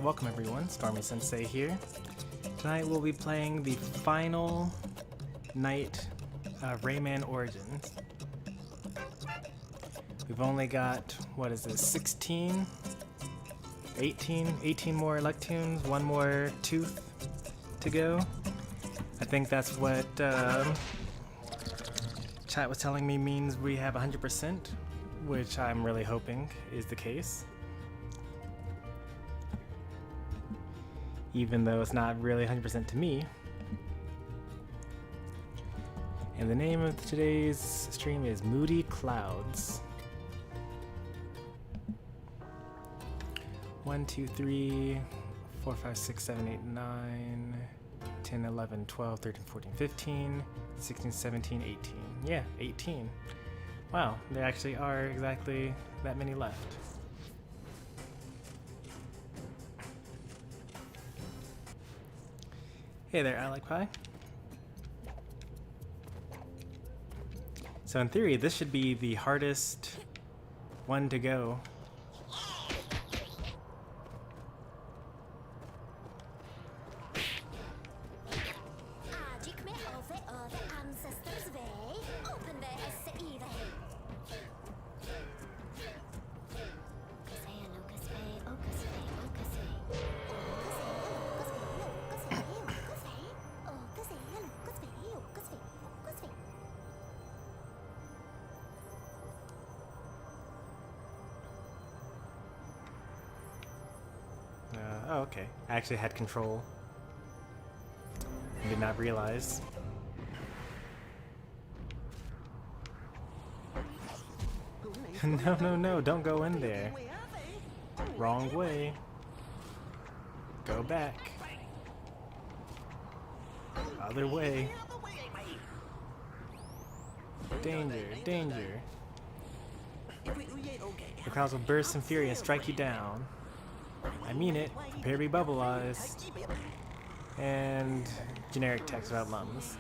welcome everyone, Stormy Sensei here. Tonight we'll be playing the final night of Rayman Origins. We've only got, what is this, 18 more Electoons, one more tooth to go. I think that's what chat was telling me means we have 100%, which I'm really hoping is the case. Even though it's not really 100% to me. And the name of today's stream is Moody Clouds. 1, 2, 3, 4, 5, 6, 7, 8, 9, 10, 11, 12, 13, 14, 15, 16, 17, 18. Yeah, 18. Wow, there actually are exactly that many left. Hey there, I like pie. So in theory, this should be the hardest one to go. Oh, okay. I actually had control. I did not realize. No, don't go in there. Wrong way. Go back. Other way. Danger, danger. The clouds will burst in fury and strike you down. I mean it. Prepare to be bubbleized. And generic text about mums.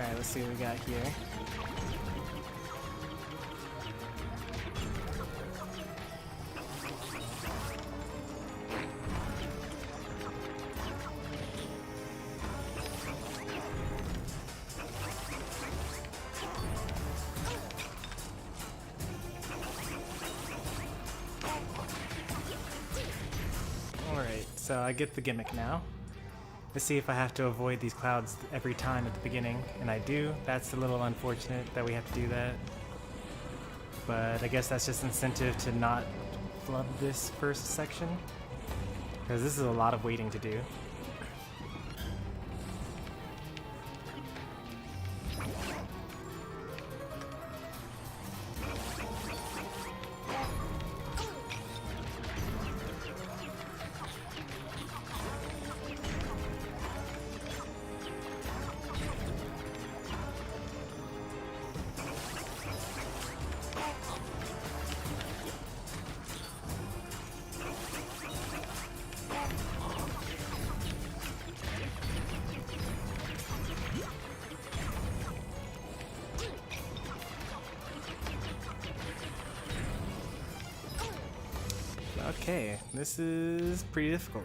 Alright, let's see what we got here. Alright, so I get the gimmick now. Let's see if I have to avoid these clouds every time at the beginning, and I do. That's a little unfortunate that we have to do that. But I guess that's just incentive to not flub this first section, because this is a lot of waiting to do. Okay, this is pretty difficult.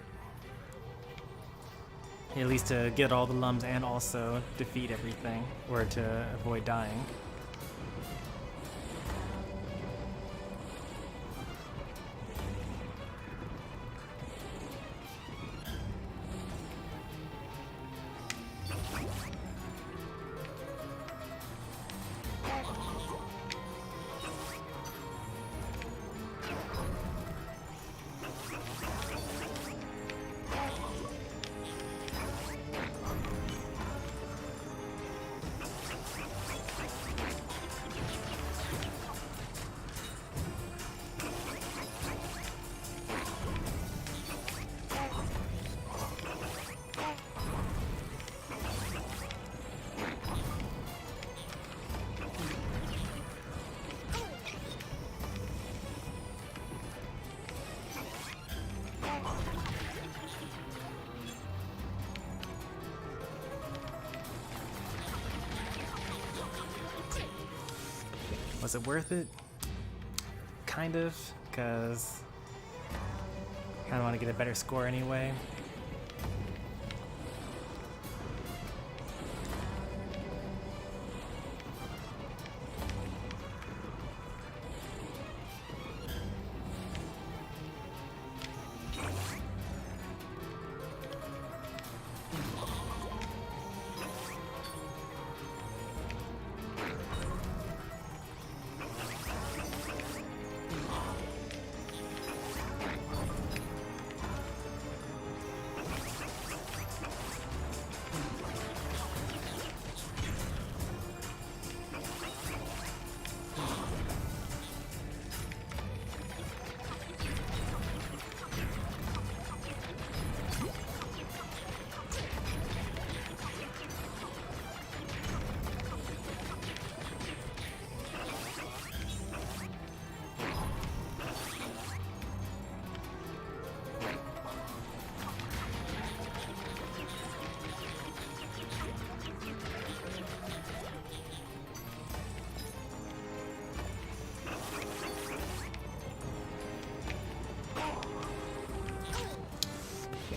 At least to get all the lums and also defeat everything, or to avoid dying. Was it worth it? Kind of, because I kind of want to get a better score anyway.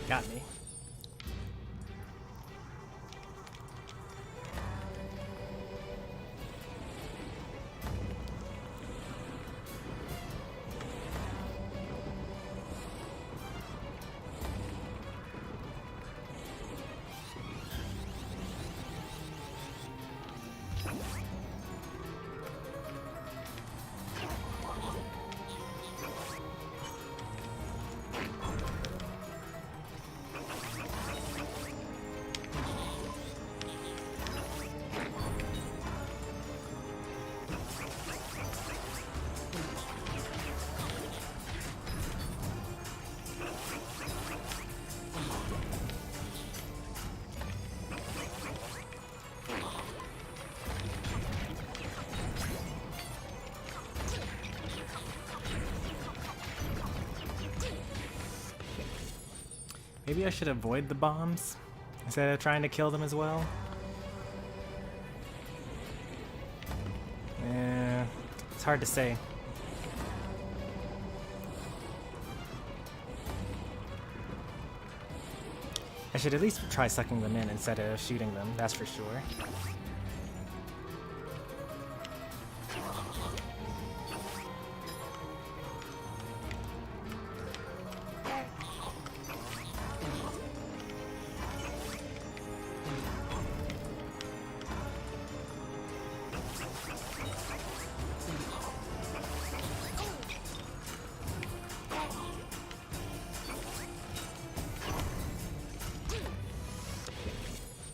Got me. Maybe I should avoid the bombs instead of trying to kill them as well. It's hard to say. I should at least try sucking them in instead of shooting them, that's for sure.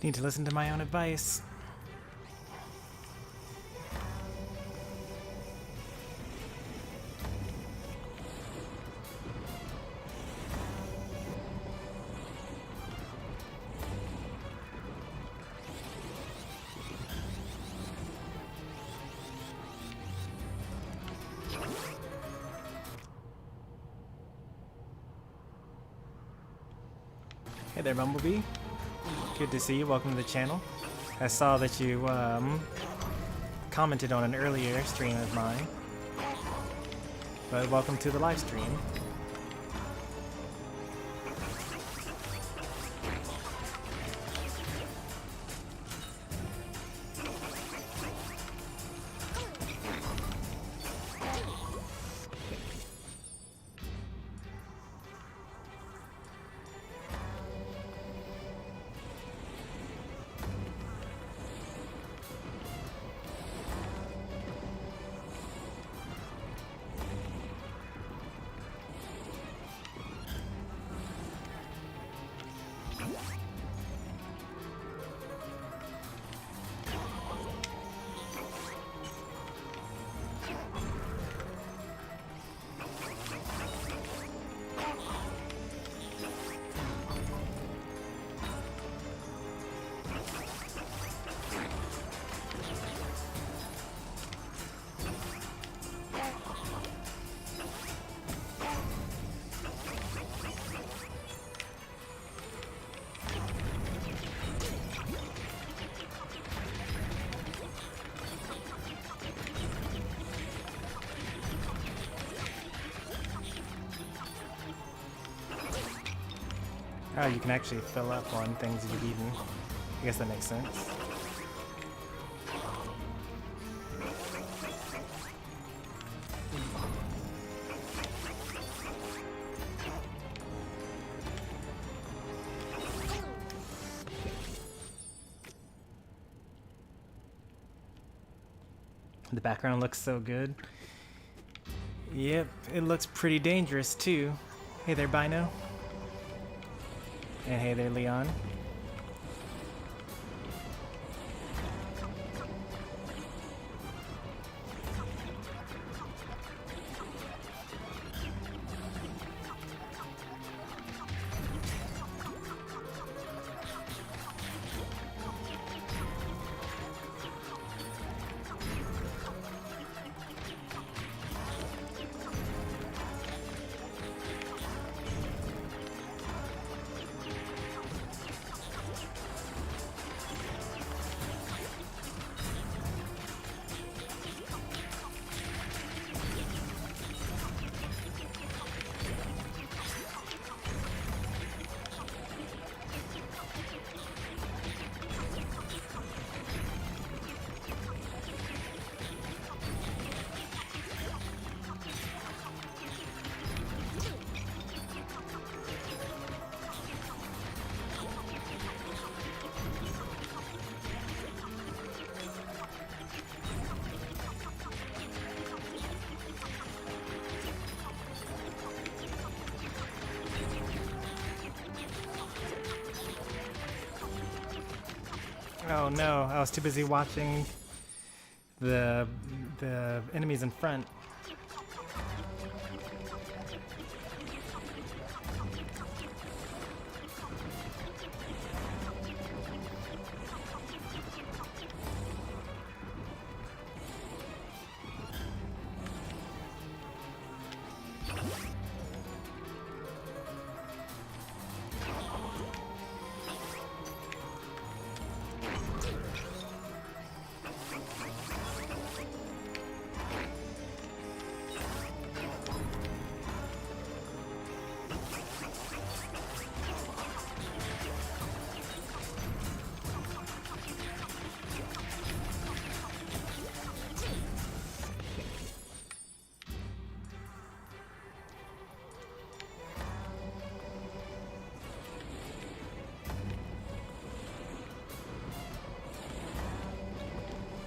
Need to listen to my own advice. Hey there, Bumblebee. Good to see you. Welcome to the channel. I saw that you commented on an earlier stream of mine, but welcome to the live stream. Oh, you can actually fill up on things you've eaten. I guess that makes sense. The background looks so good. Yep, it looks pretty dangerous too. Hey there, Bino. And hey there, Leon. Oh no, I was too busy watching the enemies in front.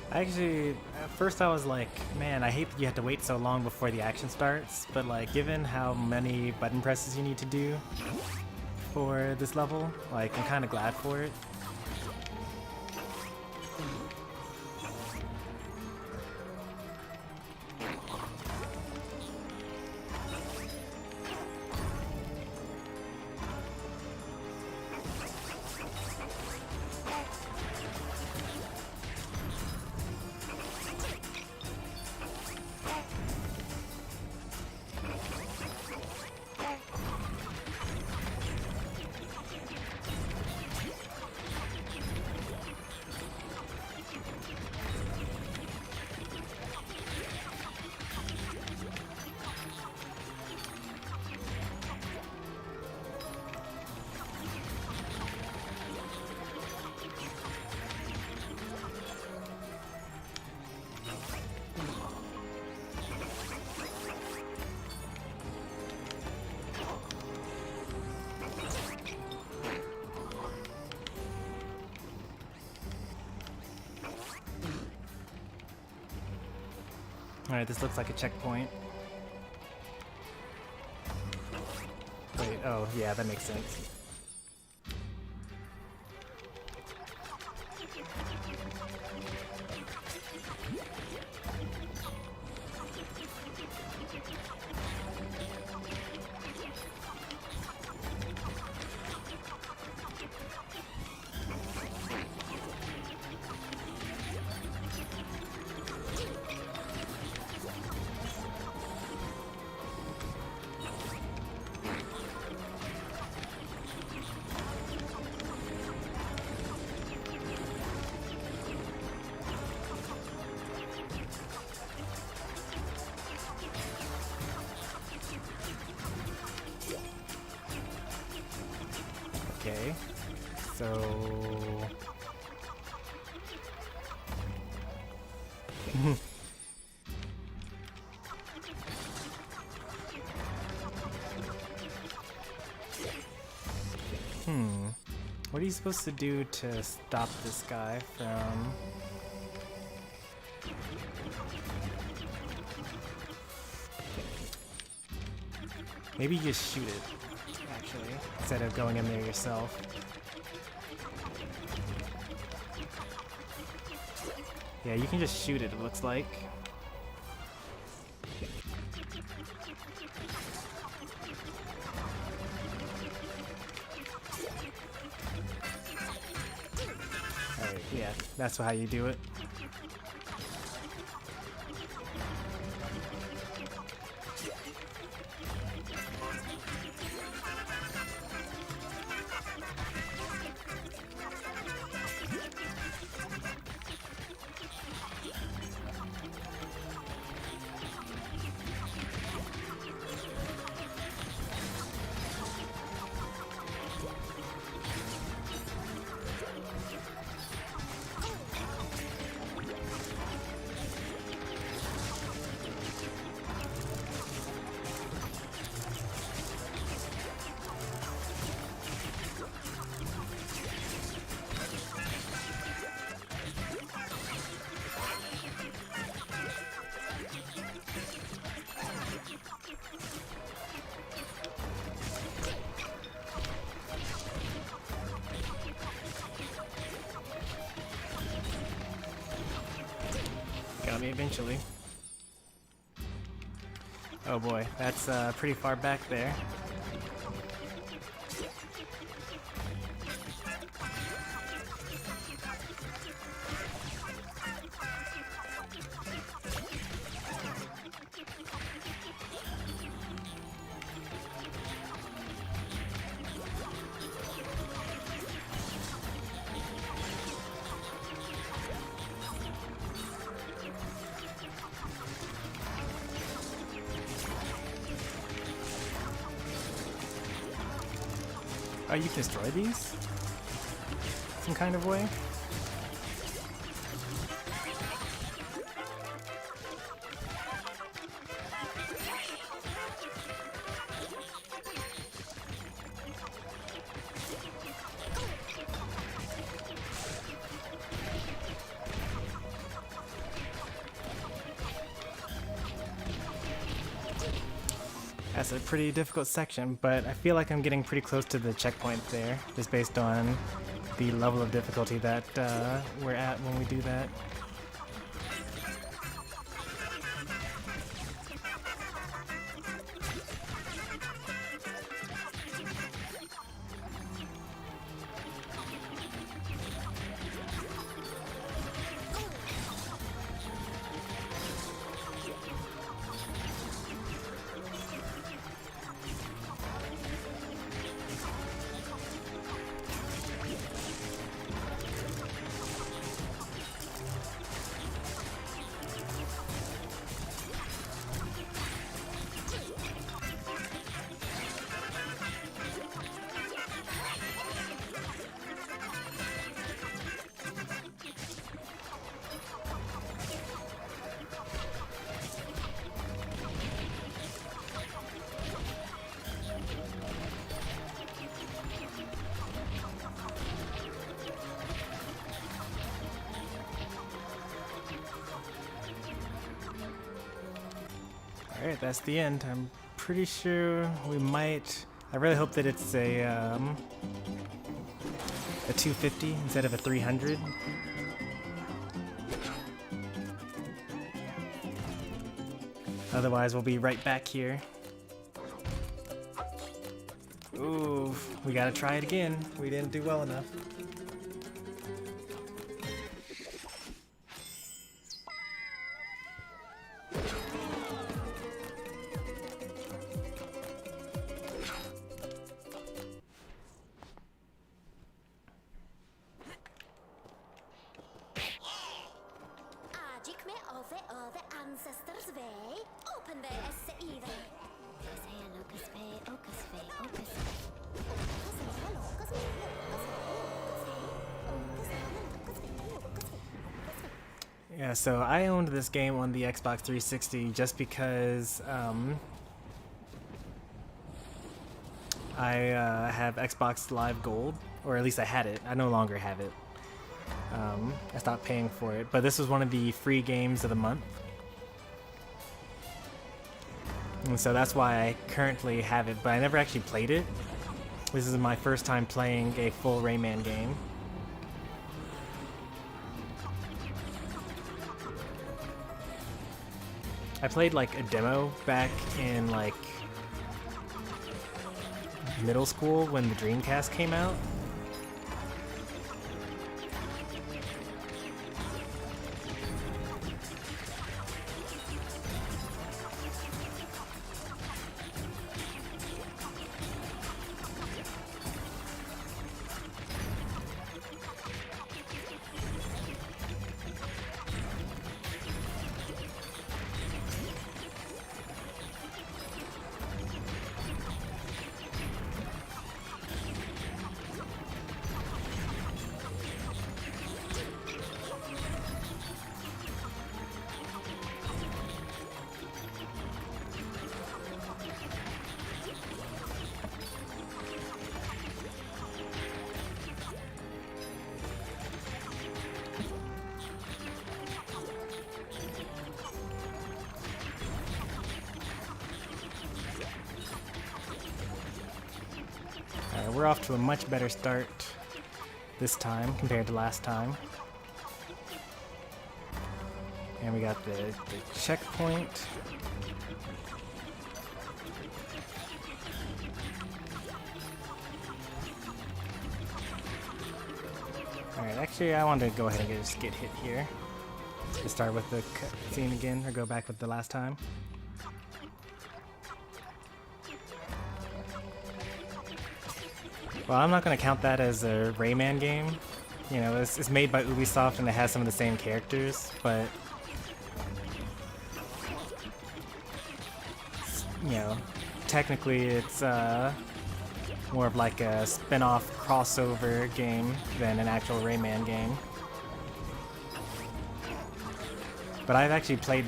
Actually, at first I was like, man, I hate that you have to wait so long before the action starts, but like, given how many button presses you need to do for this level, like, I'm kind of glad for it. Alright, this looks like a checkpoint. Wait, oh yeah, that makes sense. Okay, so... What are you supposed to do to stop this guy from... Maybe you just shoot it, actually, instead of going in there yourself. Yeah, you can just shoot it, it looks like. Alright, yeah, that's how you do it. Got me eventually. Oh boy, that's pretty far back there. Oh, you can destroy these? Some kind of way? That's a pretty difficult section, but I feel like I'm getting pretty close to the checkpoint there, just based on the level of difficulty that we're at when we do that. Alright, that's the end. I'm pretty sure we might... I really hope that it's a 250 instead of a 300. Otherwise, we'll be right back here. Ooh, we gotta try it again. We didn't do well enough. Yeah, so I owned this game on the Xbox 360 just because I have Xbox Live Gold, or at least I had it. I no longer have it. I stopped paying for it, but this was one of the free games of the month. And so that's why I currently have it, but I never actually played it. This is my first time playing a full Rayman game. I played like a demo back in like middle school when the Dreamcast came out. We're off to a much better start this time compared to last time. And we got the checkpoint. Alright, actually I wanted to go ahead and just get hit here. To start with the cutscene again, or go back with the last time. Well, I'm not going to count that as a Rayman game. You know, it's made by Ubisoft and it has some of the same characters, but you know, technically it's more of like a spin-off crossover game than an actual Rayman game. But I've actually played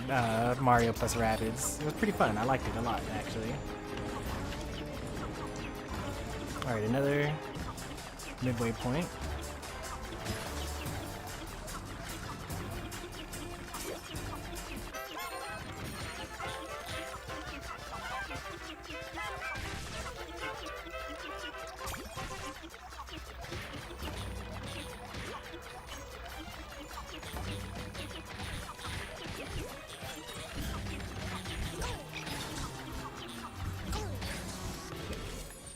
Mario plus Rabbids. It was pretty fun. I liked it a lot, actually. Alright, another midway point.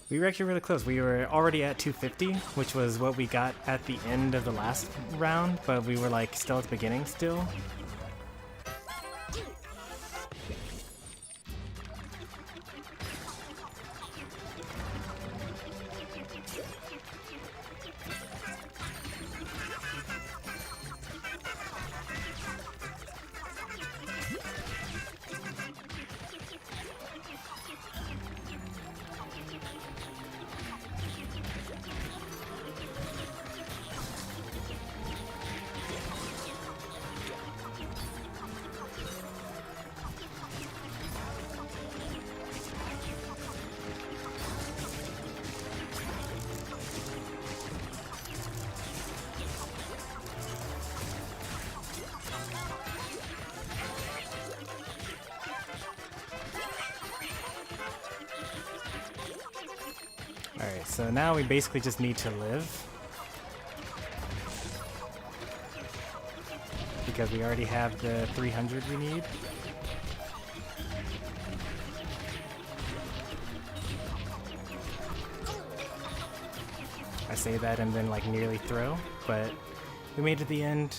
We were actually really close. We were already at 250, which was what we got at the end of the last round, but we were like still at the beginning still. Alright, so now we basically just need to live. Because we already have the 300 we need. I say that and then like nearly throw, but we made it to the end.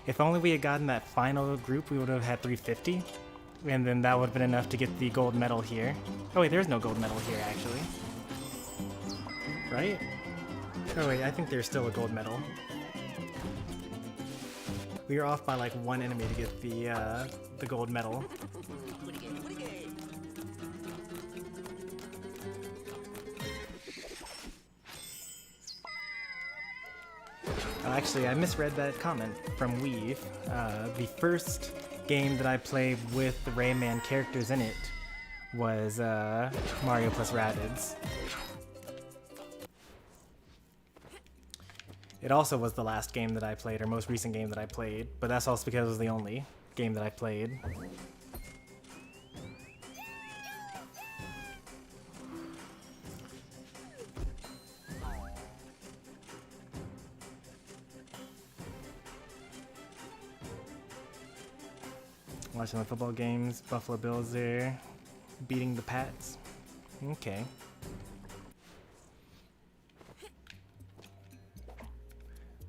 If only we had gotten that final group, we would have had 350. And then that would have been enough to get the gold medal here. Oh wait, there's no gold medal here actually. Right? Oh wait, I think there's still a gold medal. We were off by like one enemy to get the gold medal. Actually, I misread that comment from Weave. The first game that I played with the Rayman characters in it was Mario plus Rabbids. It also was the last game that I played, or most recent game that I played, but that's also because it was the only game that I played. Watching the football games, Buffalo Bills there, beating the Pats. Okay.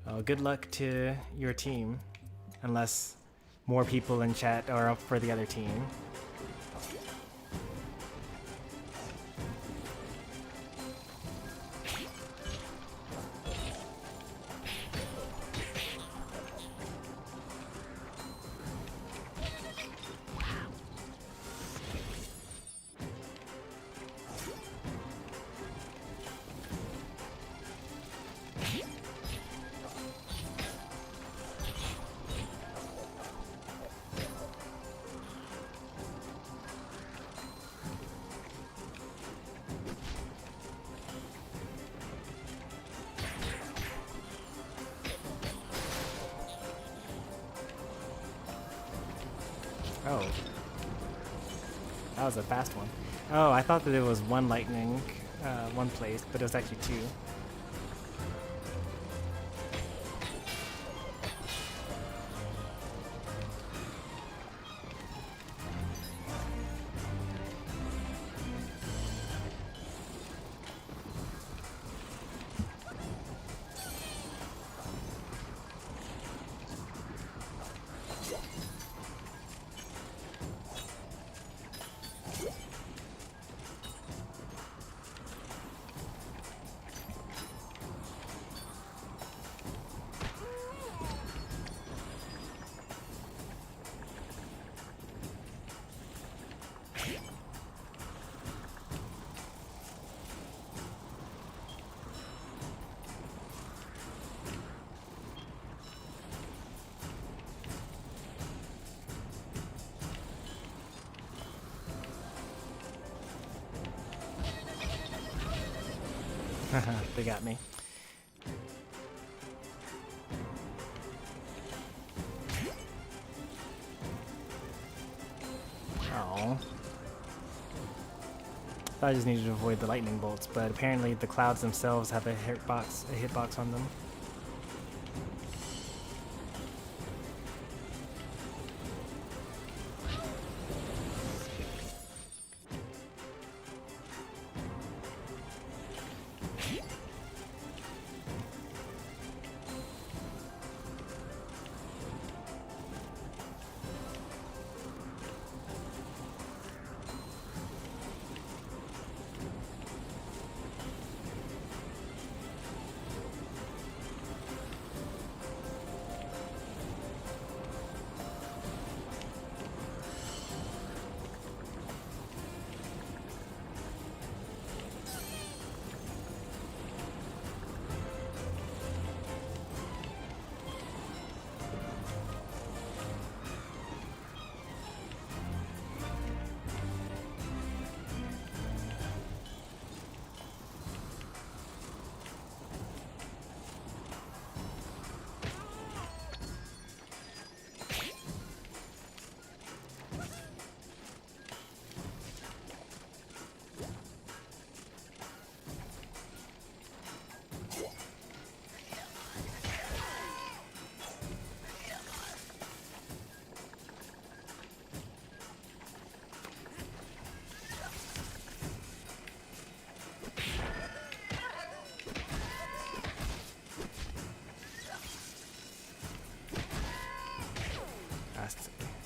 Oh, good luck to your team, unless more people in chat are up for the other team. Oh. That was a fast one. Oh, I thought that it was one lightning, one place, but it was actually two. They got me. Oh. I just needed to avoid the lightning bolts, but apparently the clouds themselves have a hitbox on them.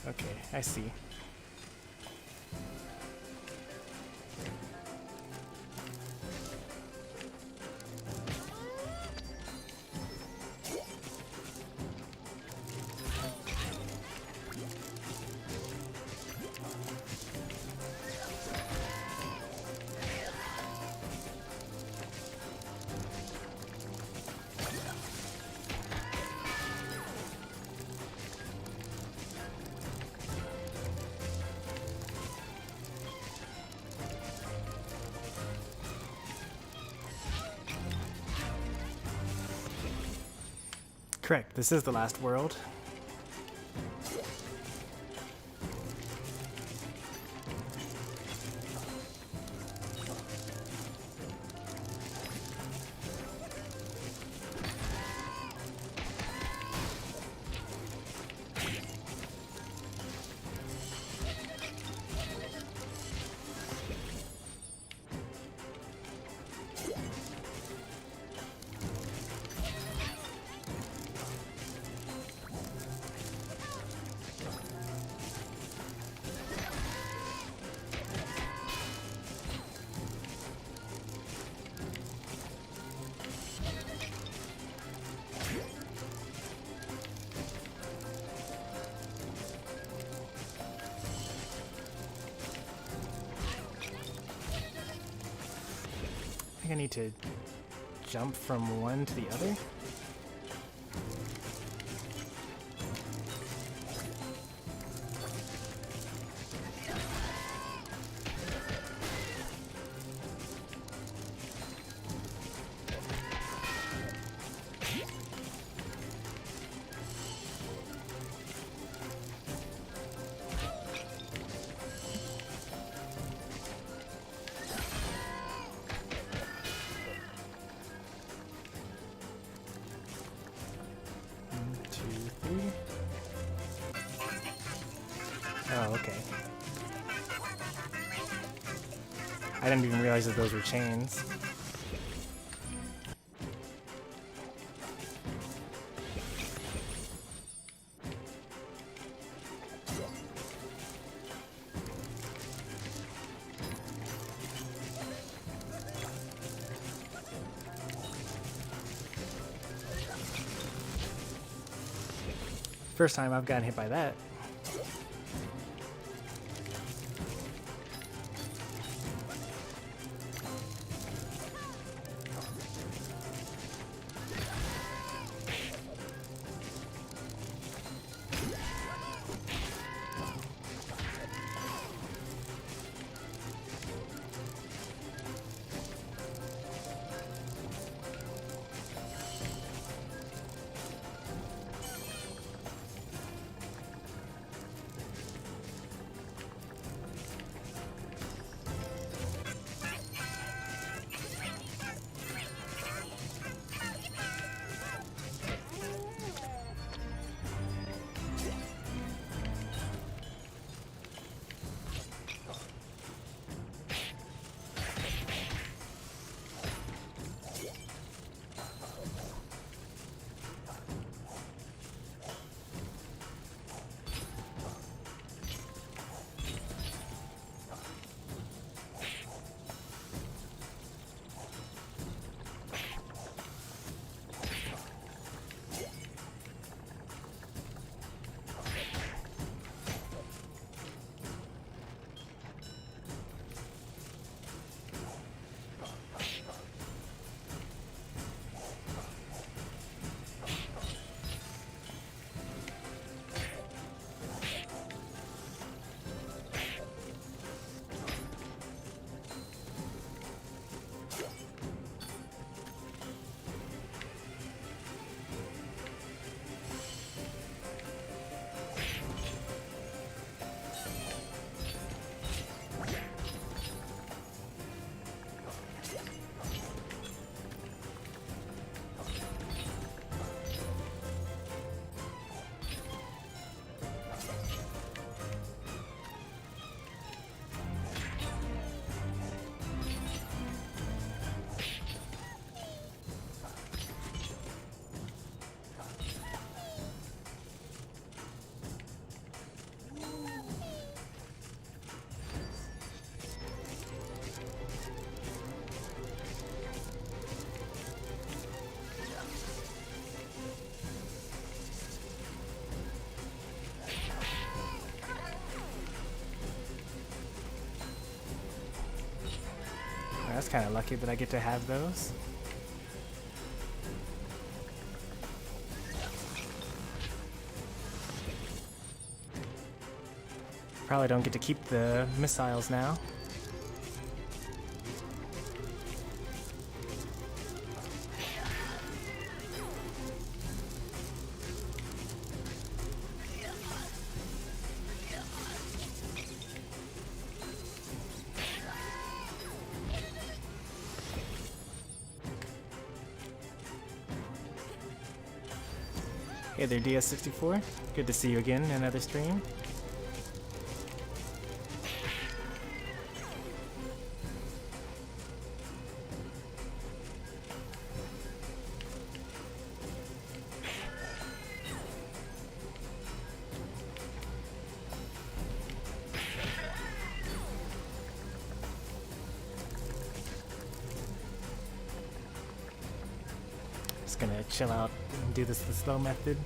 Okay, I see. Correct, this is the last world. I think I need to jump from one to the other. Oh, okay. I didn't even realize that those were chains. First time I've gotten hit by that. That's kind of lucky that I get to have those. Probably don't get to keep the missiles now. Hey there, DS64. Good to see you again in another stream. Just gonna chill out and do this the slow method.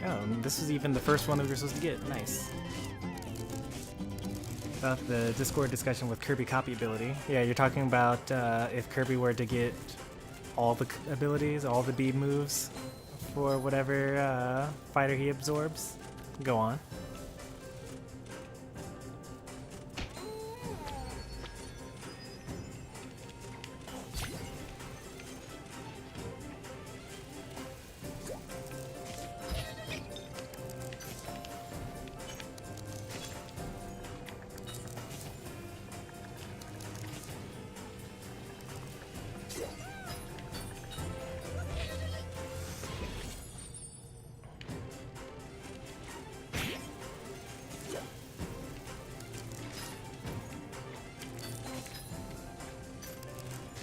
Oh, this is even the first one that we were supposed to get. Nice. About the Discord discussion with Kirby copy ability. Yeah, you're talking about if Kirby were to get all the abilities, all the bead moves for whatever fighter he absorbs. Go on.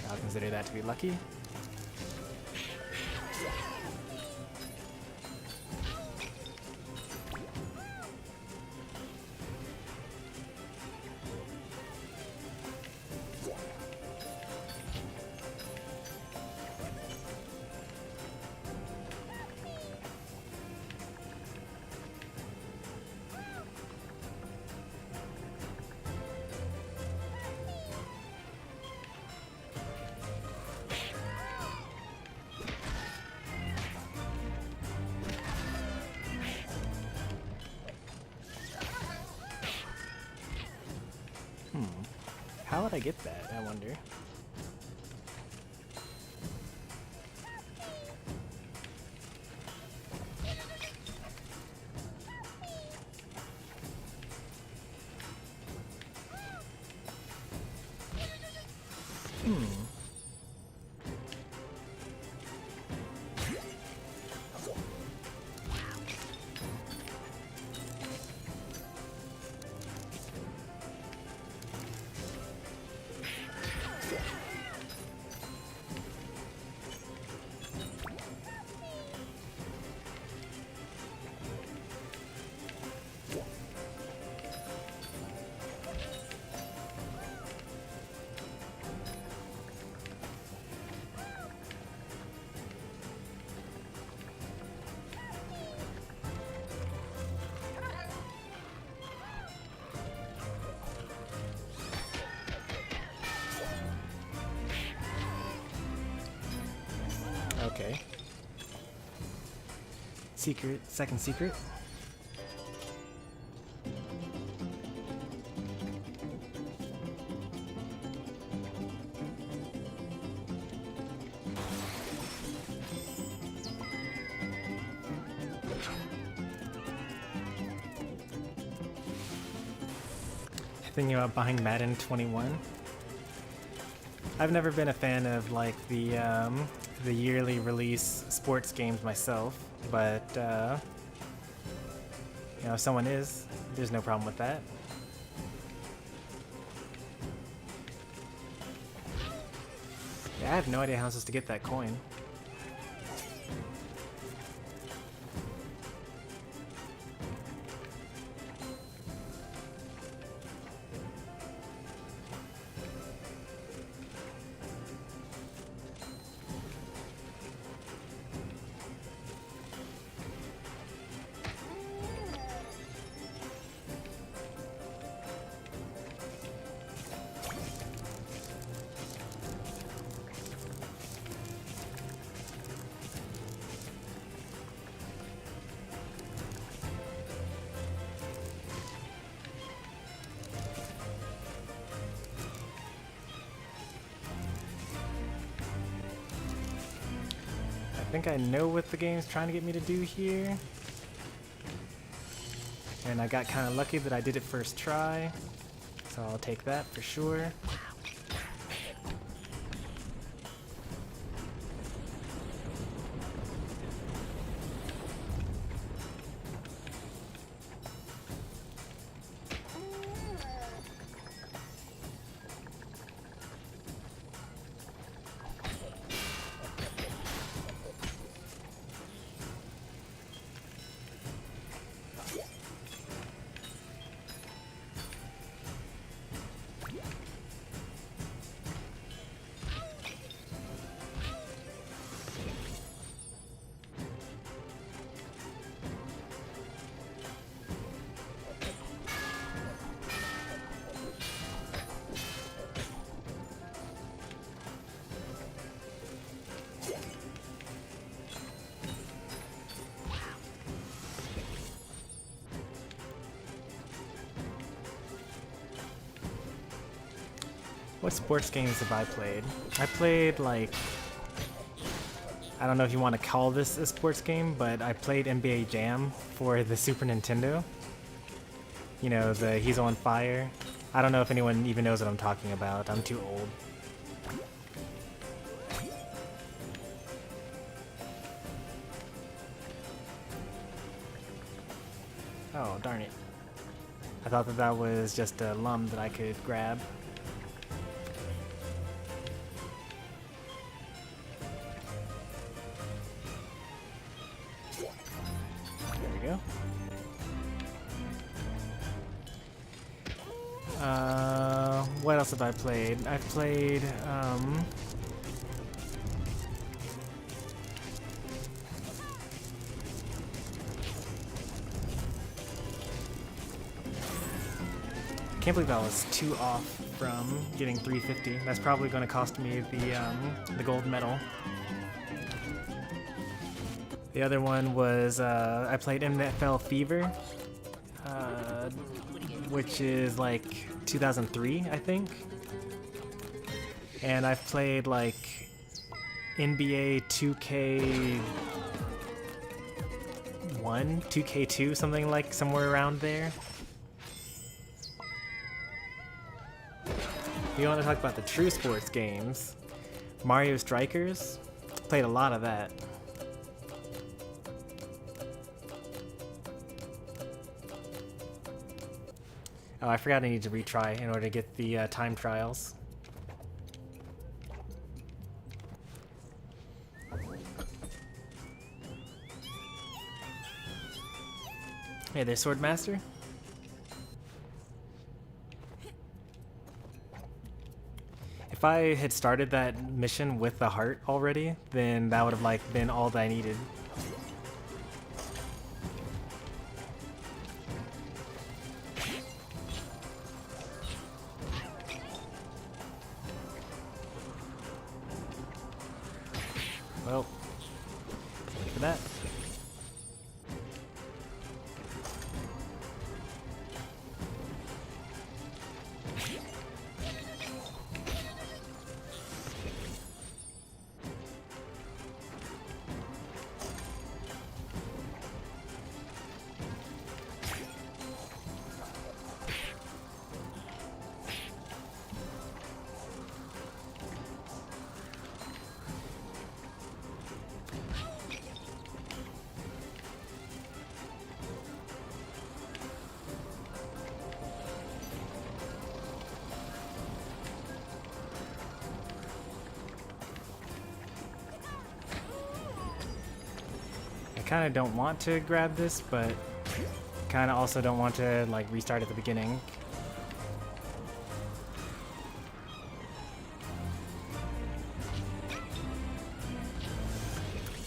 I'll consider that to be lucky. How would I get that, I wonder? Okay. Secret, second secret. Thinking about buying Madden 21. I've never been a fan of like the yearly release sports games myself, but you know, if someone is, there's no problem with that. Yeah, I have no idea how I'm supposed to get that coin. I think I know what the game's trying to get me to do here. And I got kind of lucky that I did it first try, so I'll take that for sure. What sports games have I played? I played, like, I don't know if you want to call this a sports game, but I played NBA Jam for the Super Nintendo. You know, the He's on Fire. I don't know if anyone even knows what I'm talking about. I'm too old. Oh, darn it. I thought that that was just a lum that I could grab. What else have I played? I've played, I can't believe I was 2 off from getting 350. That's probably going to cost me the gold medal. The other one was, I played NFL Fever, which is like 2003, I think. And I've played like NBA 2K1, 2K2, something like somewhere around there. If you want to talk about the true sports games, Mario Strikers, played a lot of that. Oh, I forgot I need to retry in order to get the time trials. Hey there, Swordmaster. If I had started that mission with the heart already, then that would have like been all that I needed. Well, look at that. I kind of don't want to grab this, but kind of also don't want to like restart at the beginning.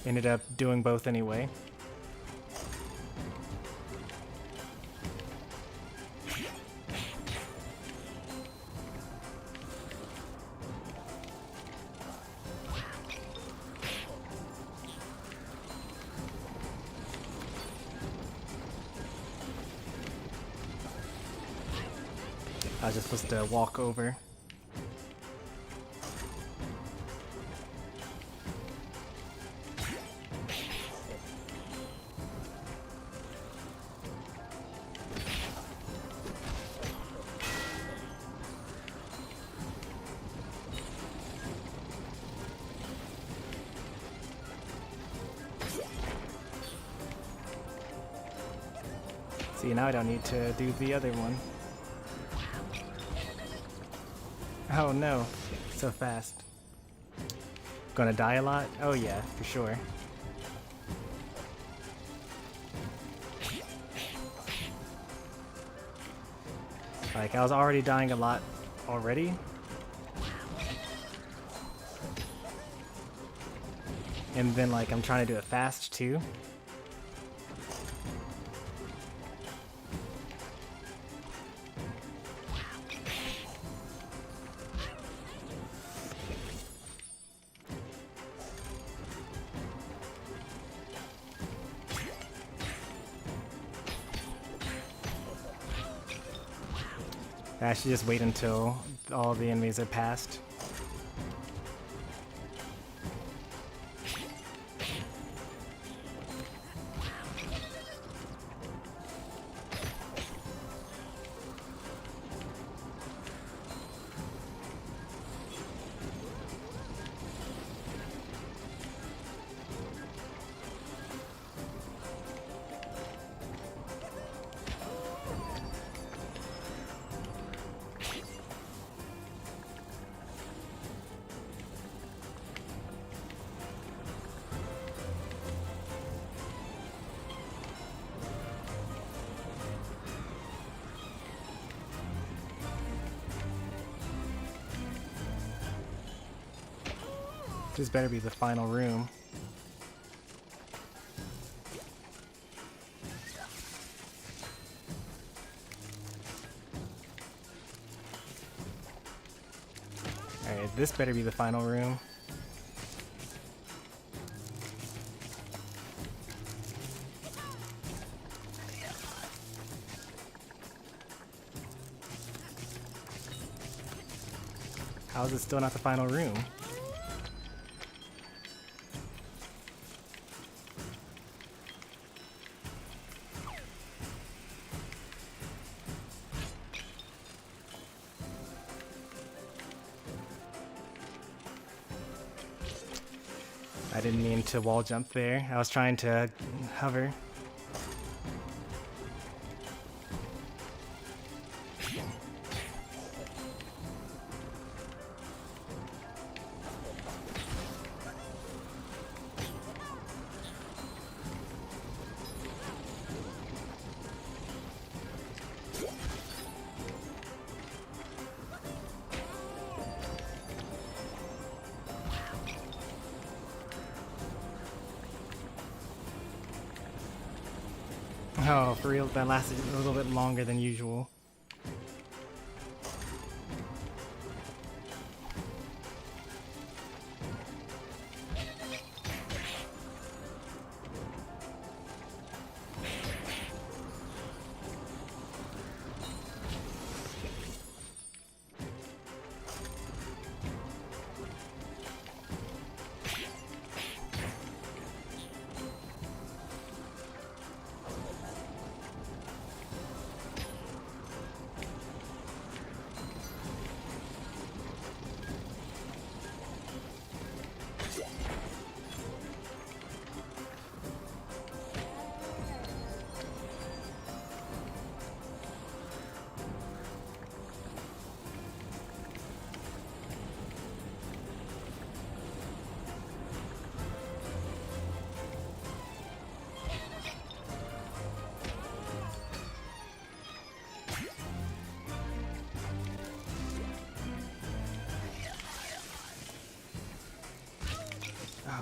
Ended up doing both anyway. I was just supposed to walk over. See, now I don't need to do the other one. Oh no, so fast. Gonna die a lot? Oh yeah, for sure. Like, I was already dying a lot already. And then, like, I'm trying to do it fast, too. I should just wait until all the enemies are past. This better be the final room. Alright, this better be the final room. How is it still not the final room? I didn't mean to wall jump there. I was trying to hover. Oh, for real, that lasted a little bit longer than usual.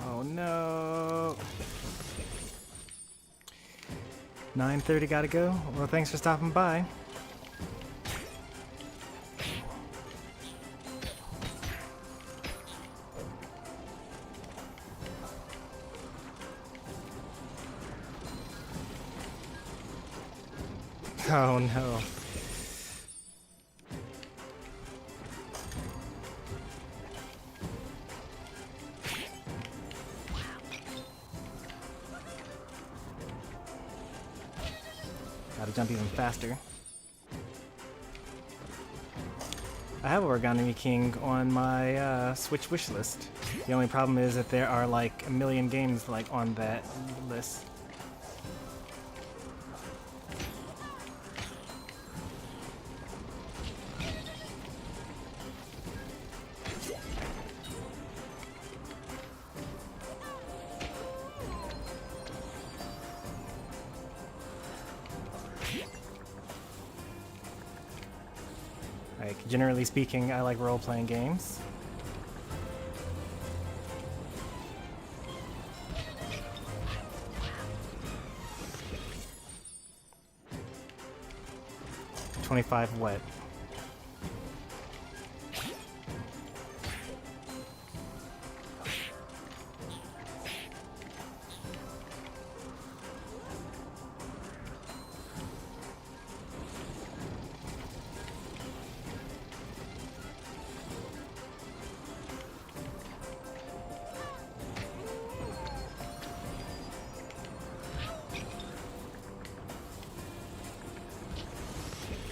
Oh no. 9:30, gotta go. Well, thanks for stopping by. Oh no. Gotta jump even faster. I have Origami King on my Switch wish list. The only problem is that there are like a million games like on that list. Like, generally speaking, I like role-playing games. $25 what?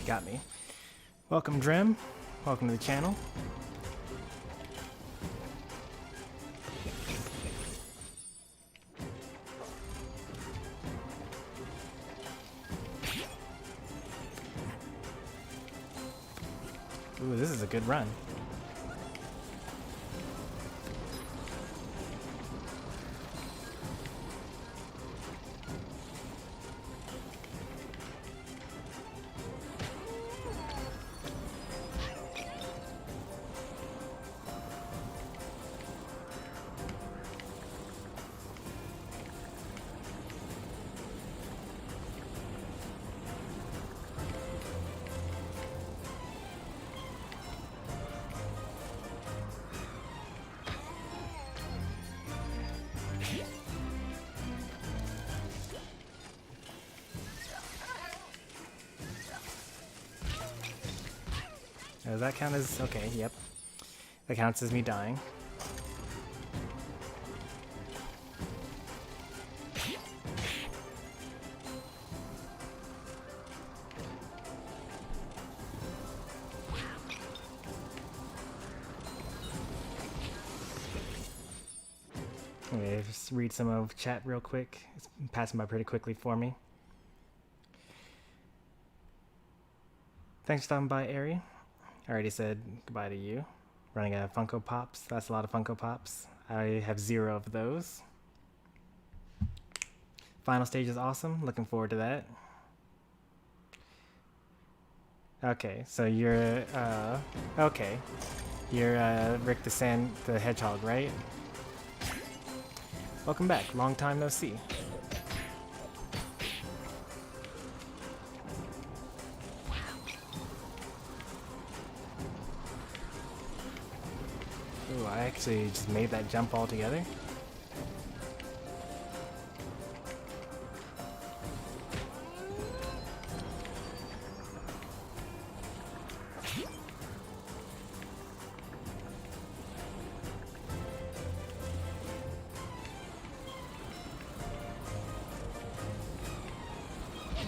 Got me. Welcome, Drim. Welcome to the channel. Ooh, this is a good run. Does that count as... okay, yep. That counts as me dying. Okay, just read some of chat real quick. It's passing by pretty quickly for me. Thanks for stopping by, Ari. I already said goodbye to you. Running out of Funko Pops. That's a lot of Funko Pops. I have 0 of those. Final stage is awesome. Looking forward to that. Okay, so you're, okay. You're, Rick the Hedgehog, right? Welcome back. Long time no see. Ooh, I actually just made that jump altogether.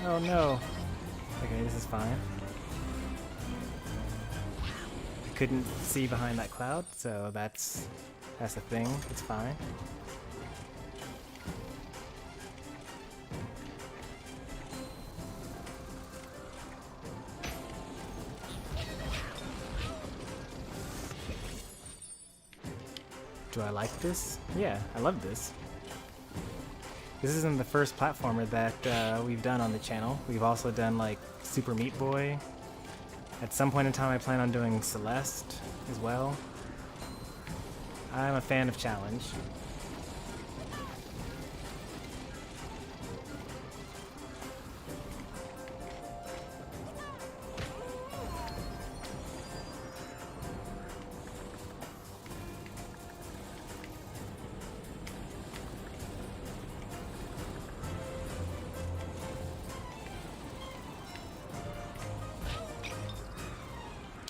Oh no. Okay, this is fine. Couldn't see behind that cloud, so that's a thing. It's fine. Do I like this? Yeah, I love this. This isn't the first platformer that we've done on the channel. We've also done like Super Meat Boy. At some point in time I plan on doing Celeste as well. I'm a fan of challenge.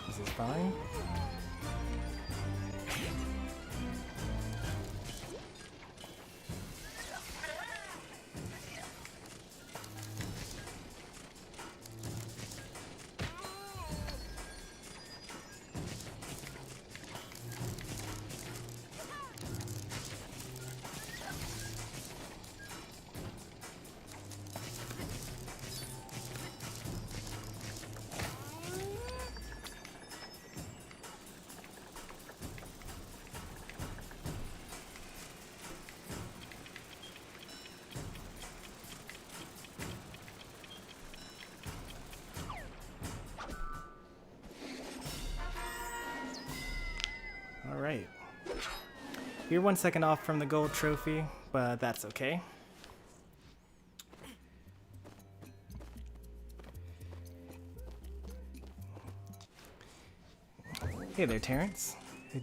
This is fine. We're 1 second off from the gold trophy, but that's okay. Hey there, Terrence.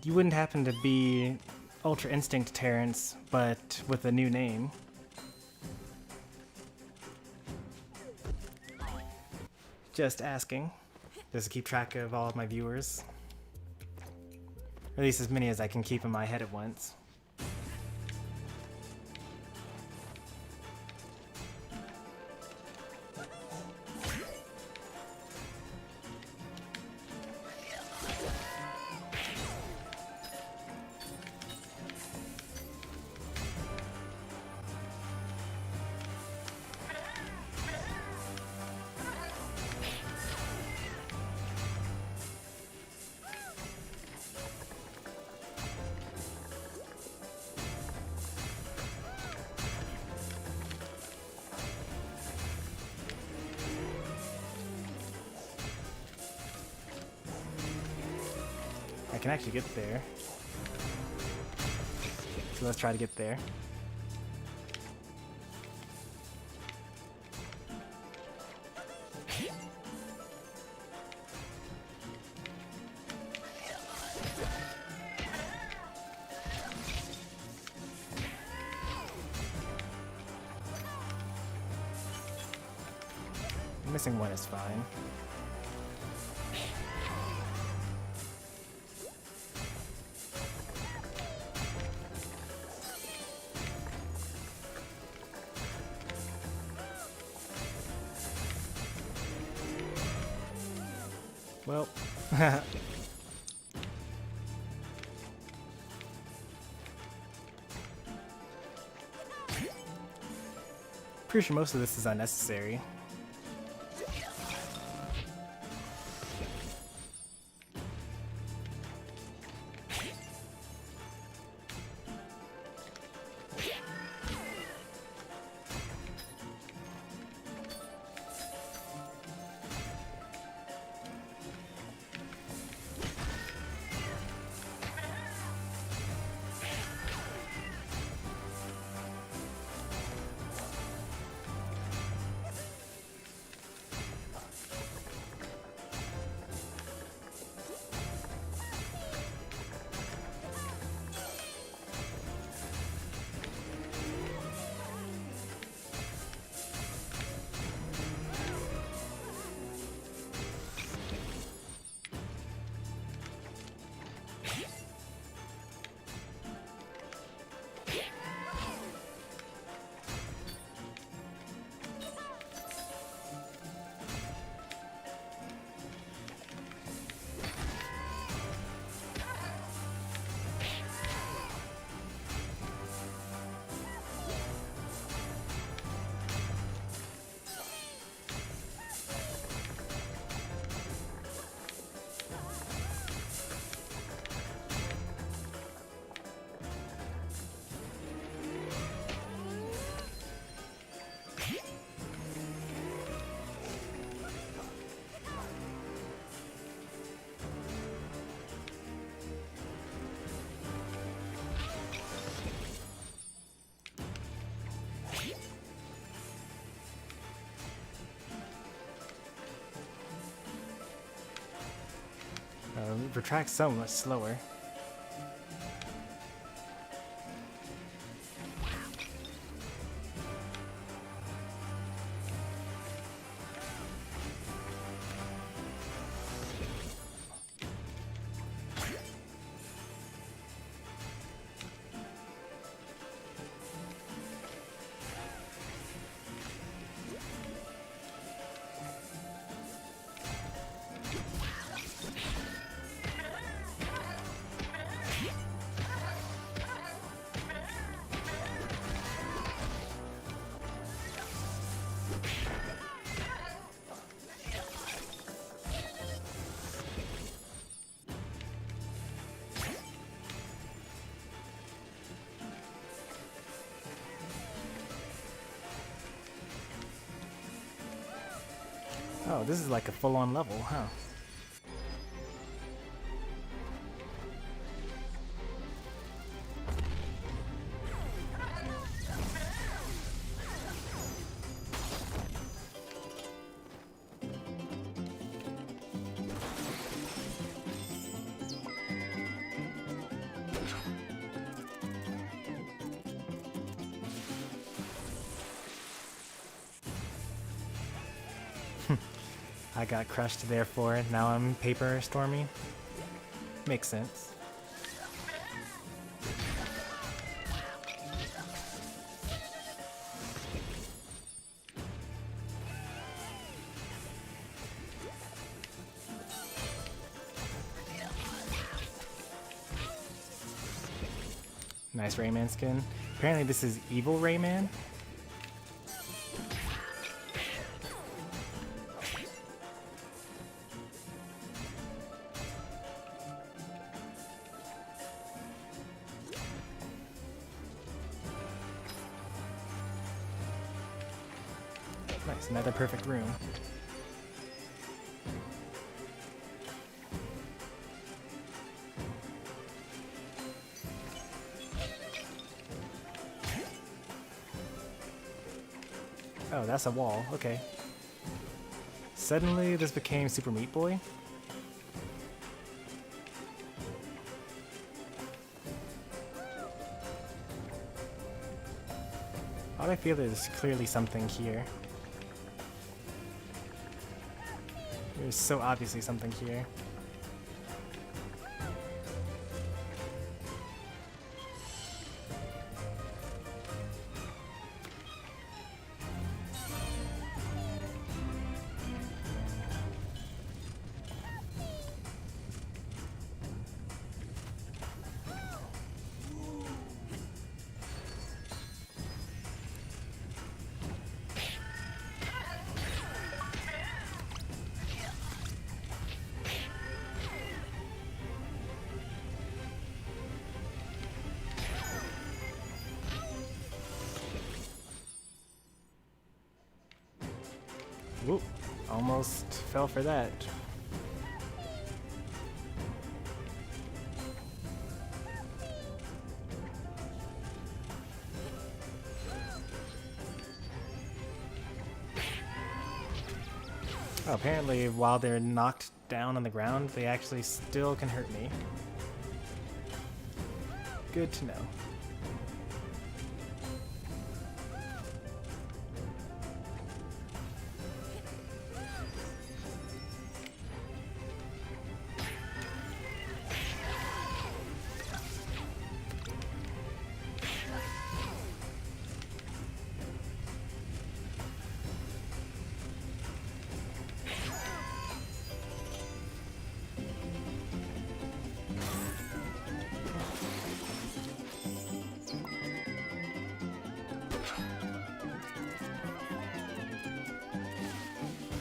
You wouldn't happen to be Ultra Instinct Terrence, but with a new name. Just asking. Just to keep track of all of my viewers. Or at least as many as I can keep in my head at once. I can actually get there. So let's try to get there. Missing one is fine. Well, pretty sure most of this is unnecessary. Retracts so much slower. Oh, this is like a full-on level, huh? I got crushed therefore now I'm paper Stormy. Makes sense. Nice Rayman skin. Apparently this is evil Rayman. Nice, another perfect room. Oh, that's a wall. Okay. Suddenly, this became Super Meat Boy. How do I feel there's clearly something here? There's so obviously something here. Whoop, almost fell for that. Oh, apparently while they're knocked down on the ground, they actually still can hurt me. Good to know.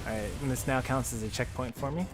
Alright, and this now counts as a checkpoint for me.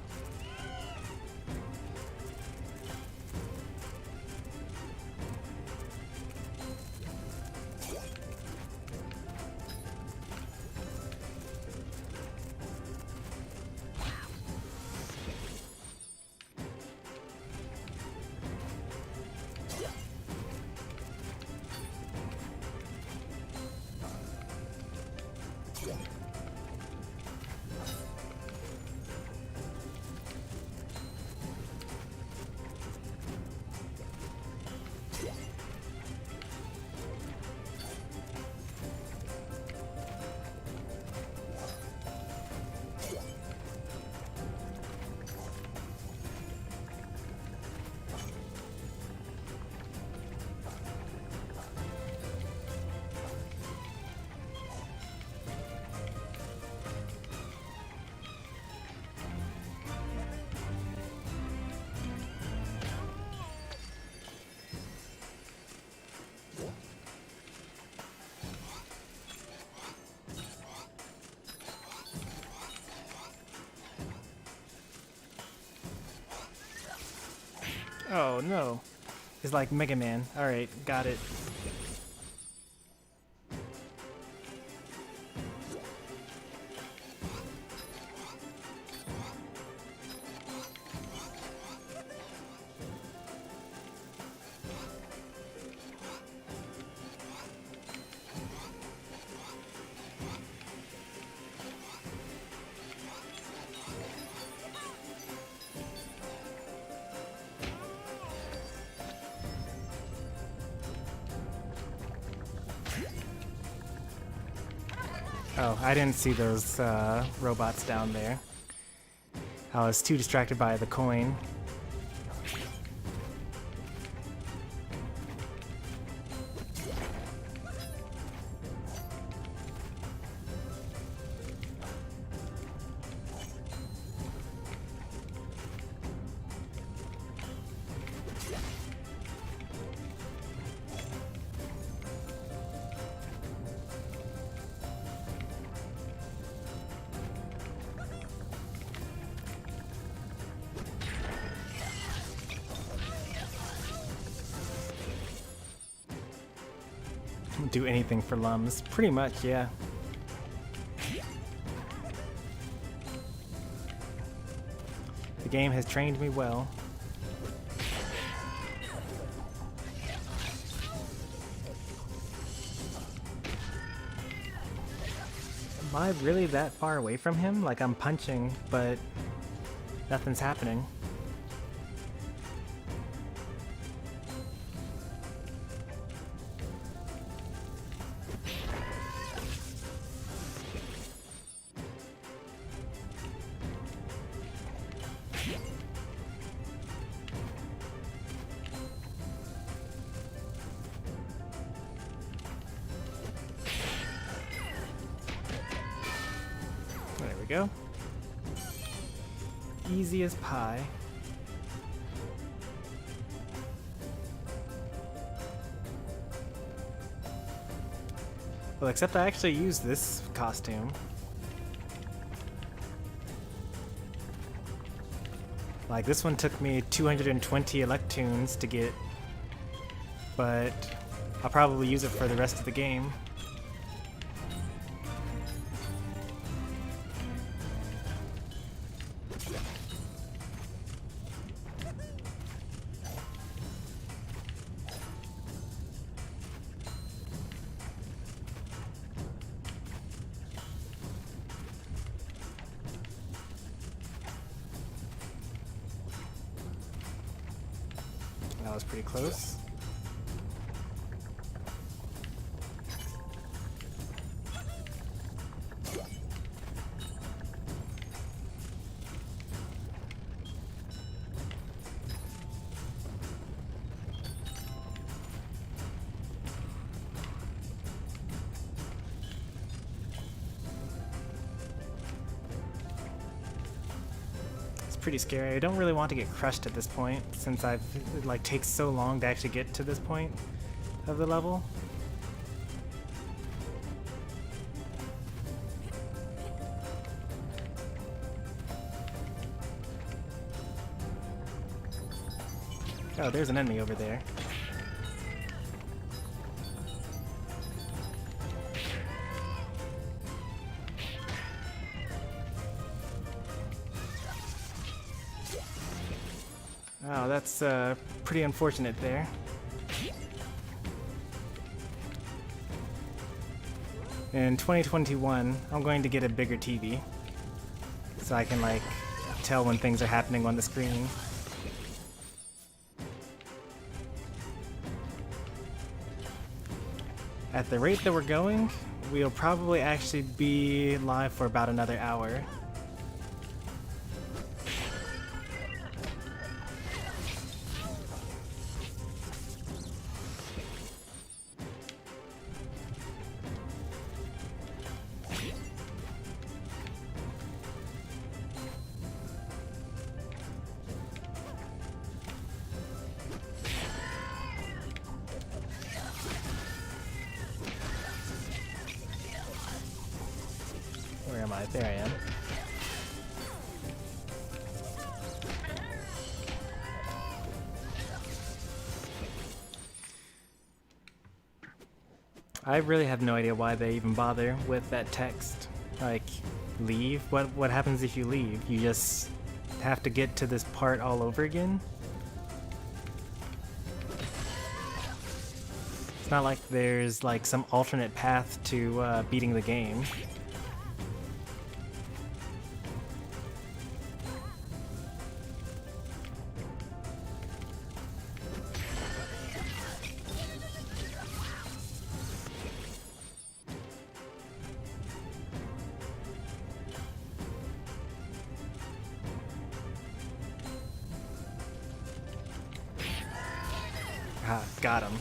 Oh no. It's like Mega Man. Alright, got it. Oh, I didn't see those robots down there. I was too distracted by the coin. Do anything for Lums. Pretty much, yeah. The game has trained me well. Am I really that far away from him? Like, I'm punching, but nothing's happening. There we go. Easy as pie. Well, except I actually use this costume. Like, this one took me 220 Electoons to get, but I'll probably use it for the rest of the game. That was pretty close. Pretty scary. I don't really want to get crushed at this point since it takes so long to actually get to this point of the level. Oh, there's an enemy over there. Oh, that's pretty unfortunate there. In 2021, I'm going to get a bigger TV so I can tell when things are happening on the screen. At the rate that we're going, we'll probably actually be live for about another hour. Where am I? There I am. I really have no idea why they even bother with that text. Like, leave? What happens if you leave? You just have to get to this part all over again? It's not like there's some alternate path to beating the game. Got him.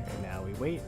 And now we wait.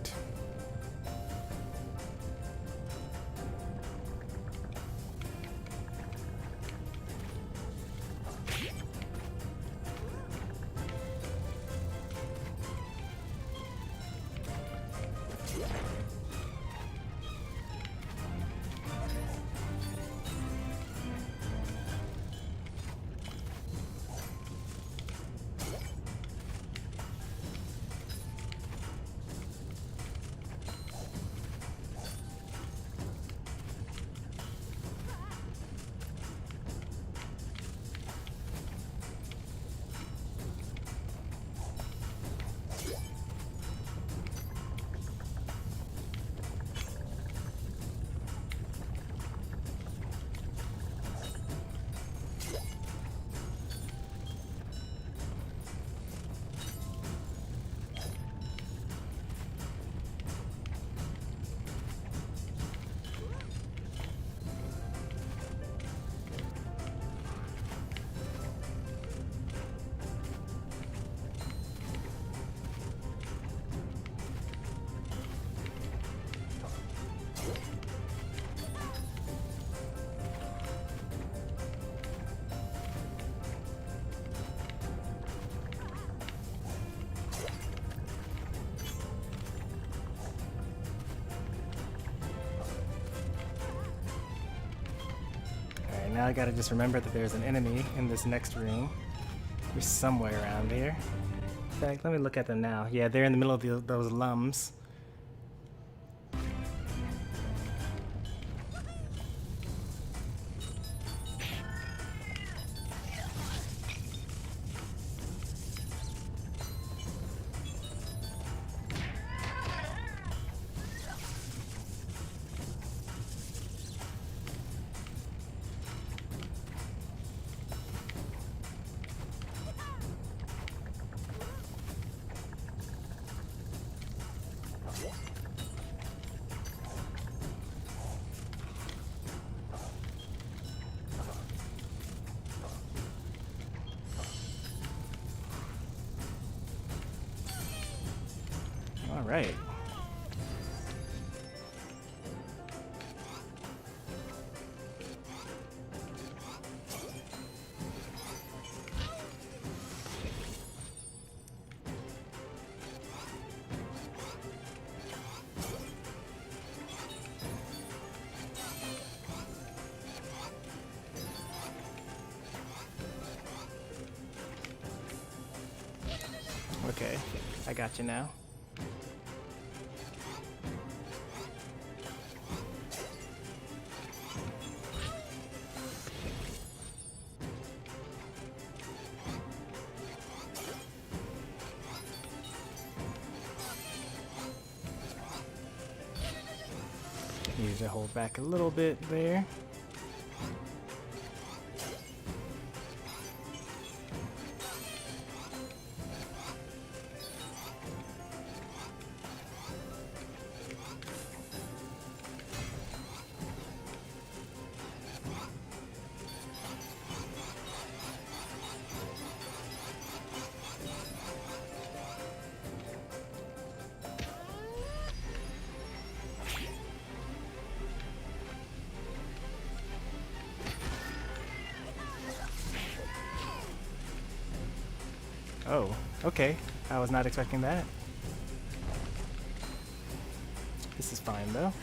Now I gotta just remember that there's an enemy in this next room. They're somewhere around here. In fact, let me look at them now. Yeah, they're in the middle of those lums. All right. Okay, I got you now. Need to hold back a little bit there. Oh, okay. I was not expecting that. This is fine, though.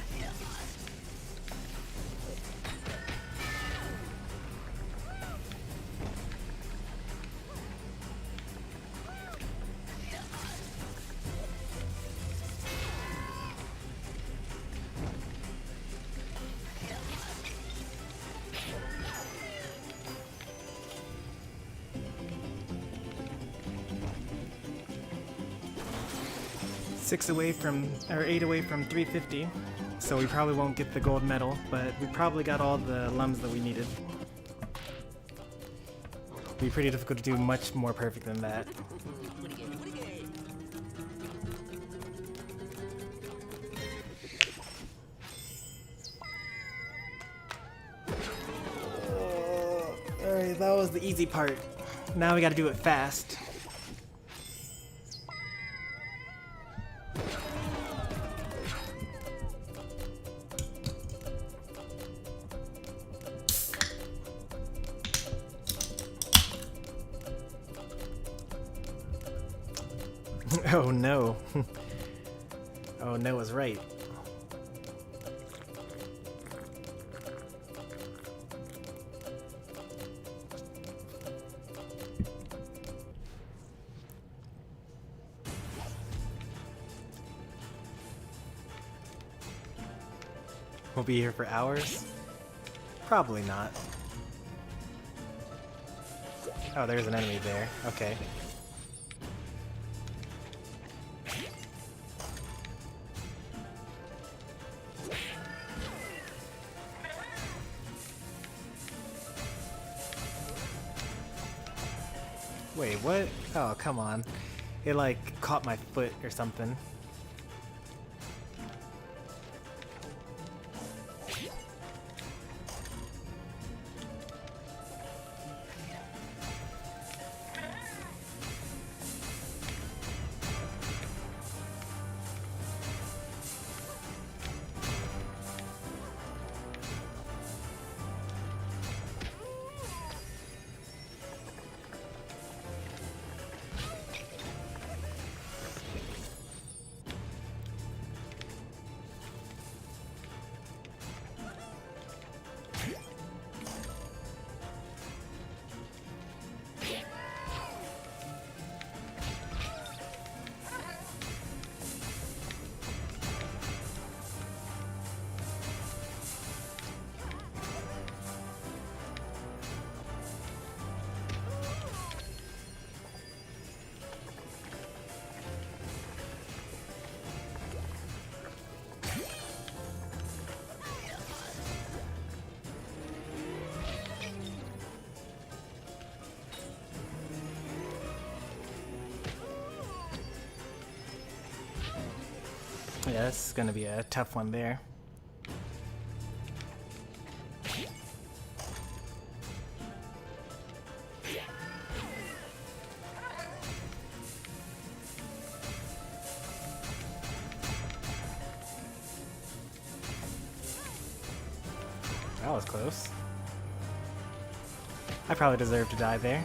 Eight away from 350. so we probably won't get the gold medal, but we probably got all the lums that we needed. It'd be pretty difficult to do much more perfect than that. Alright, that was the easy part. Now we gotta do it fast. Oh no. Oh no was right. We'll be here for hours? Probably not. Oh, there's an enemy there. Okay. Wait, what? Oh, come on. It like caught my foot or something. Yeah, this is gonna be a tough one there. That was close. I probably deserve to die there.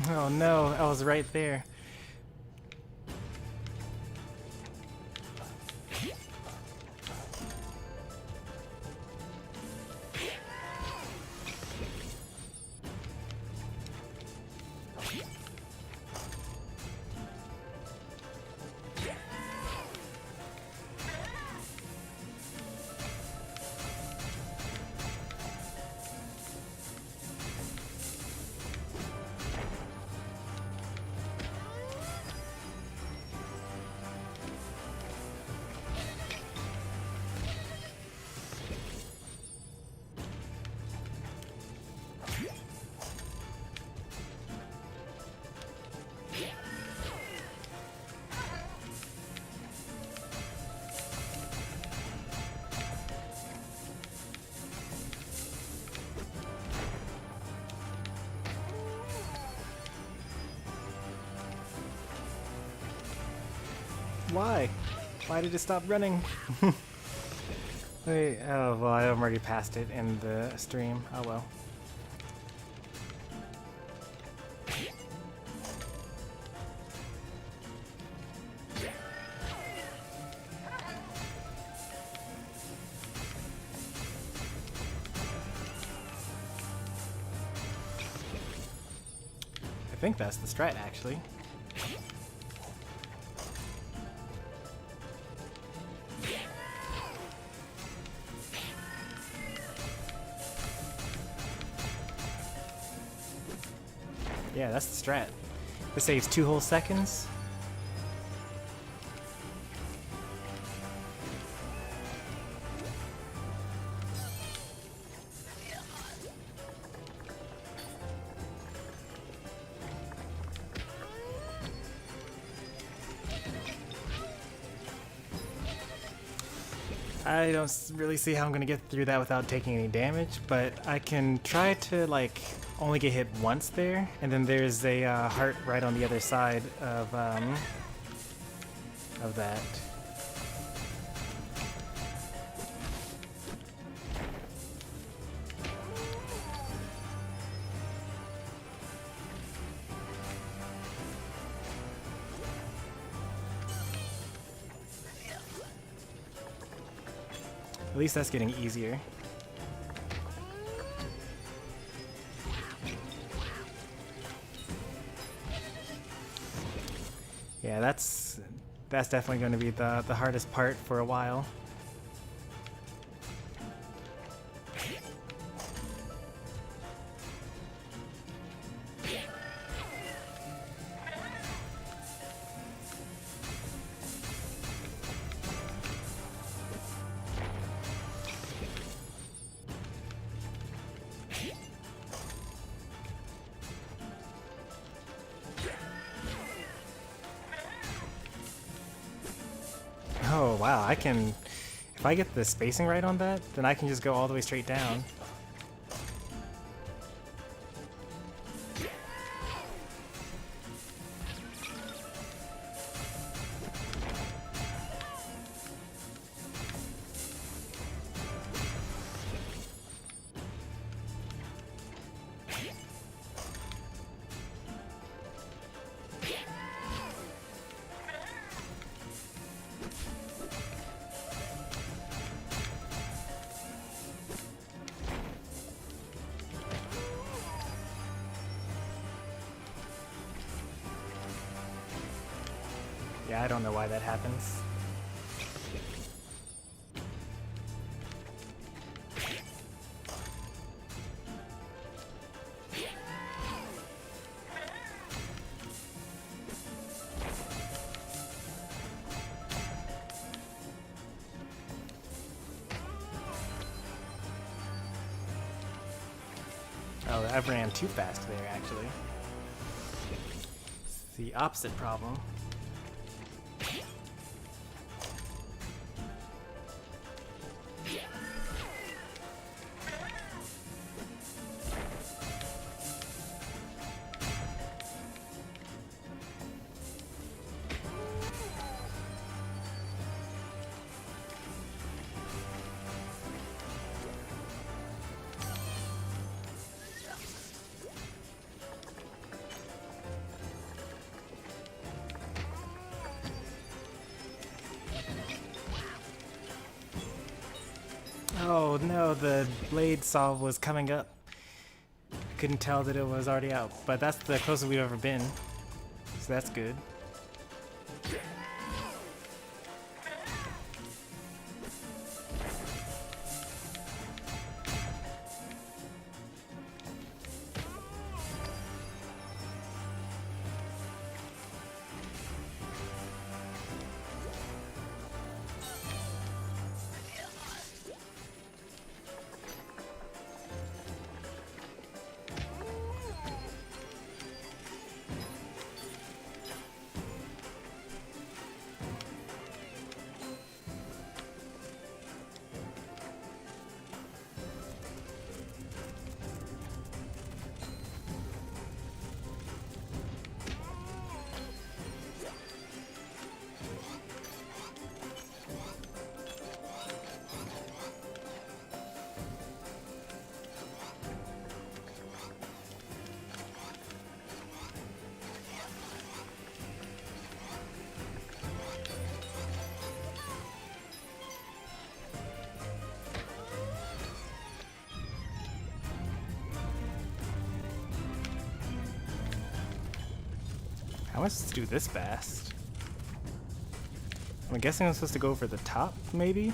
Oh no, I was right there. Why? Why did it stop running? Wait, oh well, I've already passed it in the stream. Oh well. I think that's the strat, actually. Yeah, that's the strat. This saves 2 whole seconds. I don't really see how I'm gonna get through that without taking any damage, but I can try to like only get hit once there, and then there's a heart right on the other side of that. At least that's getting easier. Yeah, that's definitely going to be the hardest part for a while. Oh wow, I can, if I get the spacing right on that, then I can just go all the way straight down. Yeah, I don't know why that happens. Oh, I ran too fast there, actually. It's the opposite problem. Oh no, the blade saw was coming up. I couldn't tell that it was already out, but that's the closest we've ever been, so that's good. How am I supposed to do this fast? I'm guessing I'm supposed to go for the top, maybe?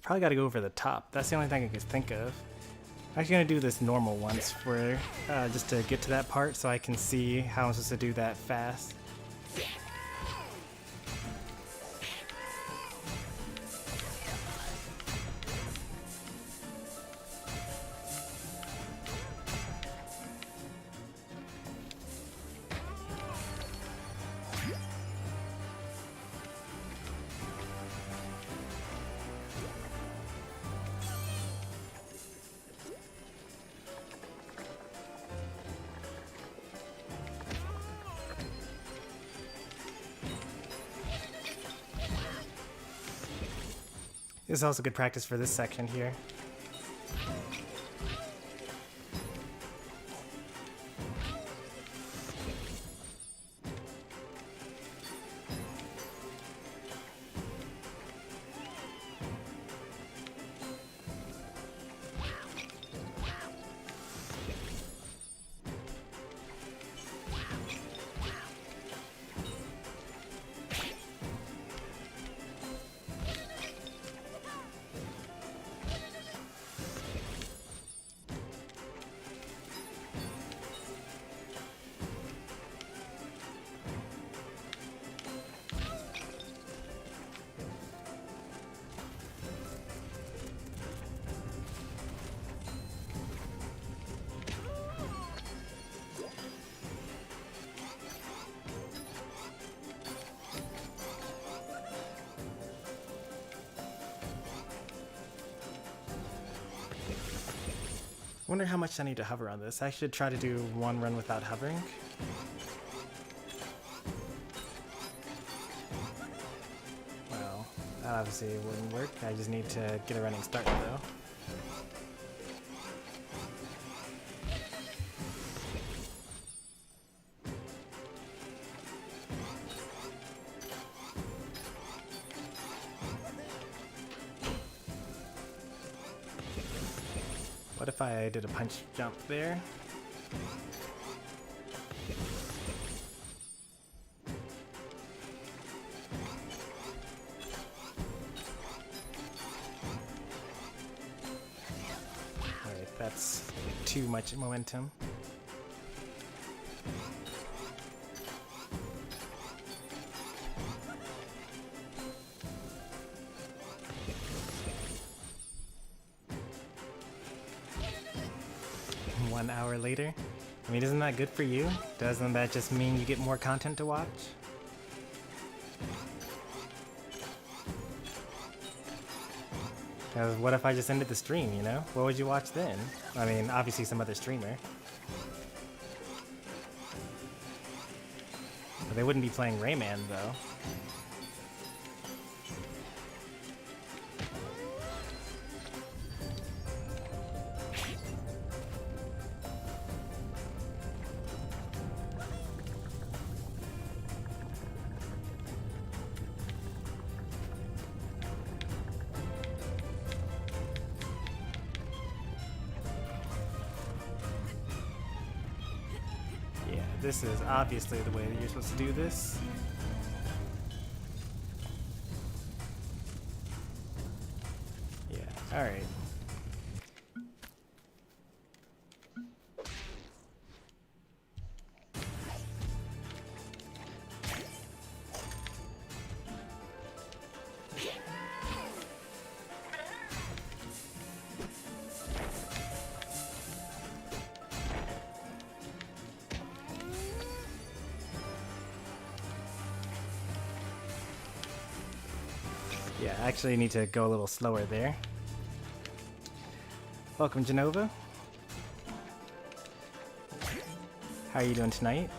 Probably got to go over the top. That's the only thing I could think of. I'm actually going to do this normal once for just to get to that part so I can see how I'm supposed to do that fast. This is also good practice for this section here. I wonder how much I need to hover on this. I should try to do one run without hovering. Well, that obviously wouldn't work. I just need to get a running start though. What if I did a punch jump there? Alright, that's too much momentum. One hour later. I mean, isn't that good for you? Doesn't that just mean you get more content to watch? Because what if I just ended the stream, you know? What would you watch then? I mean, obviously some other streamer. But they wouldn't be playing Rayman, though. This is obviously the way that you're supposed to do this. Yeah, alright. Yeah, I actually need to go a little slower there. Welcome, Genova. How are you doing tonight?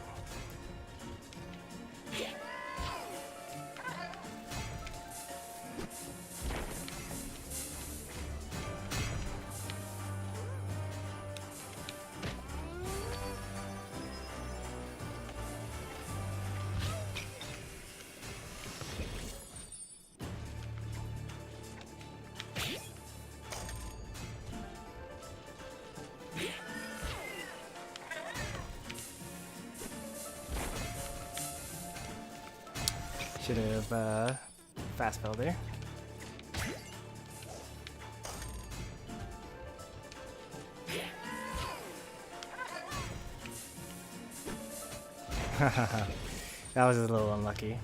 Should have fast fell there. That was a little unlucky.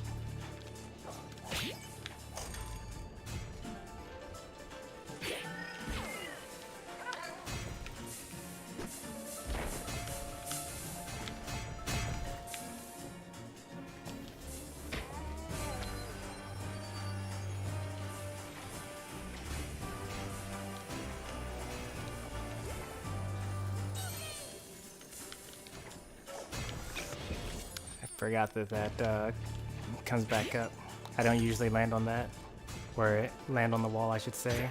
Forgot that comes back up. I don't usually land on that, or land on the wall, I should say.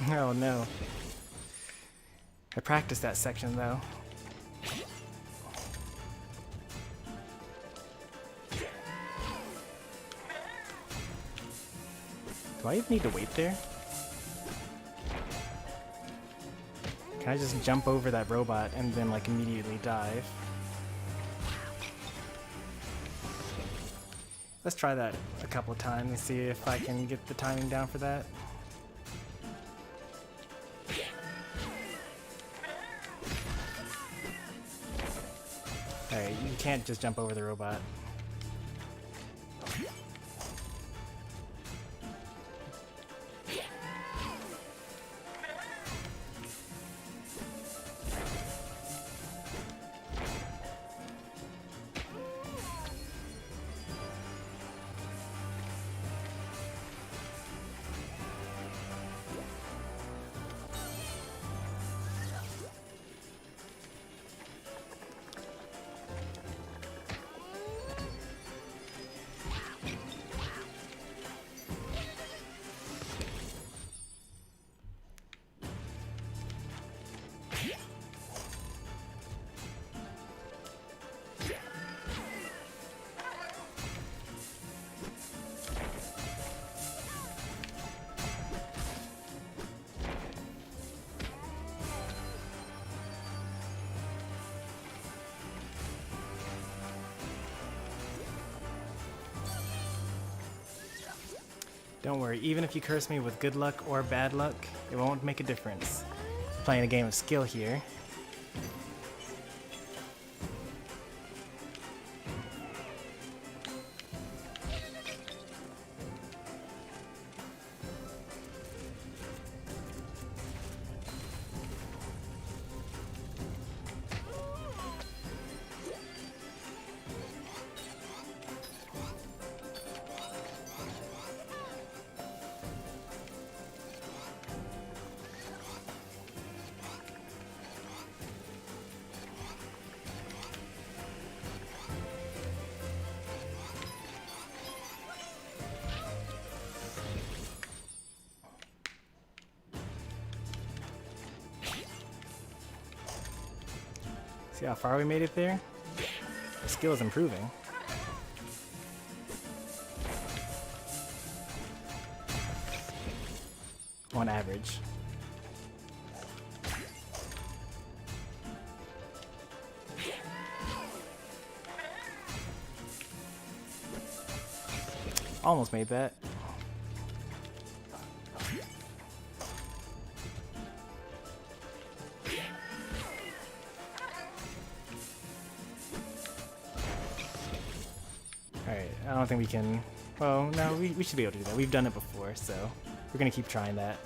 Oh no. I practiced that section though. Do I even need to wait there? Can I just jump over that robot and then like immediately dive? Let's try that a couple of times and see if I can get the timing down for that. Alright, you can't just jump over the robot. Don't worry, even if you curse me with good luck or bad luck, it won't make a difference. I'm playing a game of skill here. See how far we made it there? The skill is improving. On average. Almost made that. Alright, I don't think we can... Well, no, we should be able to do that. We've done it before, so we're gonna keep trying that.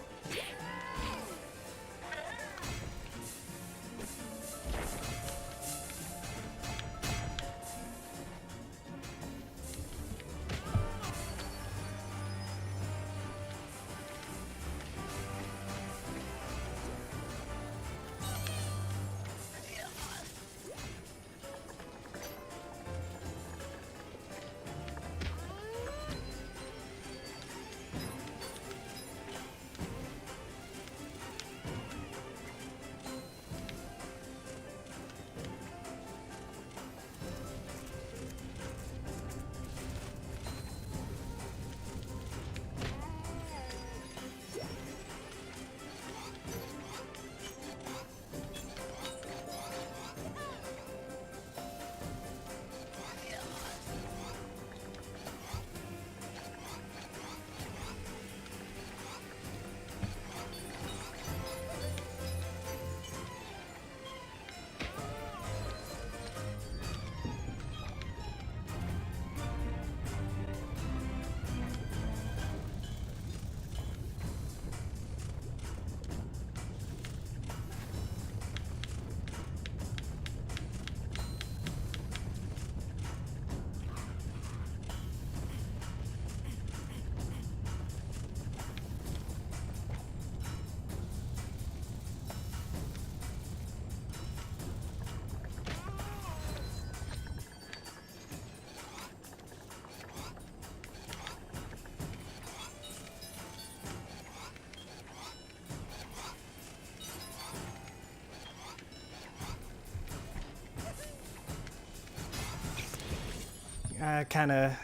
I kind of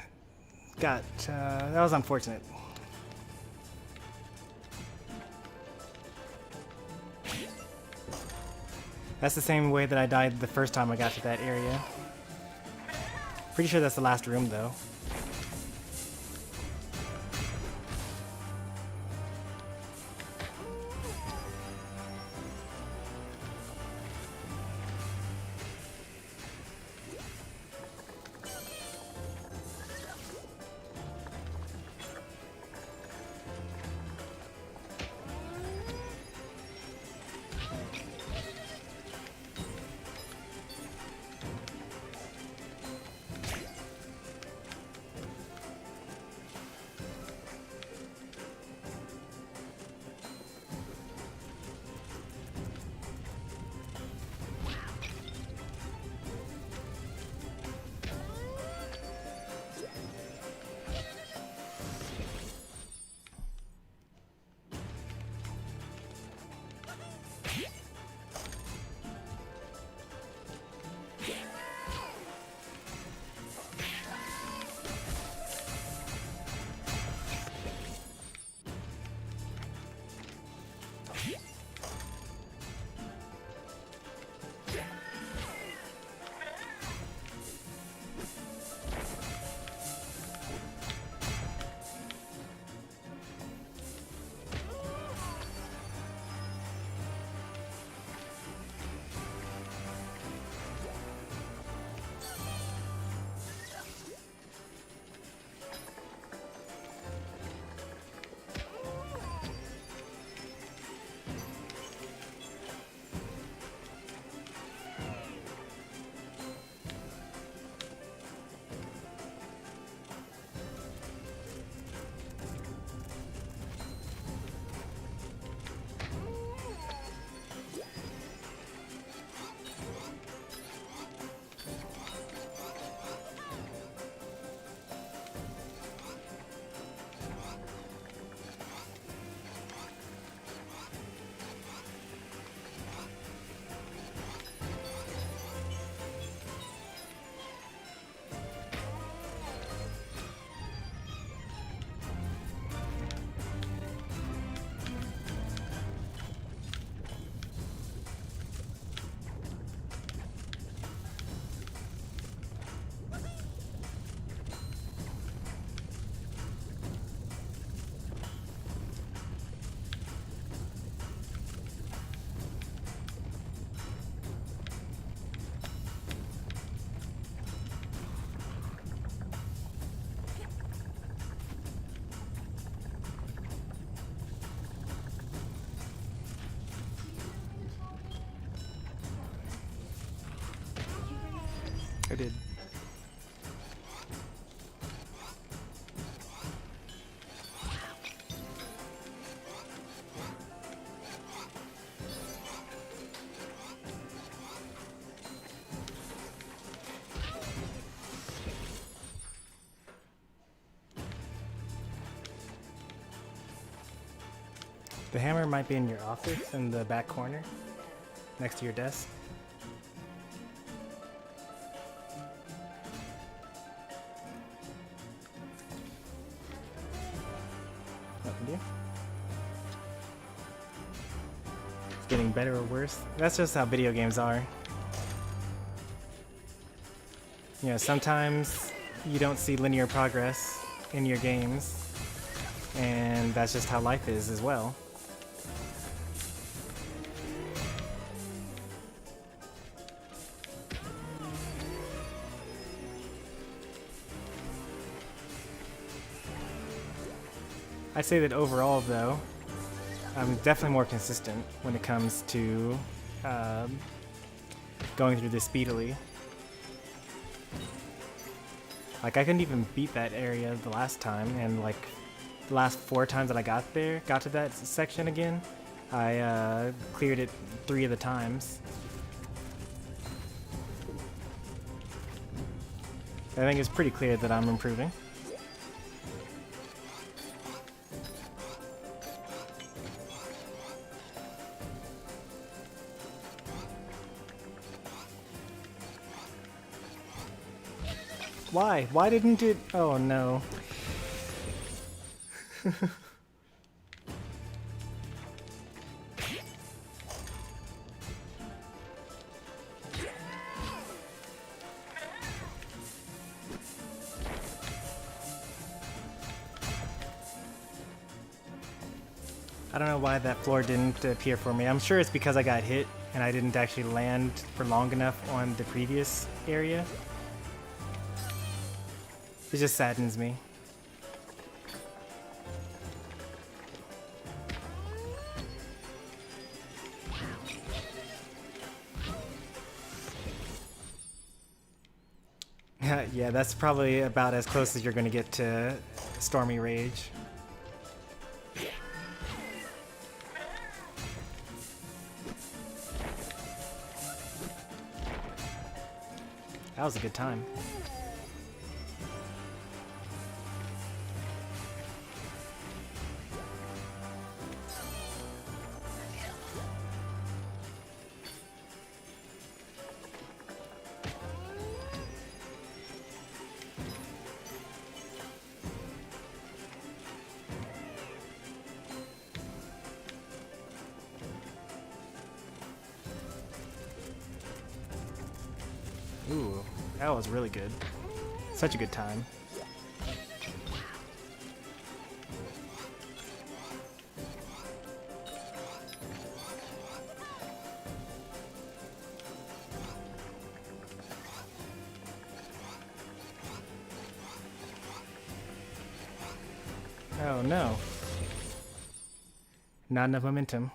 got, that was unfortunate. That's the same way that I died the first time I got to that area. Pretty sure that's the last room though. I did. The hammer might be in your office in the back corner, next to your desk. It's getting better or worse. That's just how video games are. You know, sometimes you don't see linear progress in your games, and that's just how life is as well. I'd say that overall, though, I'm definitely more consistent when it comes to going through this speedily. Like, I couldn't even beat that area the last time, and like the last 4 times that I got to that section again, I cleared it 3 of the times. I think it's pretty clear that I'm improving. Why? Why didn't it? Oh no. I don't know why that floor didn't appear for me. I'm sure it's because I got hit and I didn't actually land for long enough on the previous area. It just saddens me. Yeah, that's probably about as close as you're going to get to Stormy Rage. That was a good time. Ooh, that was really good. Such a good time. Oh no. Not enough momentum.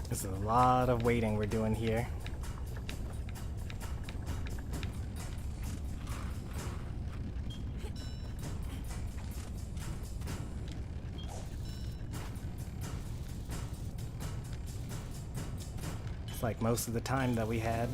This is a lot of waiting we're doing here. It's like most of the time that we had.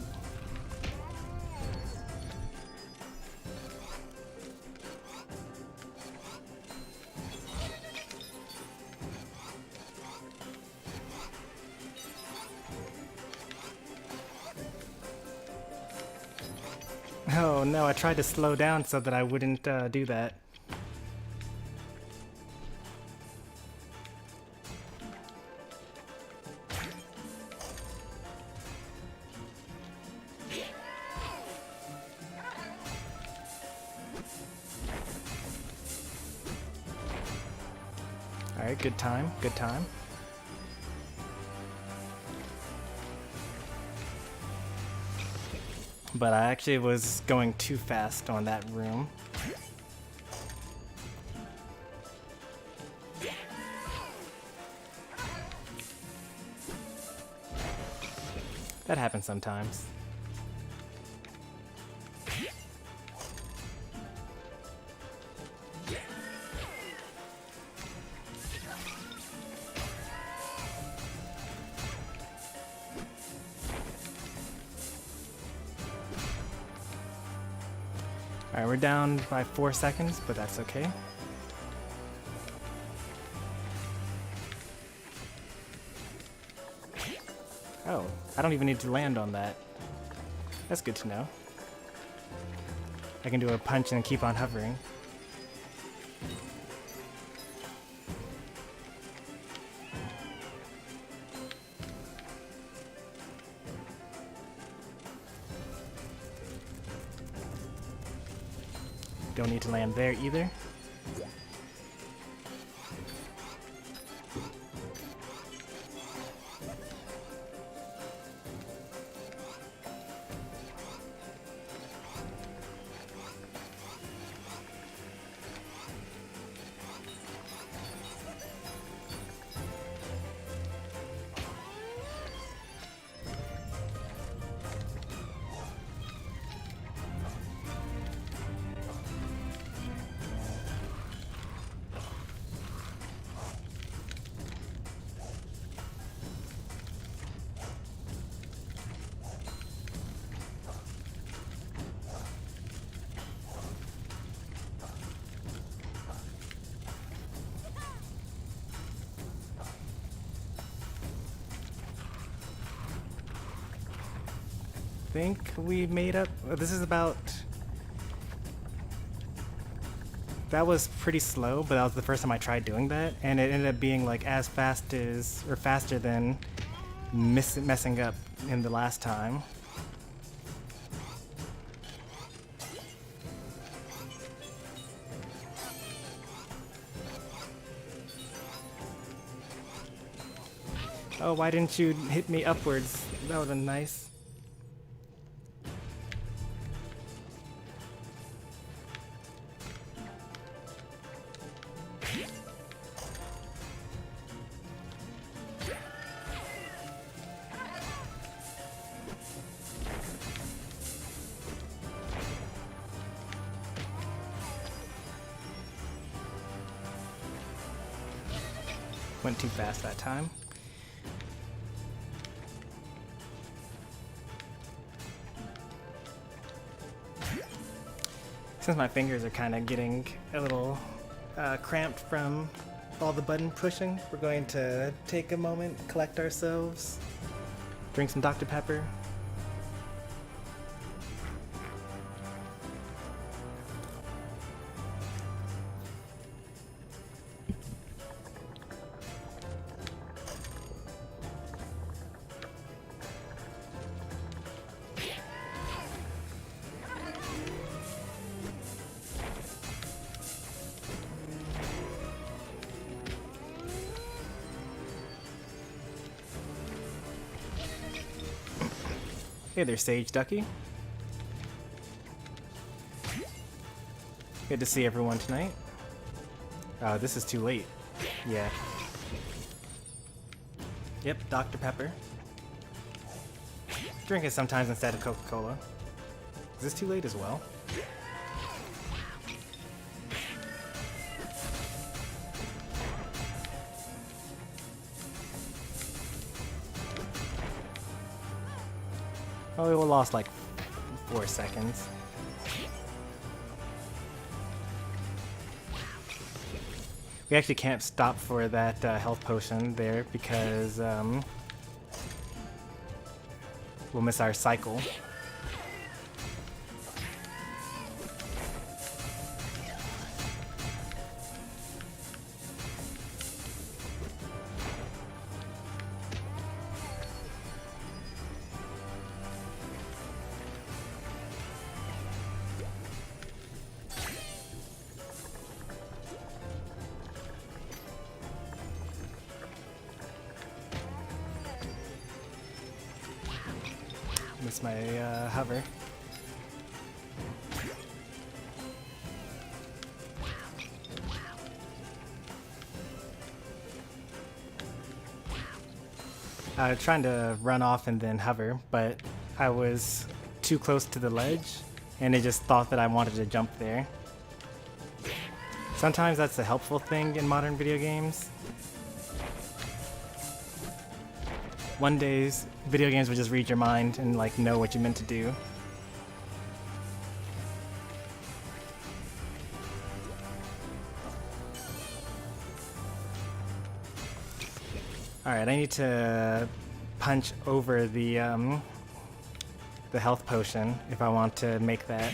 Oh no, I tried to slow down so that I wouldn't do that. Alright, good time, good time. But I actually was going too fast on that room. That happens sometimes. Alright, we're down by 4 seconds, but that's okay. Oh, I don't even need to land on that. That's good to know. I can do a punch and keep on hovering. Don't need to land there either. Think we made up. This is about. That was pretty slow, but that was the first time I tried doing that, and it ended up being like as fast as, or faster than messing up in the last time. Oh, why didn't you hit me upwards? That would've been nice. Went too fast that time. Since my fingers are kind of getting a little cramped from all the button pushing, we're going to take a moment, collect ourselves, drink some Dr. Pepper. Hey there, Sage Ducky. Good to see everyone tonight. This is too late. Yeah. Yep, Dr. Pepper. Drink it sometimes instead of Coca-Cola. Is this too late as well? Oh, we lost like 4 seconds. We actually can't stop for that health potion there because we'll miss our cycle. Miss my hover. I was trying to run off and then hover, but I was too close to the ledge, and it just thought that I wanted to jump there. Sometimes that's a helpful thing in modern video games. One day, video games would just read your mind and like know what you meant to do. Alright, I need to punch over the health potion if I want to make that.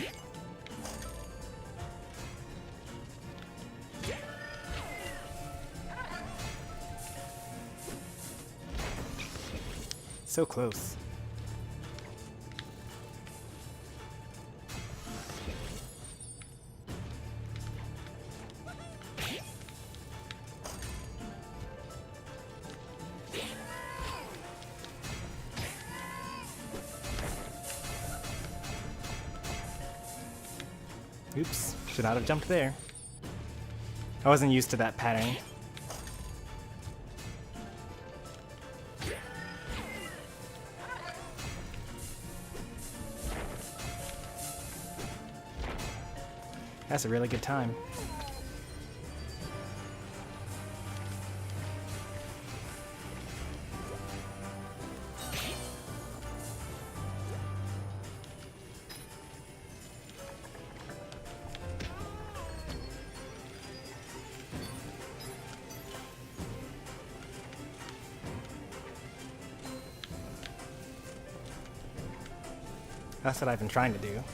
So close. Oops, should not have jumped there. I wasn't used to that pattern. That's a really good time. That's what I've been trying to do.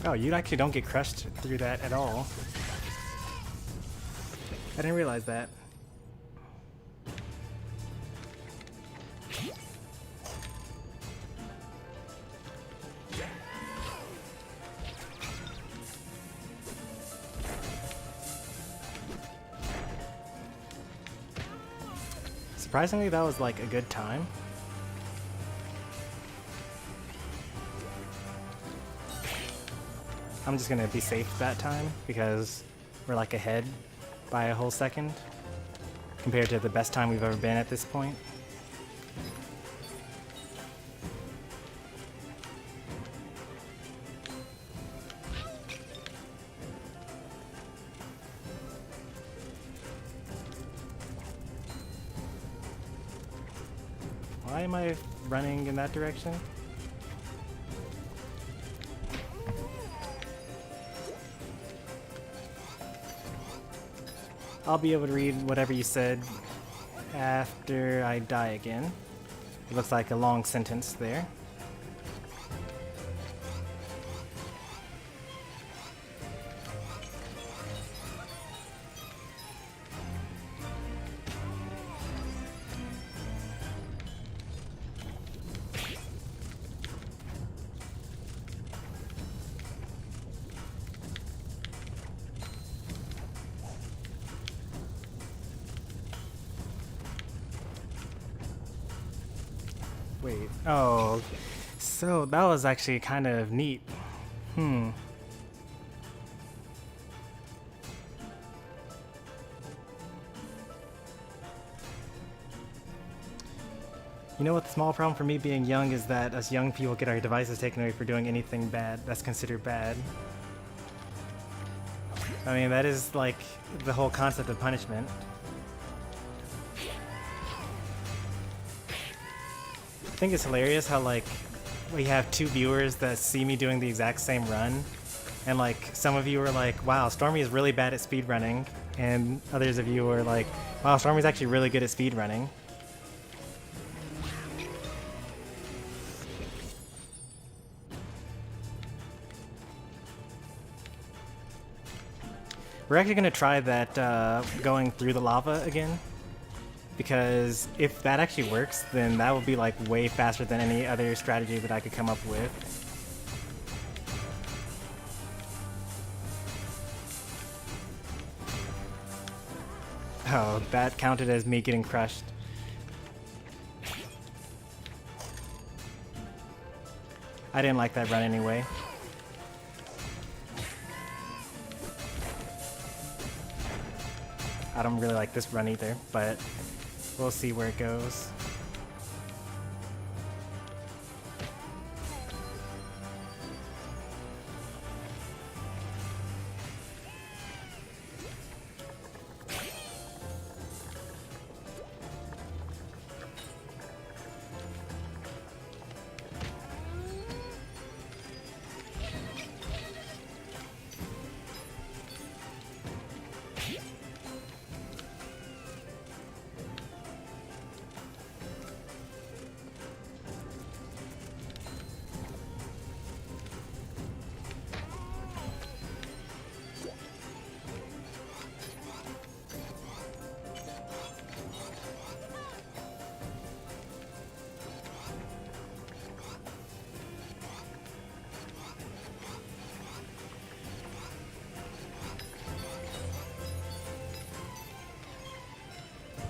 Oh, you actually don't get crushed through that at all. I didn't realize that. Surprisingly, that was like a good time. I'm just gonna be safe that time because we're like ahead by a whole second compared to the best time we've ever been at this point. Why am I running in that direction? I'll be able to read whatever you said after I die again. It looks like a long sentence there. Wait, oh, so that was actually kind of neat. You know what the small problem for me being young is that us young people get our devices taken away for doing anything bad that's considered bad. I mean, that is like the whole concept of punishment. I think it's hilarious how like we have two viewers that see me doing the exact same run And like some of you were like, wow, Stormy is really bad at speedrunning, and others of you were like, wow, Stormy's actually really good at speedrunning. We're actually going to try that going through the lava again, because if that actually works, then that will be like way faster than any other strategy that I could come up with. Oh, that counted as me getting crushed. I didn't like that run anyway. I don't really like this run either, but we'll see where it goes.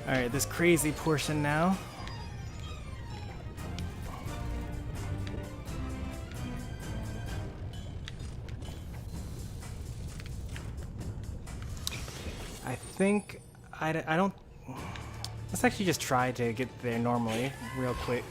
Alright, this crazy portion now. I think I don't... Let's actually just try to get there normally, real quick.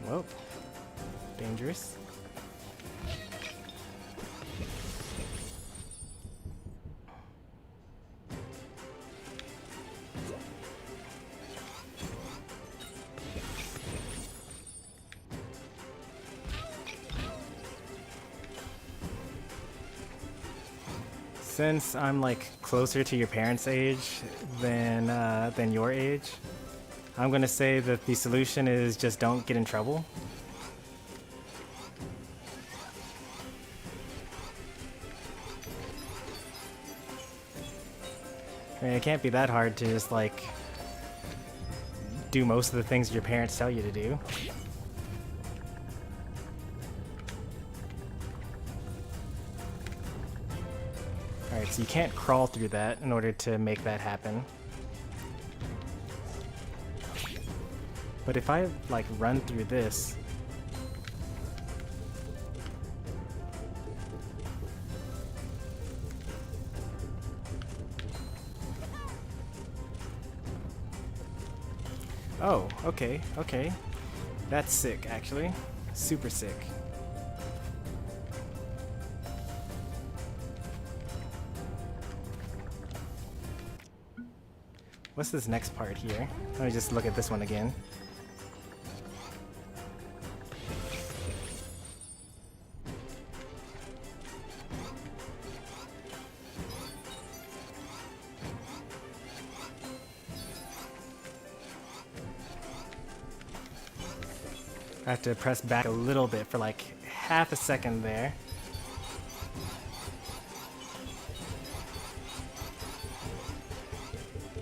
Whoa, dangerous. Since I'm like closer to your parents' age than your age, I'm gonna say that the solution is just don't get in trouble. I mean, it can't be that hard to just like do most of the things your parents tell you to do. Alright, so you can't crawl through that in order to make that happen. But if I, like, run through this... Oh, okay, okay. That's sick, actually. Super sick. What's this next part here? Let me just look at this one again. I have to press back a little bit for like half a second there.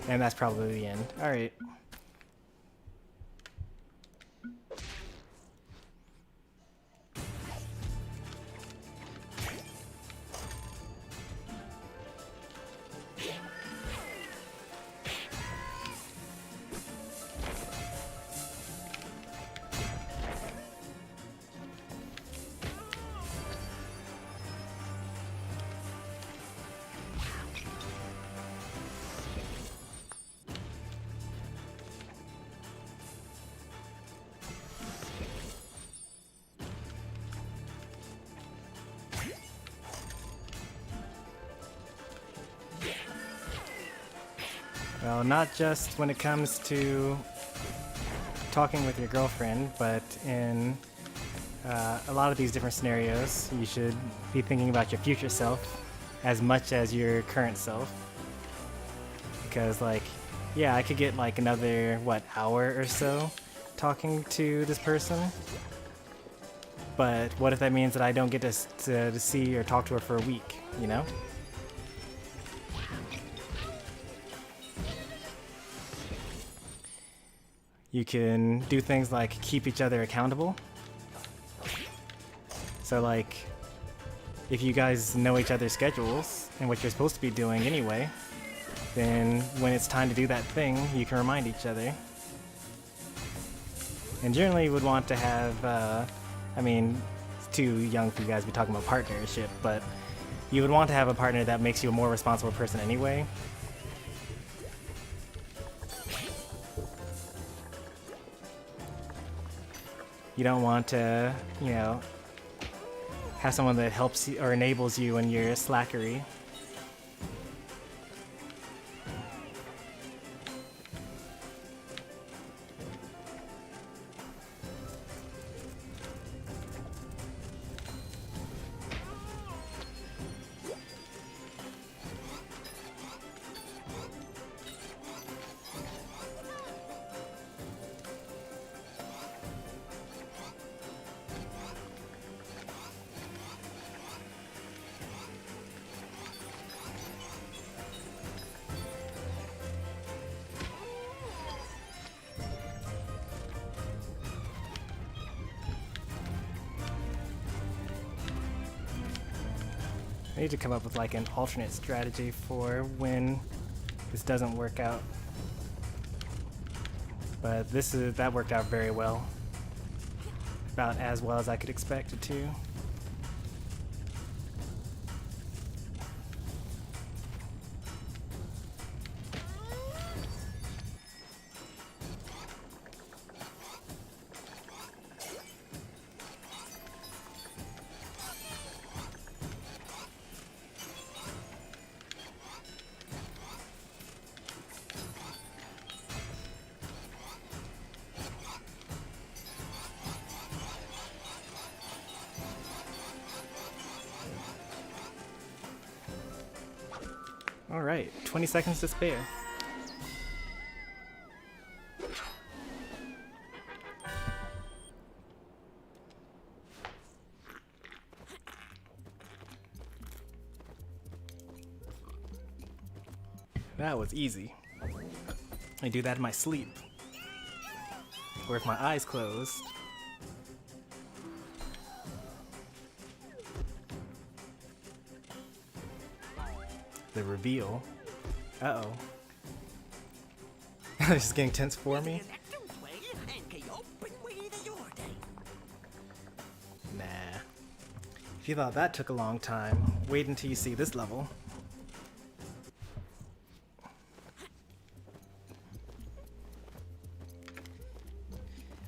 And that's probably the end. Alright. Well, not just when it comes to talking with your girlfriend, but in a lot of these different scenarios, you should be thinking about your future self as much as your current self. Because, like, yeah, I could get like another, what, hour or so talking to this person. But what if that means that I don't get to see or talk to her for a week, you know? You can do things like keep each other accountable. So like, if you guys know each other's schedules and what you're supposed to be doing anyway, then when it's time to do that thing, you can remind each other. And generally you would want to have, I mean, it's too young for you guys to be talking about partnership, but you would want to have a partner that makes you a more responsible person anyway. You don't want to, you know, have someone that helps you or enables you in your slackery. I need to come up with like an alternate strategy for when this doesn't work out. But that worked out very well. About as well as I could expect it to. Alright, 20 seconds to spare. That was easy. I do that in my sleep. Or with my eyes closed. The reveal. Uh-oh. This is getting tense for me. Nah. If you thought that took a long time, wait until you see this level.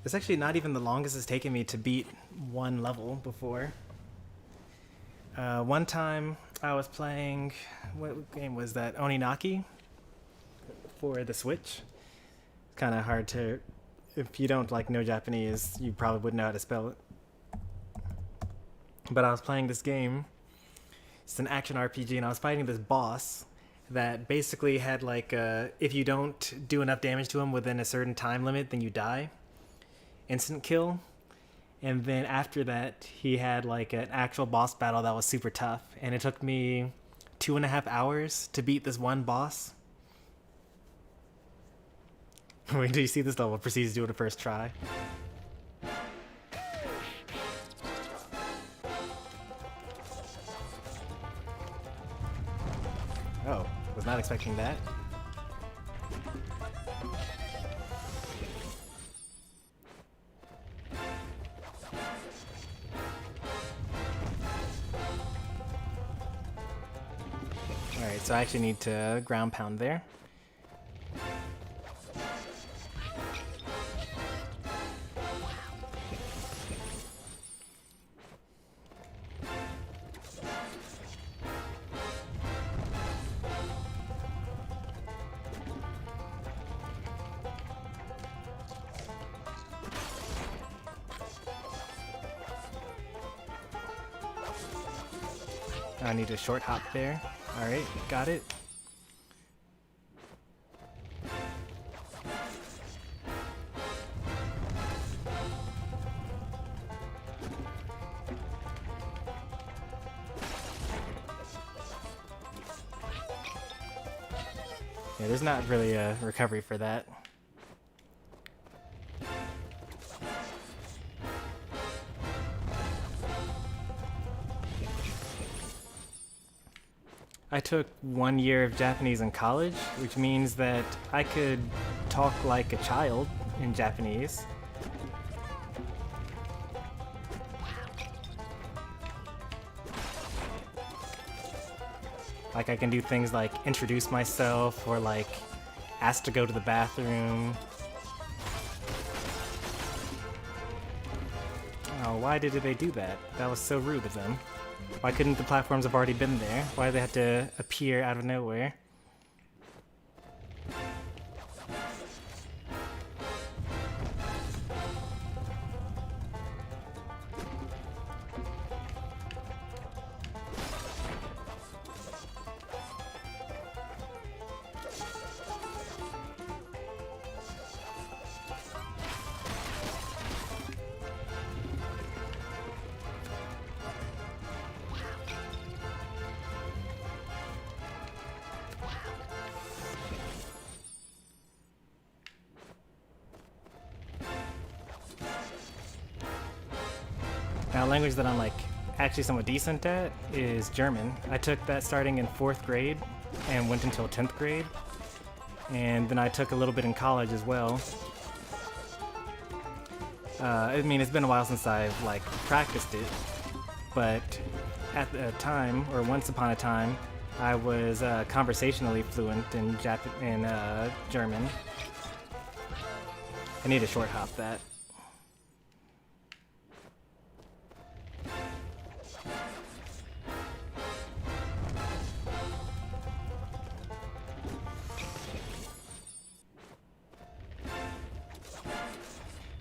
It's actually not even the longest it's taken me to beat one level before. One time I was playing, what game was that? Oninaki for the Switch. Kind of hard to, if you don't like know Japanese, you probably wouldn't know how to spell it. But I was playing this game. It's an action RPG, and I was fighting this boss that basically had like if you don't do enough damage to him within a certain time limit, then you die. Instant kill. And then after that, he had like an actual boss battle that was super tough. And it took me 2.5 hours to beat this one boss. Wait till you see this level. Proceeds to do it a first try. Oh, was not expecting that. Alright, so I actually need to ground pound there. I need a short hop there. Alright, got it. Yeah, there's not really a recovery for that. I took 1 year of Japanese in college, which means that I could talk like a child in Japanese. Like I can do things like introduce myself or like ask to go to the bathroom. Oh, why did they do that? That was so rude of them. Why couldn't the platforms have already been there? Why did they have to appear out of nowhere? Now, a language that I'm like actually somewhat decent at is German. I took that starting in 4th grade and went until 10th grade. And then I took a little bit in college as well. I mean, it's been a while since I've like practiced it, but at the time, or once upon a time, I was conversationally fluent in German. I need to short hop that.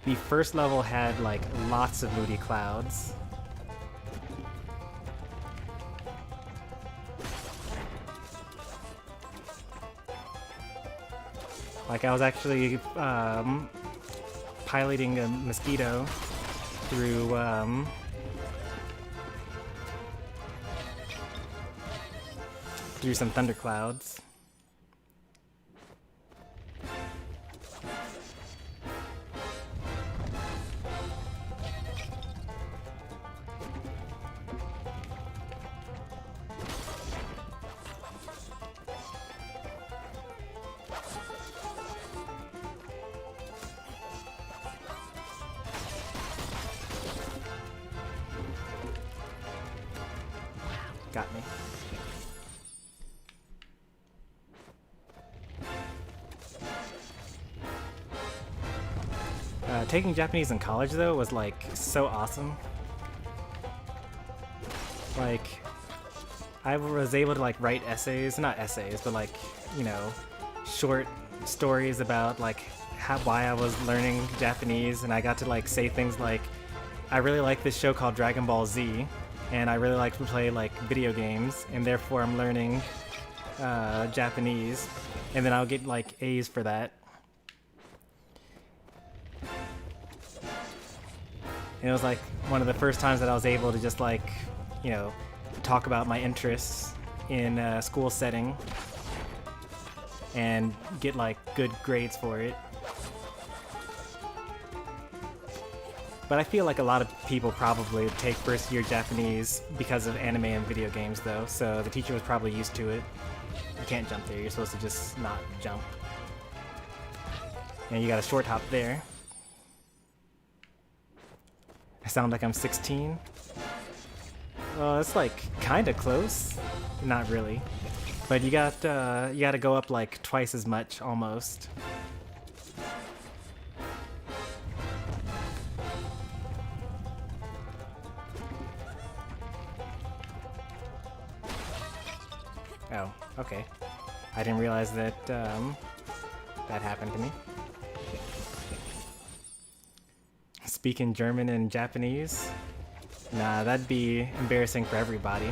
The first level had like lots of Moody clouds. Like I was actually piloting a mosquito through some thunderclouds. Got me. Taking Japanese in college though was like so awesome. Like I was able to like write essays, not essays, but like, you know, short stories about like why I was learning Japanese, and I got to like say things like, I really like this show called Dragon Ball Z, and I really like to play like video games, and therefore I'm learning Japanese, and then I'll get like A's for that. And it was like one of the first times that I was able to just like, you know, talk about my interests in a school setting and get like good grades for it. But I feel like a lot of people probably take first year Japanese because of anime and video games though, so the teacher was probably used to it. You can't jump there, you're supposed to just not jump. And you got a short hop there. I sound like I'm 16. Well, it's like kinda close. Not really. But you gotta go up like twice as much almost. Oh, okay. I didn't realize that that happened to me. Speaking German and Japanese? Nah, that'd be embarrassing for everybody.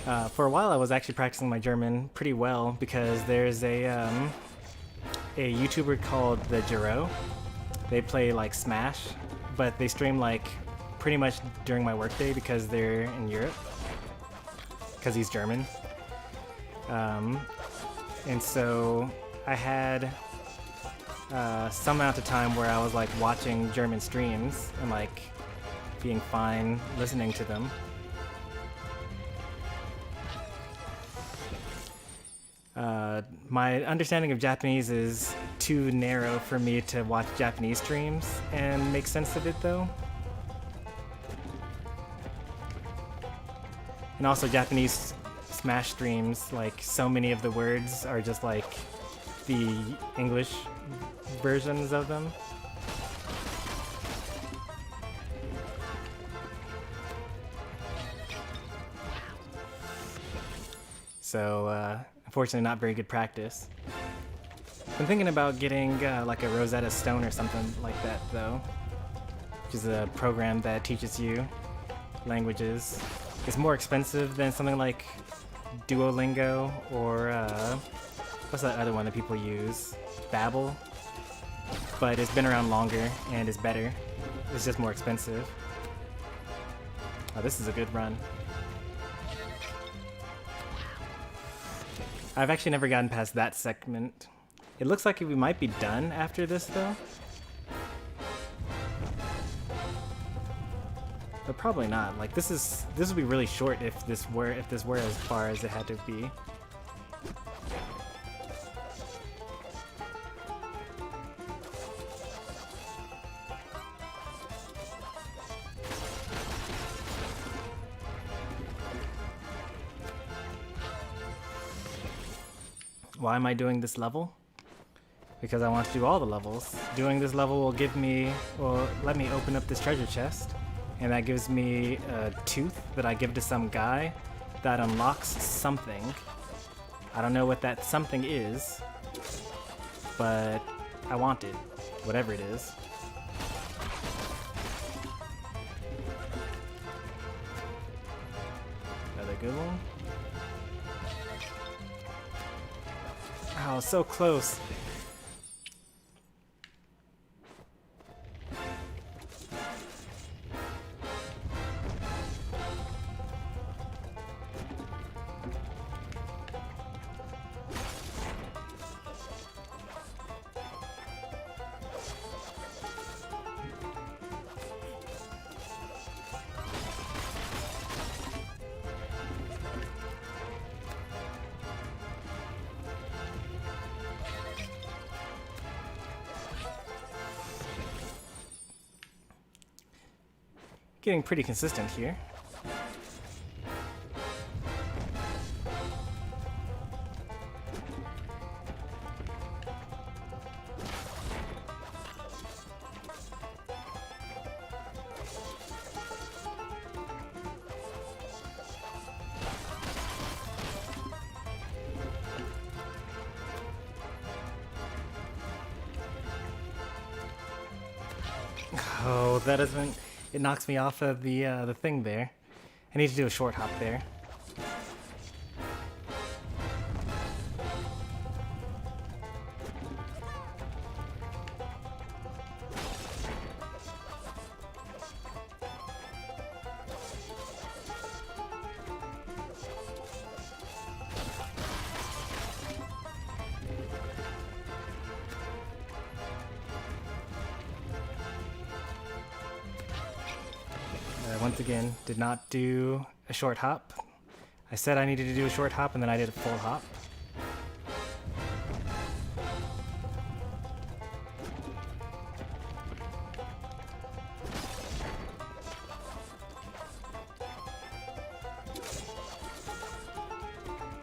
For a while, I was actually practicing my German pretty well because there's a YouTuber called the Giro. They play like Smash, but they stream like pretty much during my workday because they're in Europe. Because he's German. And so I had some amount of time where I was like watching German streams and like being fine listening to them. My understanding of Japanese is too narrow for me to watch Japanese streams and make sense of it though. And also Japanese Smash streams, like so many of the words are just like the English versions of them. So, unfortunately not very good practice. I'm thinking about getting like a Rosetta Stone or something like that though, which is a program that teaches you languages. It's more expensive than something like Duolingo or what's that other one that people use? Babbel. But it's been around longer and is better. It's just more expensive. Oh, this is a good run. I've actually never gotten past that segment. It looks like we might be done after this though. But probably not. Like this would be really short if this were as far as it had to be. Why am I doing this level? Because I want to do all the levels. Doing this level will let me open up this treasure chest. And that gives me a tooth that I give to some guy that unlocks something. I don't know what that something is, but I want it, whatever it is. Another good one. Oh, so close. Getting pretty consistent here. Oh, that doesn't... It knocks me off of the thing there. I need to do a short hop there. Once again, did not do a short hop. I said I needed to do a short hop and then I did a full hop.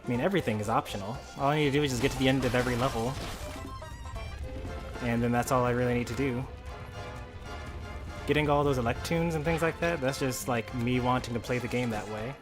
I mean, everything is optional. All I need to do is just get to the end of every level. And then that's all I really need to do. Getting all those Electoons and things like that, that's just like me wanting to play the game that way.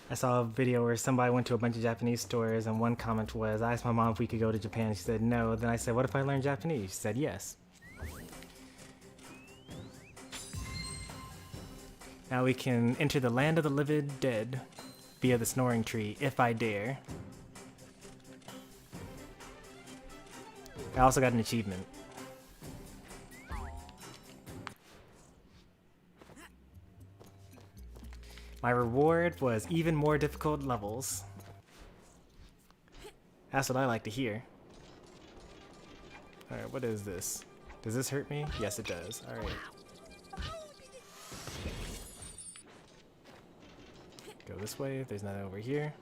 I saw a video where somebody went to a bunch of Japanese stores, and one comment was, I asked my mom if we could go to Japan. She said no. Then I said, what if I learn Japanese? She said yes. Now we can enter the land of the livid dead via the snoring tree, if I dare. I also got an achievement. My reward was even more difficult levels. That's what I like to hear. Alright, what is this? Does this hurt me? Yes, it does. Alright. Go this way, if there's nothing over here.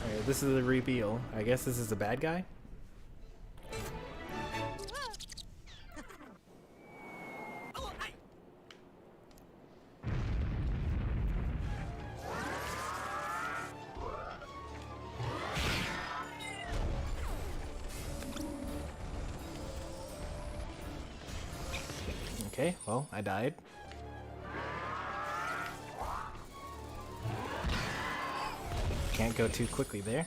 Alright, this is the reveal. I guess this is the bad guy? Okay, well, I died. Can't go too quickly there.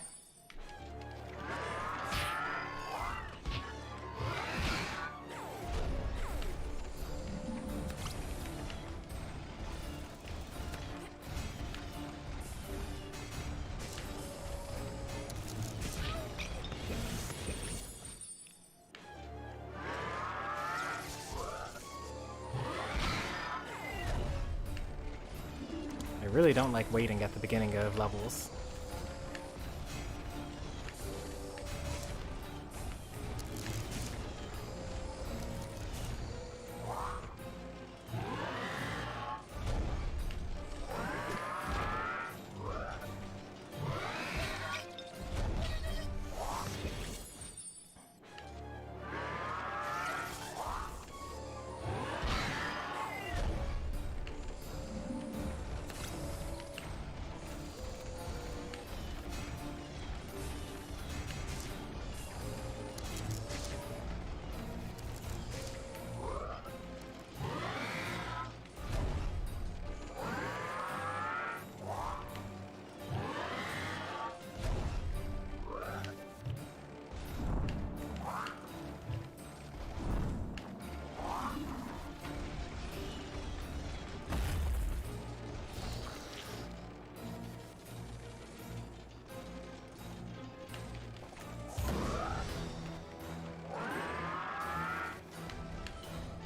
I really don't like waiting at the beginning of levels.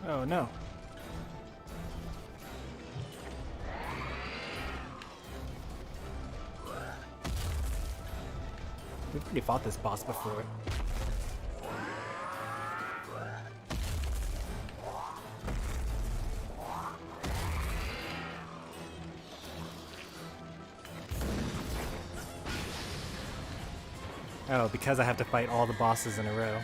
Oh no. We've already fought this boss before. Oh, because I have to fight all the bosses in a row.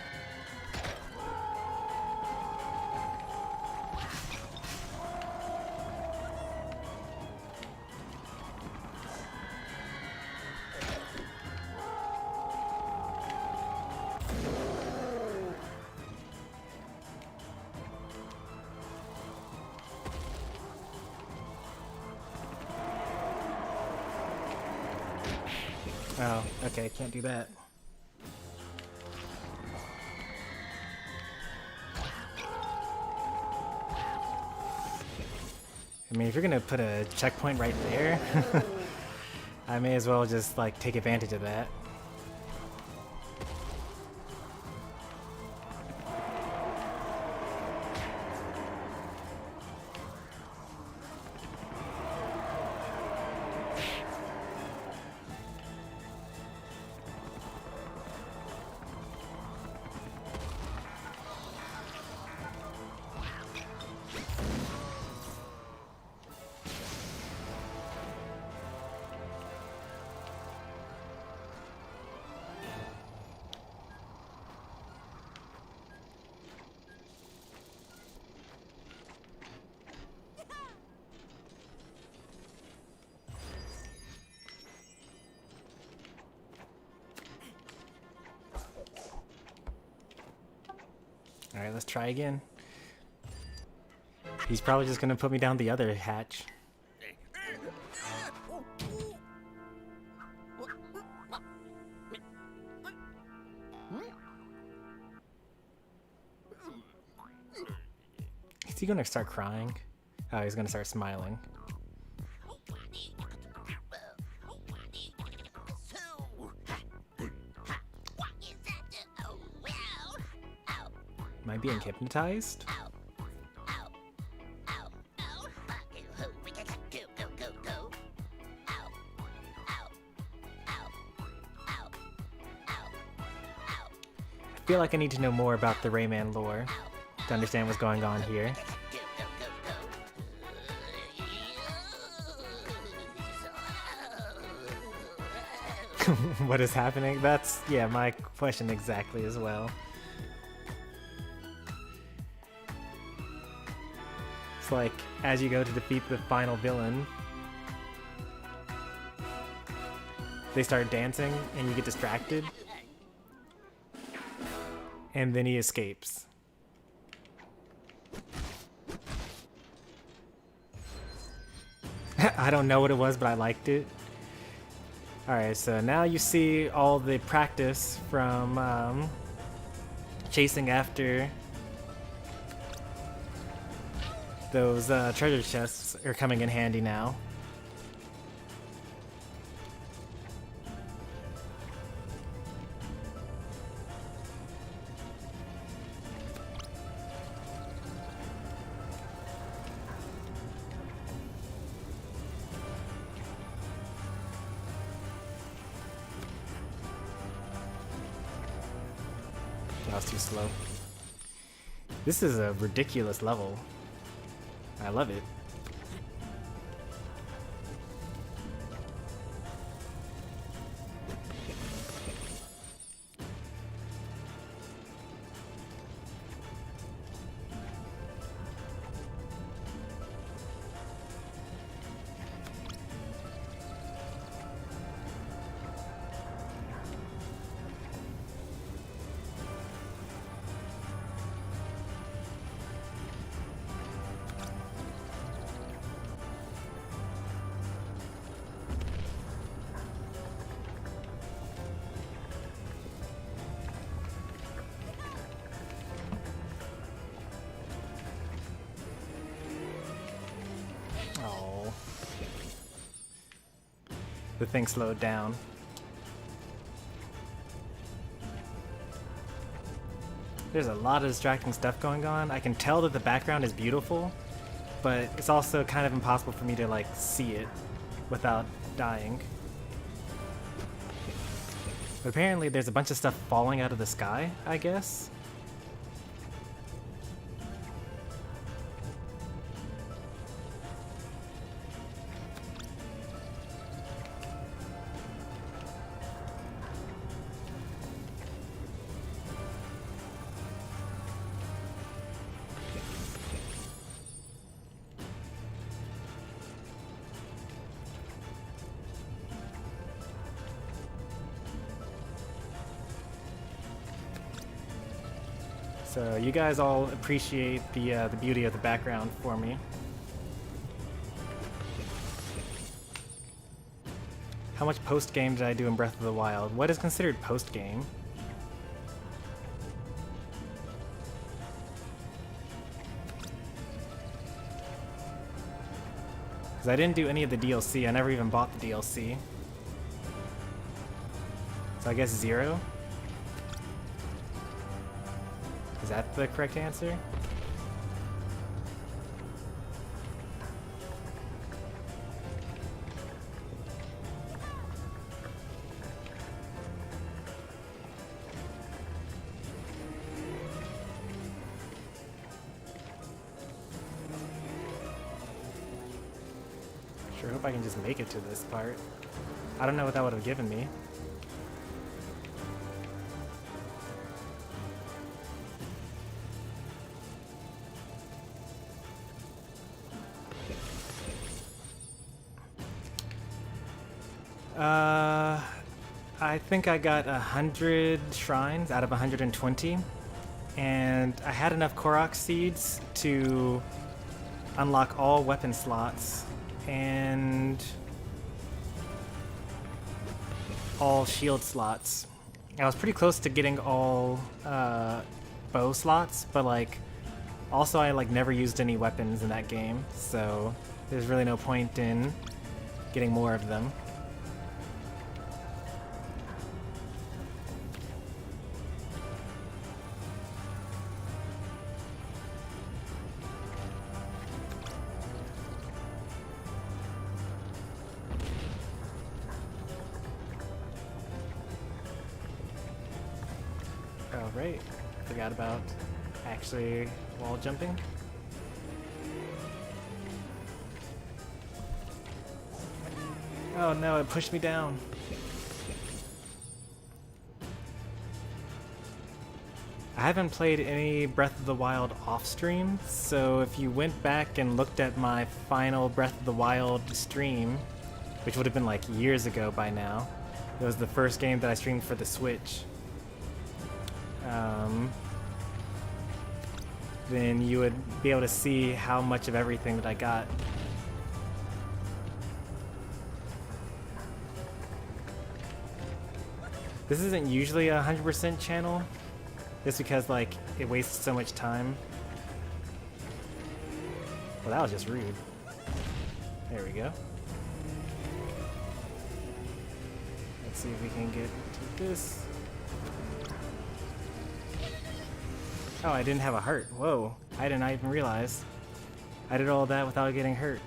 Oh, okay, can't do that. I mean, if you're gonna put a checkpoint right there, I may as well just, like, take advantage of that. let's try again. He's probably just gonna put me down the other hatch. Is he gonna start crying? Oh, he's gonna start smiling. Am I being hypnotized? I feel like I need to know more about the Rayman lore to understand what's going on here. What is happening? That's, yeah, my question exactly as well. It's like, as you go to defeat the final villain, they start dancing and you get distracted. And then he escapes. I don't know what it was, but I liked it. Alright, so now you see all the practice from chasing after those treasure chests are coming in handy now. That was too slow. This is a ridiculous level. I love it. Oh. The thing slowed down. There's a lot of distracting stuff going on. I can tell that the background is beautiful, but it's also kind of impossible for me to like see it without dying. But apparently there's a bunch of stuff falling out of the sky, I guess. So you guys all appreciate the beauty of the background for me. How much post-game did I do in Breath of the Wild? What is considered post-game? Because I didn't do any of the DLC. I never even bought the DLC. So I guess 0? Is that the correct answer? Sure hope I can just make it to this part. I don't know what that would have given me. I think I got 100 shrines out of 120, and I had enough Korok seeds to unlock all weapon slots and all shield slots. I was pretty close to getting all bow slots, but like also I like never used any weapons in that game, so there's really no point in getting more of them. Oh right, forgot about actually wall jumping. Oh no, it pushed me down. I haven't played any Breath of the Wild off stream, so if you went back and looked at my final Breath of the Wild stream, which would have been like years ago by now, it was the first game that I streamed for the Switch. Then you would be able to see how much of everything that I got. This isn't usually a 100% channel, just because like it wastes so much time. Well, that was just rude. There we go. Let's see if we can get to this. Oh, I didn't have a heart. Whoa, I did not even realize. I did all that without getting hurt.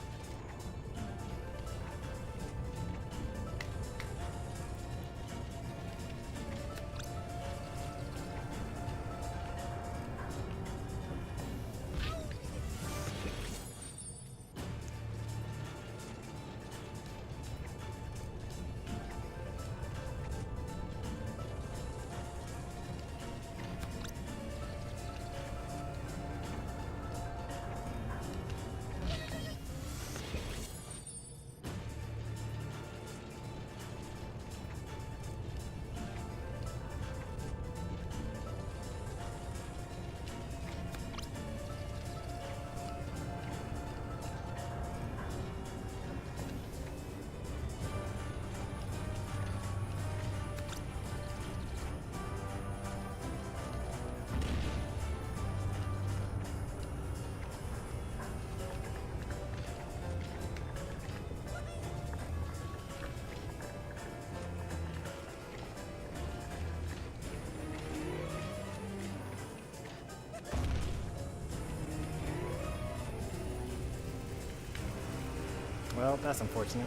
Well, that's unfortunate.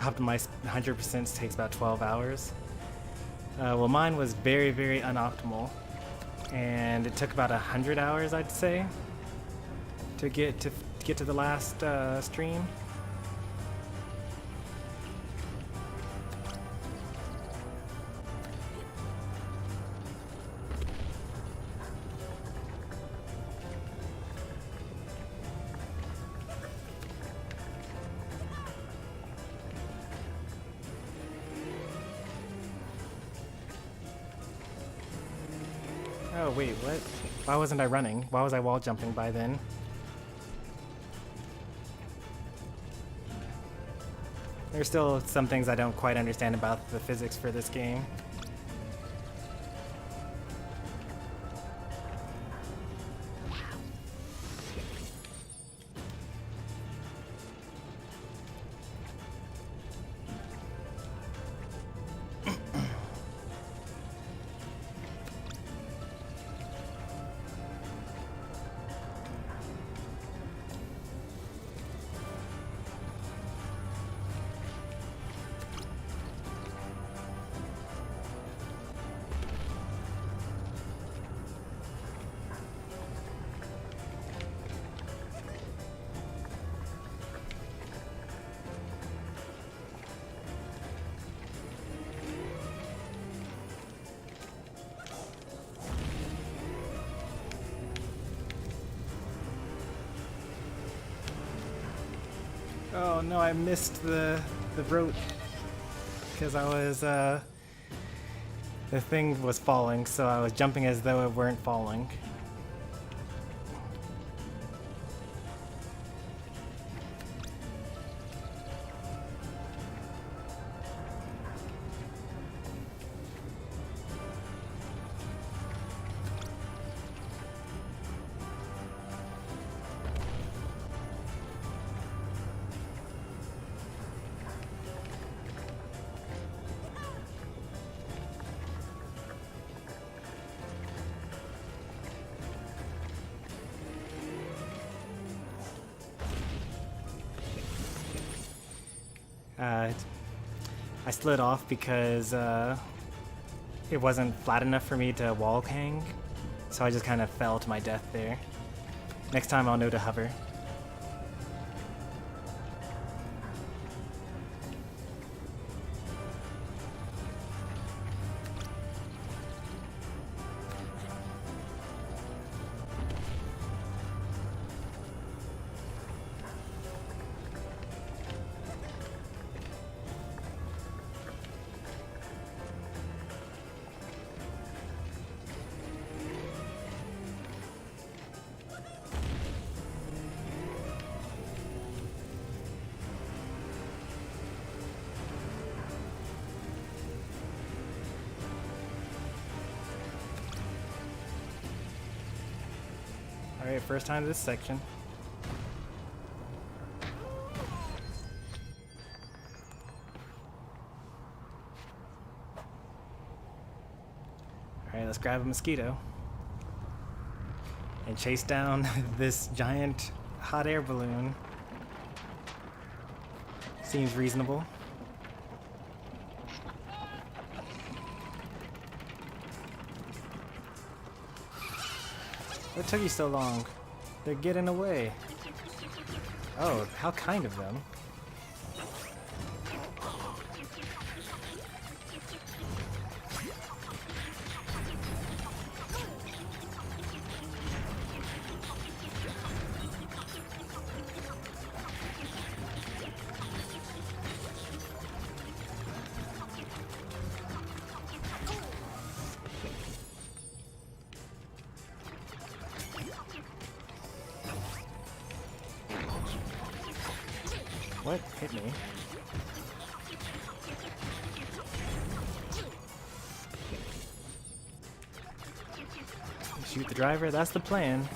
Optimized 100% takes about 12 hours. Well, mine was very, very unoptimal, and it took about 100 hours, I'd say, to get to the last stream. Oh wait, what? Why wasn't I running? Why was I wall jumping by then? There's still some things I don't quite understand about the physics for this game. Oh no, I missed the rope because I was the thing was falling, so I was jumping as though it weren't falling. I slid off because it wasn't flat enough for me to wall hang, so I just kind of fell to my death there. Next time I'll know to hover. Alright, first time to this section. Alright, let's grab a mosquito and chase down this giant hot air balloon. Seems reasonable. What took you so long? They're getting away. Oh, how kind of them. What hit me? Shoot the driver, that's the plan.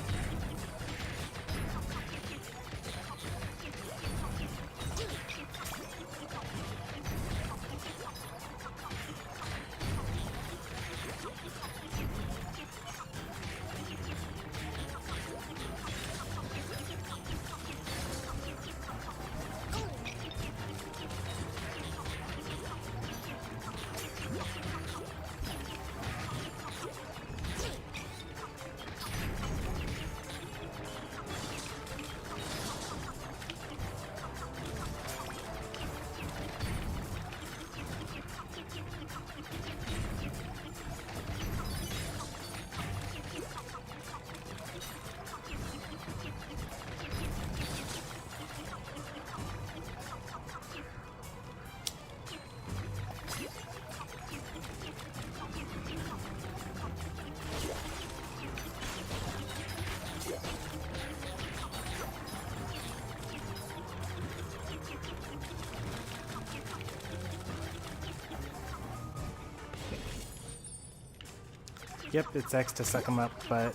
Yep, it's X to suck them up, but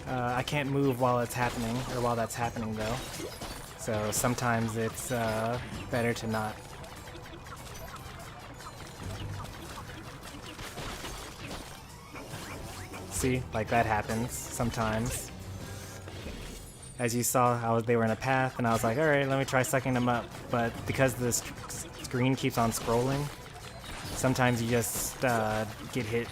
I can't move while it's happening, or while that's happening though. So sometimes it's better to not. See, like that happens sometimes. As you saw, they were in a path, and I was like, alright, let me try sucking them up. But because the screen keeps on scrolling, sometimes you just get hit.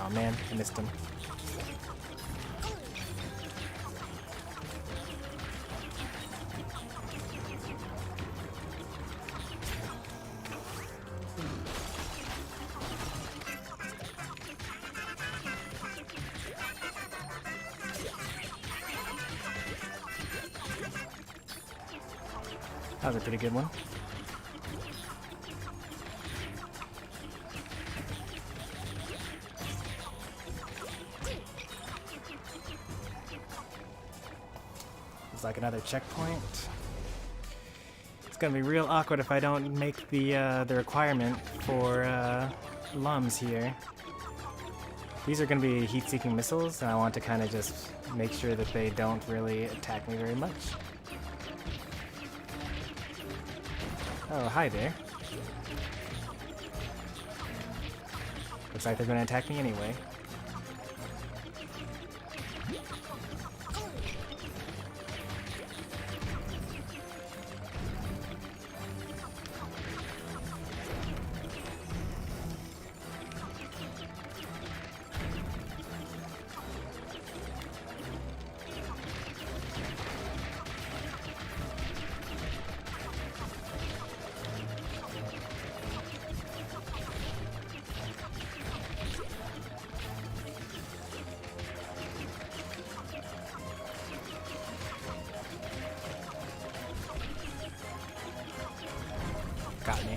Oh man, I missed him. That was a pretty good one. It's like another checkpoint. It's gonna be real awkward if I don't make the requirement for lums here. These are gonna be heat-seeking missiles, and I want to kind of just make sure that they don't really attack me very much. Oh, hi there. Looks like they're gonna attack me anyway. Got me.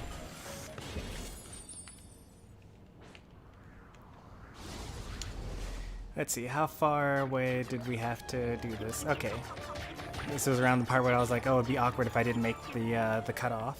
Let's see, how far away did we have to do this? Okay. This was around the part where I was like, oh, it'd be awkward if I didn't make the cutoff.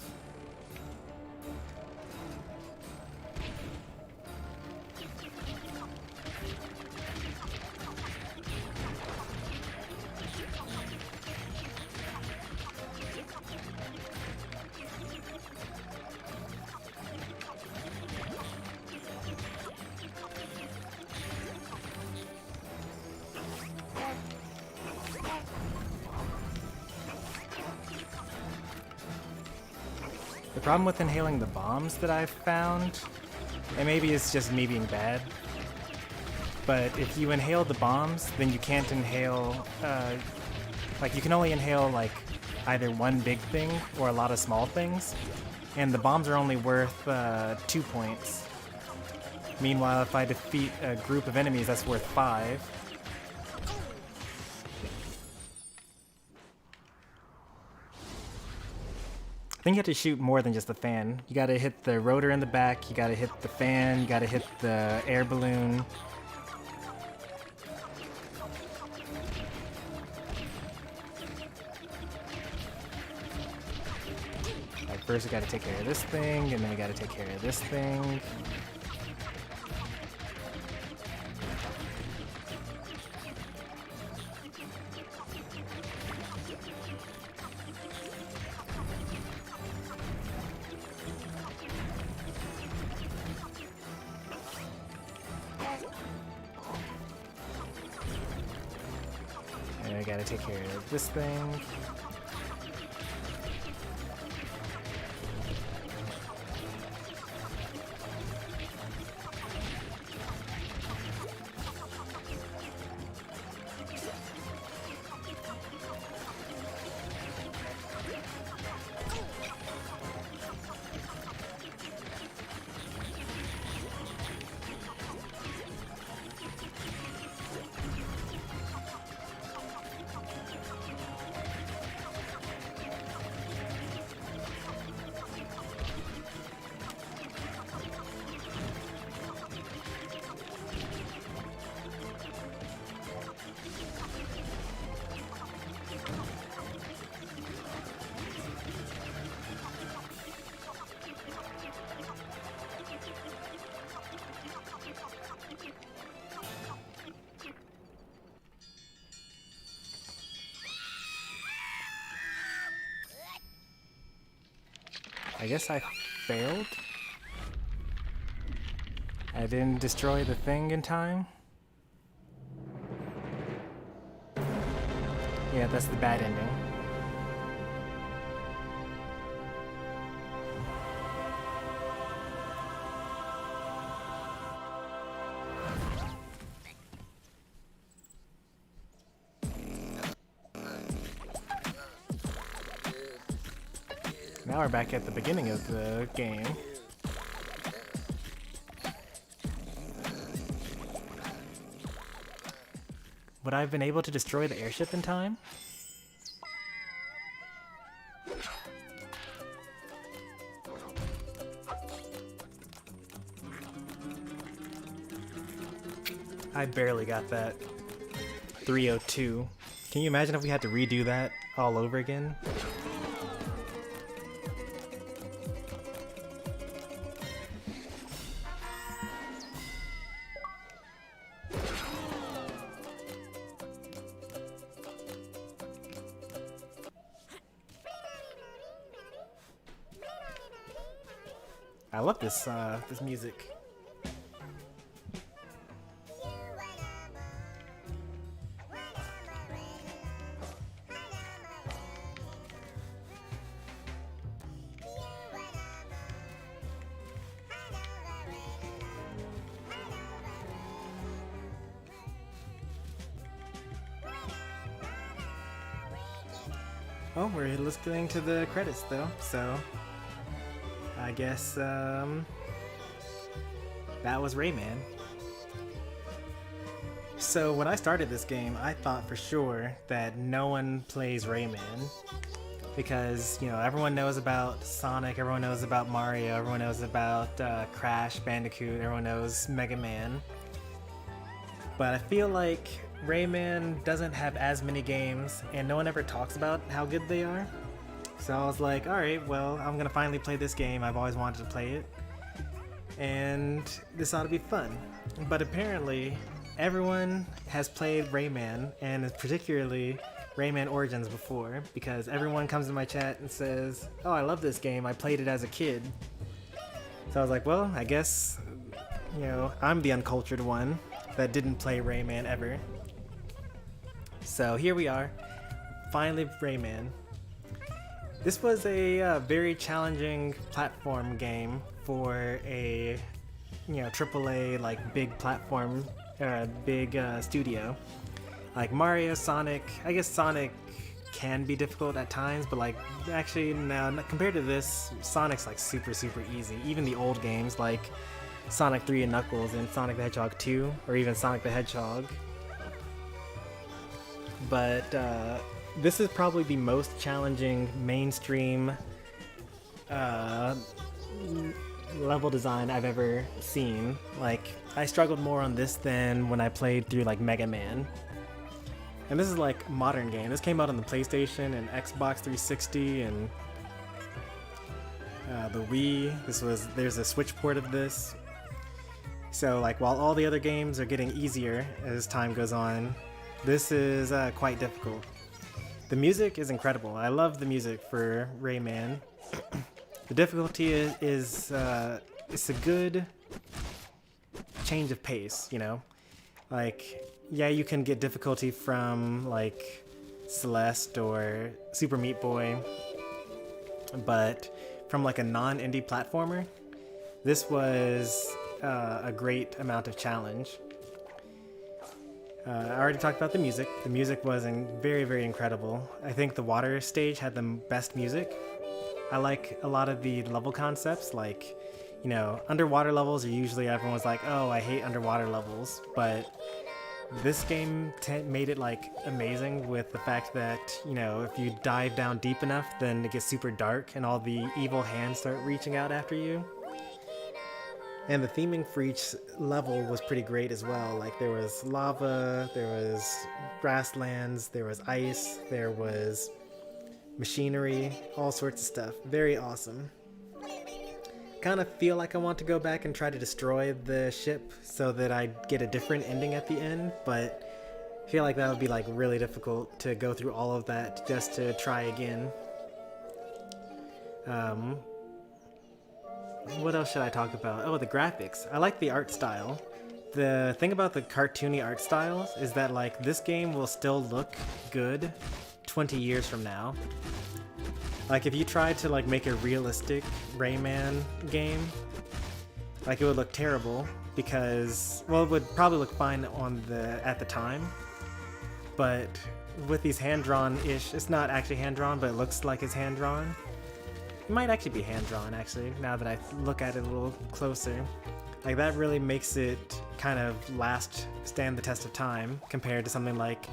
The problem with inhaling the bombs that I've found, and maybe it's just me being bad, but if you inhale the bombs, then you can't inhale, like you can only inhale like either one big thing or a lot of small things, and the bombs are only worth 2 points. Meanwhile, if I defeat a group of enemies, that's worth 5. I think you have to shoot more than just the fan. You gotta hit the rotor in the back, you gotta hit the fan, you gotta hit the air balloon. Like first we gotta take care of this thing, and then we gotta take care of this thing. And I gotta take care of this thing. I guess I failed. I didn't destroy the thing in time. Yeah, that's the bad ending. Now we're back at the beginning of the game. Would I have been able to destroy the airship in time? I barely got that. 302. Can you imagine if we had to redo that all over again? I love this this music. Oh, we're listening to the credits though, so I guess that was Rayman. So when I started this game, I thought for sure that no one plays Rayman because, you know, everyone knows about Sonic, everyone knows about Mario, everyone knows about Crash Bandicoot, everyone knows Mega Man. But I feel like Rayman doesn't have as many games and no one ever talks about how good they are. So I was like, alright, well, I'm gonna finally play this game. I've always wanted to play it. And this ought to be fun. But apparently, everyone has played Rayman, and particularly Rayman Origins before, because everyone comes to my chat and says, oh, I love this game. I played it as a kid. So I was like, well, I guess, you know, I'm the uncultured one that didn't play Rayman ever. So here we are, finally Rayman. This was a very challenging platform game for a, you know, AAA like big platform, big studio. Like Mario, Sonic. I guess Sonic can be difficult at times, but like actually now compared to this, Sonic's like super easy. Even the old games like Sonic 3 and Knuckles and Sonic the Hedgehog 2, or even Sonic the Hedgehog. But this is probably the most challenging mainstream level design I've ever seen. Like, I struggled more on this than when I played through like Mega Man. And this is like a modern game. This came out on the PlayStation and Xbox 360 and the Wii. There's a Switch port of this. So like while all the other games are getting easier as time goes on, this is quite difficult. The music is incredible. I love the music for Rayman. The difficulty is it's a good change of pace, you know? Like, yeah, you can get difficulty from like Celeste or Super Meat Boy, but from like a non-indie platformer, this was a great amount of challenge. I already talked about the music. The music was very incredible. I think the water stage had the best music. I like a lot of the level concepts, like, you know, underwater levels are usually everyone's like, oh, I hate underwater levels, but this game made it like amazing with the fact that, you know, if you dive down deep enough, then it gets super dark and all the evil hands start reaching out after you. And the theming for each level was pretty great as well. Like there was lava, there was grasslands, there was ice, there was machinery, all sorts of stuff. Very awesome. Kind of feel like I want to go back and try to destroy the ship so that I get a different ending at the end, but I feel like that would be like really difficult to go through all of that just to try again. What else should I talk about? Oh, the graphics. I like the art style. The thing about the cartoony art styles is that like this game will still look good 20 years from now. Like if you tried to like make a realistic Rayman game, like it would look terrible because, well, it would probably look fine at the time, but with these hand-drawn-ish, it's not actually hand-drawn, but it looks like it's hand-drawn. It might actually be hand-drawn, actually, now that I look at it a little closer. Like, that really makes it kind of stand the test of time compared to something like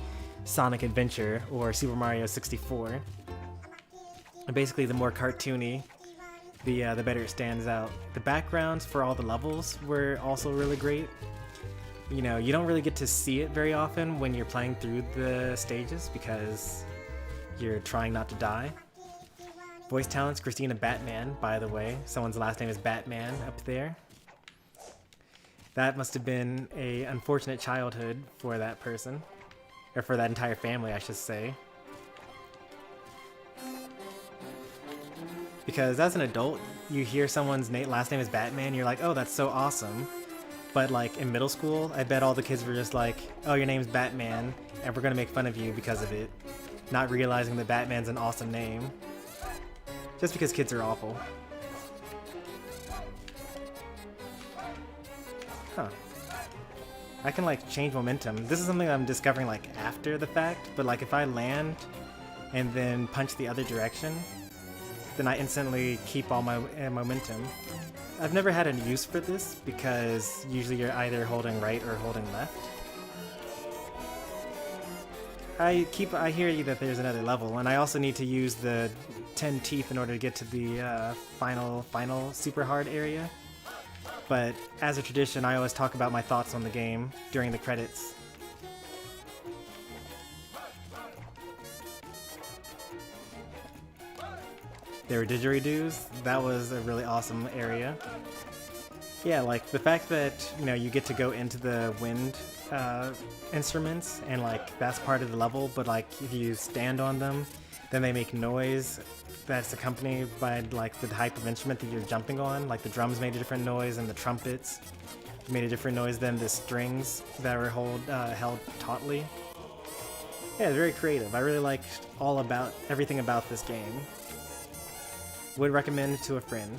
Sonic Adventure or Super Mario 64. And basically, the more cartoony, the better it stands out. The backgrounds for all the levels were also really great. you know, you don't really get to see it very often when you're playing through the stages because you're trying not to die. Voice talents, Christina Batman, by the way. Someone's last name is Batman up there. That must have been a unfortunate childhood for that person. Or for that entire family, I should say. Because as an adult, you hear someone's last name is Batman, you're like, oh, that's so awesome. But like in middle school, I bet all the kids were just like, oh, your name's Batman, and we're gonna make fun of you because of it. Not realizing that Batman's an awesome name. Just because kids are awful. Huh. I can like change momentum. This is something I'm discovering like after the fact, but like if I land and then punch the other direction, then I instantly keep all my momentum. I've never had any use for this because usually you're either holding right or holding left. I hear you that there's another level, and I also need to use the 10 teeth in order to get to the final super hard area. But as a tradition, I always talk about my thoughts on the game during the credits. There were didgeridoos. That was a really awesome area. Yeah, like the fact that, you know, you get to go into the wind instruments and like that's part of the level, but like if you stand on them, then they make noise that's accompanied by like the type of instrument that you're jumping on. Like the drums made a different noise and the trumpets made a different noise than the strings that were held tautly. Yeah, it's very creative. I really liked everything about this game. Would recommend to a friend.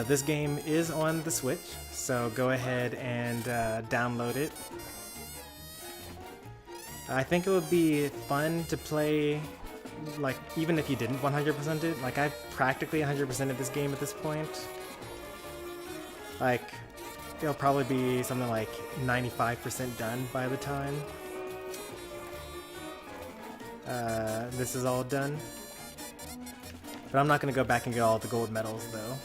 This game is on the Switch, so go ahead and download it. I think it would be fun to play, like, even if you didn't 100% it. Like, I've practically 100%ed this game at this point. Like, it'll probably be something like 95% done by the time this is all done. But I'm not going to go back and get all the gold medals, though.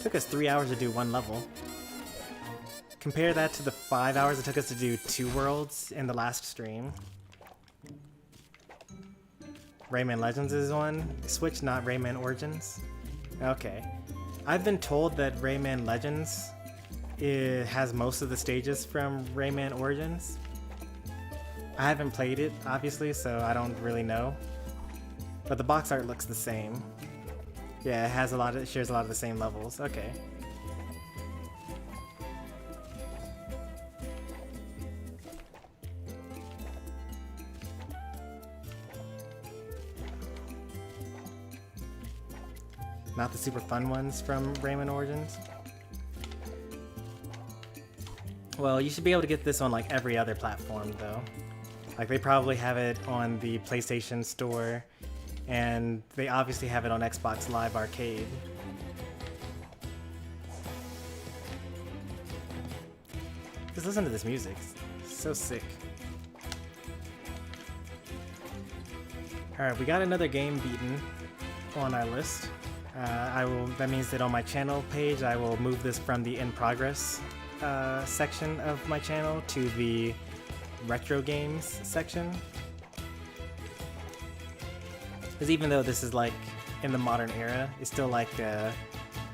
Took us 3 hours to do one level. Compare that to the 5 hours it took us to do 2 worlds in the last stream. Rayman Legends is on Switch, not Rayman Origins. Okay. I've been told that Rayman Legends has most of the stages from Rayman Origins. I haven't played it, obviously, so I don't really know. But the box art looks the same. Yeah, it shares a lot of the same levels. Okay. Not the super fun ones from Rayman Origins. Well, you should be able to get this on like every other platform, though. Like, they probably have it on the PlayStation Store, and they obviously have it on Xbox Live Arcade. Just listen to this music. It's so sick. Alright, we got another game beaten on our list. That means that on my channel page, I will move this from the in progress section of my channel to the retro games section. Because even though this is like in the modern era, it's still like a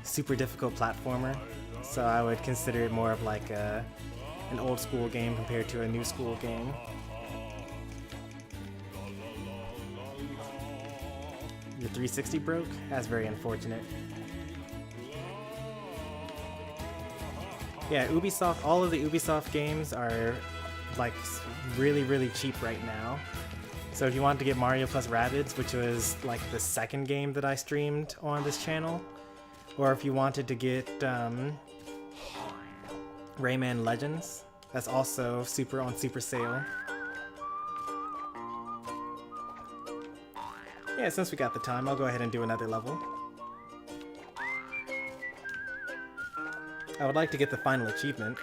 super difficult platformer. So I would consider it more of like an old school game compared to a new school game. Your 360 broke? That's very unfortunate. Yeah, Ubisoft, all of the Ubisoft games are like really, really cheap right now. So if you want to get Mario plus Rabbids, which was like the second game that I streamed on this channel, or if you wanted to get Rayman Legends, that's also on super sale. Yeah, since we got the time, I'll go ahead and do another level. I would like to get the final achievement.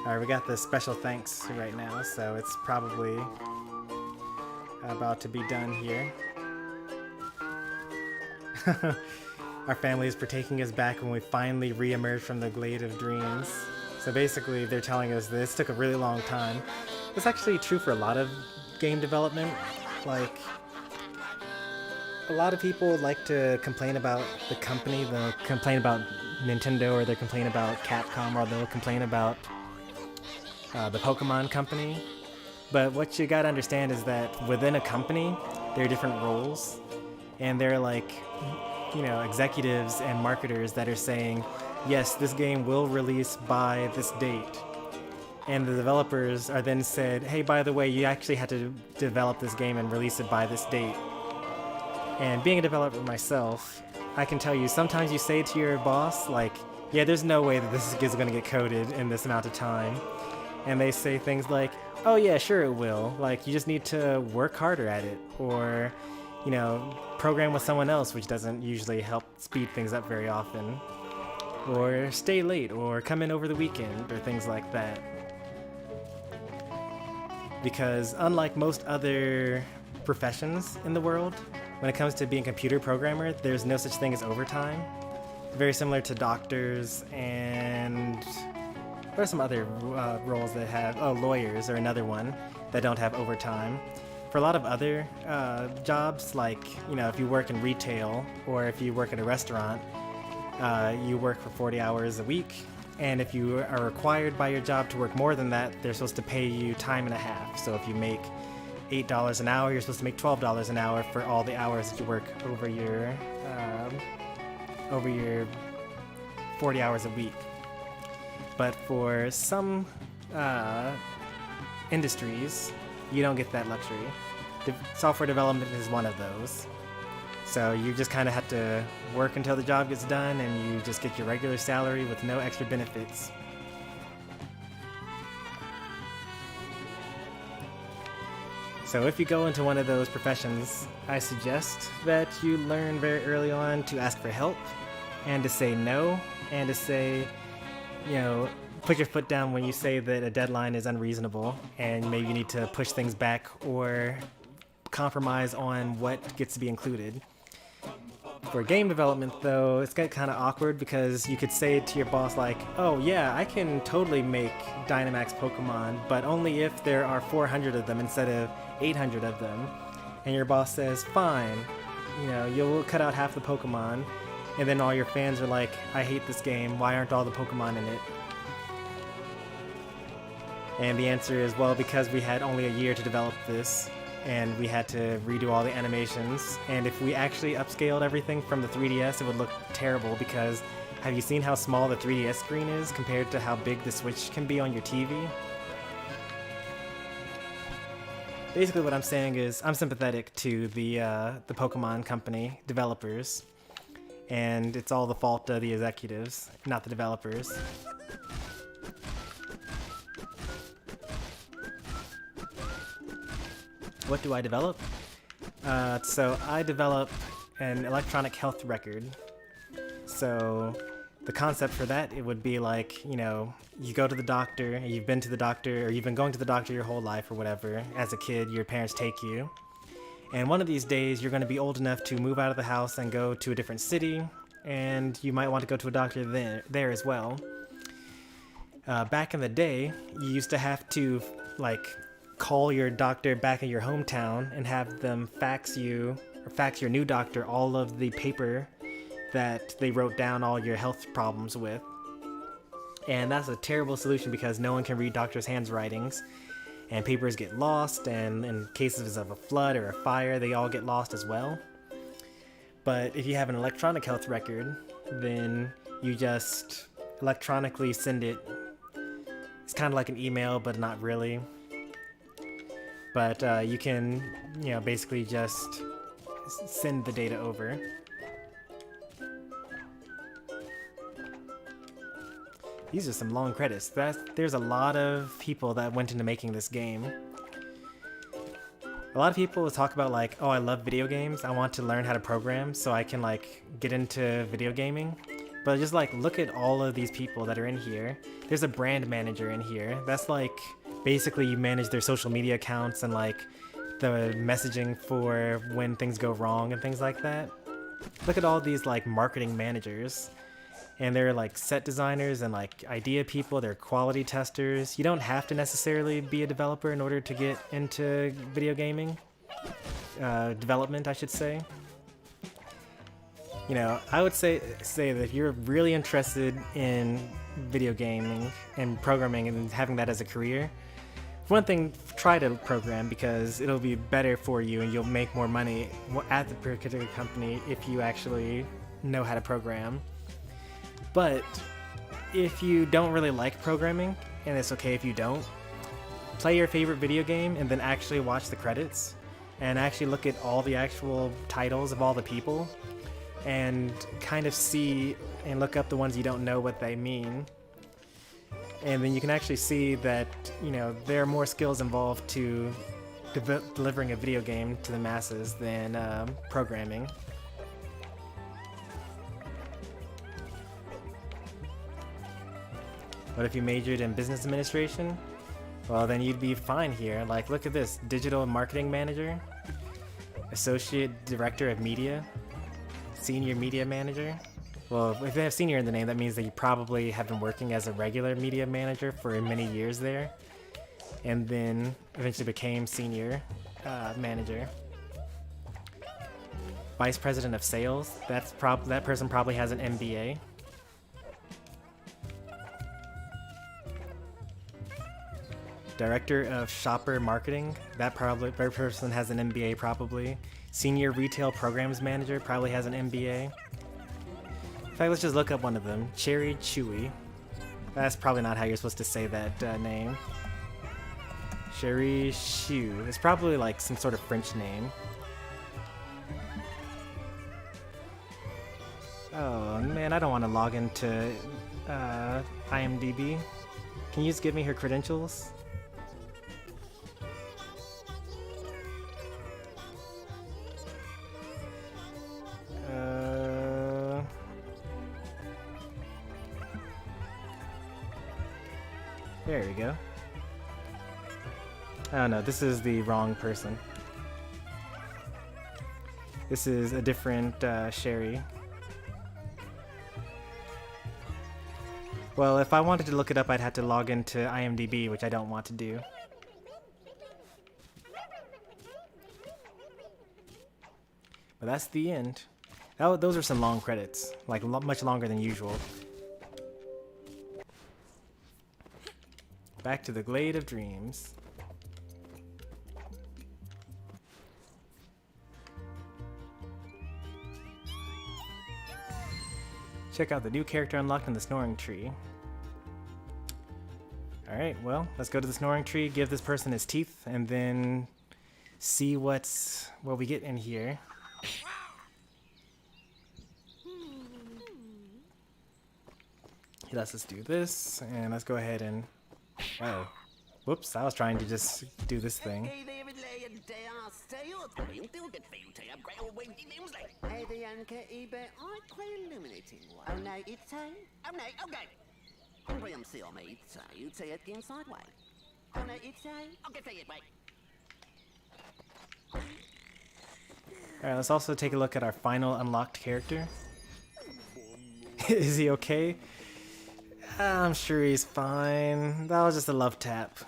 Alright, we got the special thanks right now, so it's probably about to be done here. Our family is for taking us back when we finally re-emerged from the Glade of Dreams. So basically, they're telling us this took a really long time. It's actually true for a lot of game development. Like, a lot of people like to complain about the company. They'll complain about Nintendo, or they'll complain about Capcom, or they'll complain about the Pokemon company. But what you gotta understand is that within a company, there are different roles. And they're like, you know, executives and marketers that are saying, yes, this game will release by this date. And the developers are then said, hey, by the way, you actually had to develop this game and release it by this date. And being a developer myself, I can tell you, sometimes you say to your boss, like, yeah, there's no way that this is going to get coded in this amount of time. And they say things like, oh yeah, sure it will. Like, you just need to work harder at it. Or, you know, program with someone else, which doesn't usually help speed things up very often. Or stay late, or come in over the weekend, or things like that. Because unlike most other professions in the world, when it comes to being a computer programmer, there's no such thing as overtime. Very similar to doctors, and there are some other roles that have, lawyers are another one that don't have overtime. For a lot of other jobs, like, you know, if you work in retail, or if you work at a restaurant, you work for 40 hours a week. And if you are required by your job to work more than that, they're supposed to pay you time and a half. So if you make $8 an hour, you're supposed to make $12 an hour for all the hours that you work over your 40 hours a week. But for some industries, you don't get that luxury. Software development is one of those. So you just kind of have to work until the job gets done, and you just get your regular salary with no extra benefits. So if you go into one of those professions, I suggest that you learn very early on to ask for help, and to say no, and to say, you know, put your foot down when you say that a deadline is unreasonable, and maybe you need to push things back or compromise on what gets to be included. For game development, though, it's kind of awkward, because you could say to your boss, like, oh yeah, I can totally make Dynamax Pokemon, but only if there are 400 of them instead of 800 of them. And your boss says, fine, you know, you'll cut out half the Pokemon, and then all your fans are like, I hate this game, why aren't all the Pokemon in it? And the answer is, well, because we had only a year to develop this, and we had to redo all the animations, and if we actually upscaled everything from the 3DS, it would look terrible, because have you seen how small the 3DS screen is compared to how big the Switch can be on your TV? Basically what I'm saying is, I'm sympathetic to the Pokemon company developers, and it's all the fault of the executives, not the developers. What do I develop? So I develop an electronic health record. So the concept for that, it would be like, you know, you go to the doctor, and you've been to the doctor, or you've been going to the doctor your whole life or whatever. As a kid, your parents take you. And one of these days, you're going to be old enough to move out of the house and go to a different city, and you might want to go to a doctor there as well. Back in the day, you used to have to, like, call your doctor back in your hometown and have them fax you, or fax your new doctor, all of the paper that they wrote down all your health problems with. And that's a terrible solution, because no one can read doctors' handwritings, and papers get lost, and in cases of a flood or a fire, they all get lost as well. But if you have an electronic health record, then you just electronically send it. It's kind of like an email, but not really. But you can, you know, basically just send the data over. These are some long credits. There's a lot of people that went into making this game. A lot of people talk about, like, oh, I love video games. I want to learn how to program so I can, like, get into video gaming. But just like look at all of these people that are in here. There's a brand manager in here. That's like basically you manage their social media accounts and like the messaging for when things go wrong and things like that. Look at all these like marketing managers. And they're like set designers and like idea people, they're quality testers. You don't have to necessarily be a developer in order to get into video gaming. Development, I should say. You know, I would say that if you're really interested in video gaming and programming and having that as a career, for one thing, try to program because it'll be better for you and you'll make more money at the particular company if you actually know how to program. But if you don't really like programming, and it's okay if you don't, play your favorite video game and then actually watch the credits and actually look at all the actual titles of all the people and kind of see and look up the ones you don't know what they mean. And then you can actually see that, you know, there are more skills involved to delivering a video game to the masses than programming. What if you majored in business administration? Well, then you'd be fine here. Like, look at this. Digital marketing manager, associate director of media, senior media manager. Well, if they have senior in the name, that means that you probably have been working as a regular media manager for many years there, and then eventually became senior manager. Vice president of sales. That person probably has an MBA. Director of shopper marketing. That person has an MBA probably. Senior retail programs manager probably has an MBA. In fact, let's just look up one of them. Cherry Chewy. That's probably not how you're supposed to say that name. Cherry Chew. It's probably like some sort of French name. Oh man, I don't want to log into IMDb. Can you just give me her credentials? There we go. Oh no, this is the wrong person. This is a different Sherry. Well, if I wanted to look it up, I'd have to log into IMDb, which I don't want to do. But that's the end. Those are some long credits, like much longer than usual. Back to the Glade of Dreams. Check out the new character unlocked in the Snoring Tree. Alright, well, let's go to the Snoring Tree, give this person his teeth, and then see what we get in here. He lets us do this, and let's go ahead and... Oh. Whoops, I was trying to just do this thing. Alright, let's also take a look at our final unlocked character. Is he okay? I'm sure he's fine. That was just a love tap.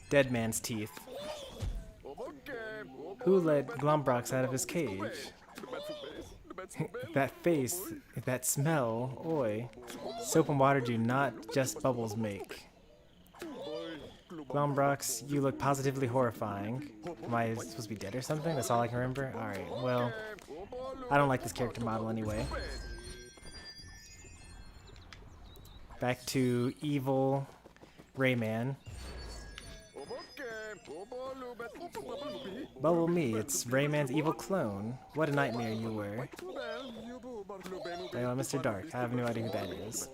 Dead man's teeth. Who let Glombrox out of his cage? That face, that smell, oi. Soap and water do not just bubbles make. Glombrox, you look positively horrifying. Am I supposed to be dead or something? That's all I can remember? Alright, well, I don't like this character model anyway. Back to evil Rayman. Bubble me, it's Rayman's evil clone. What a nightmare you were. Oh, Mr. Dark, I have no idea who that is.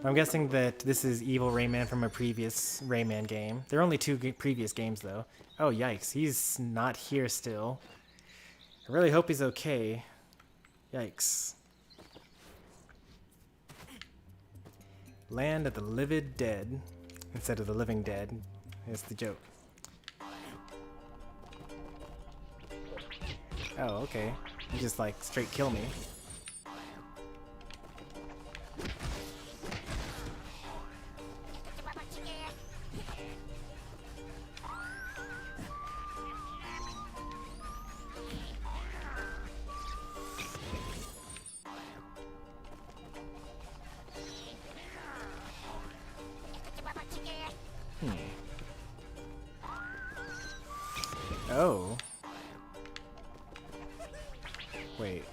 I'm guessing that this is evil Rayman from a previous Rayman game. There are only two previous games, though. Oh, yikes, he's not here still. I really hope he's okay. Yikes. Land of the Livid Dead instead of the Living Dead is the joke. Oh, okay. You just like straight kill me. Oh. Wait.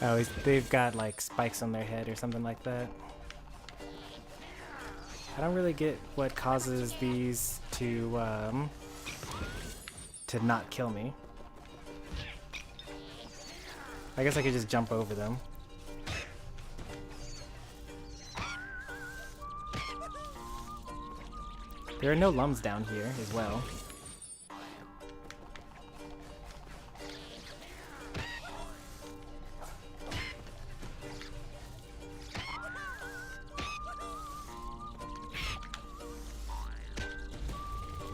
Oh, they've got like spikes on their head or something like that. I don't really get what causes these to not kill me. I guess I could just jump over them. There are no lums down here as well.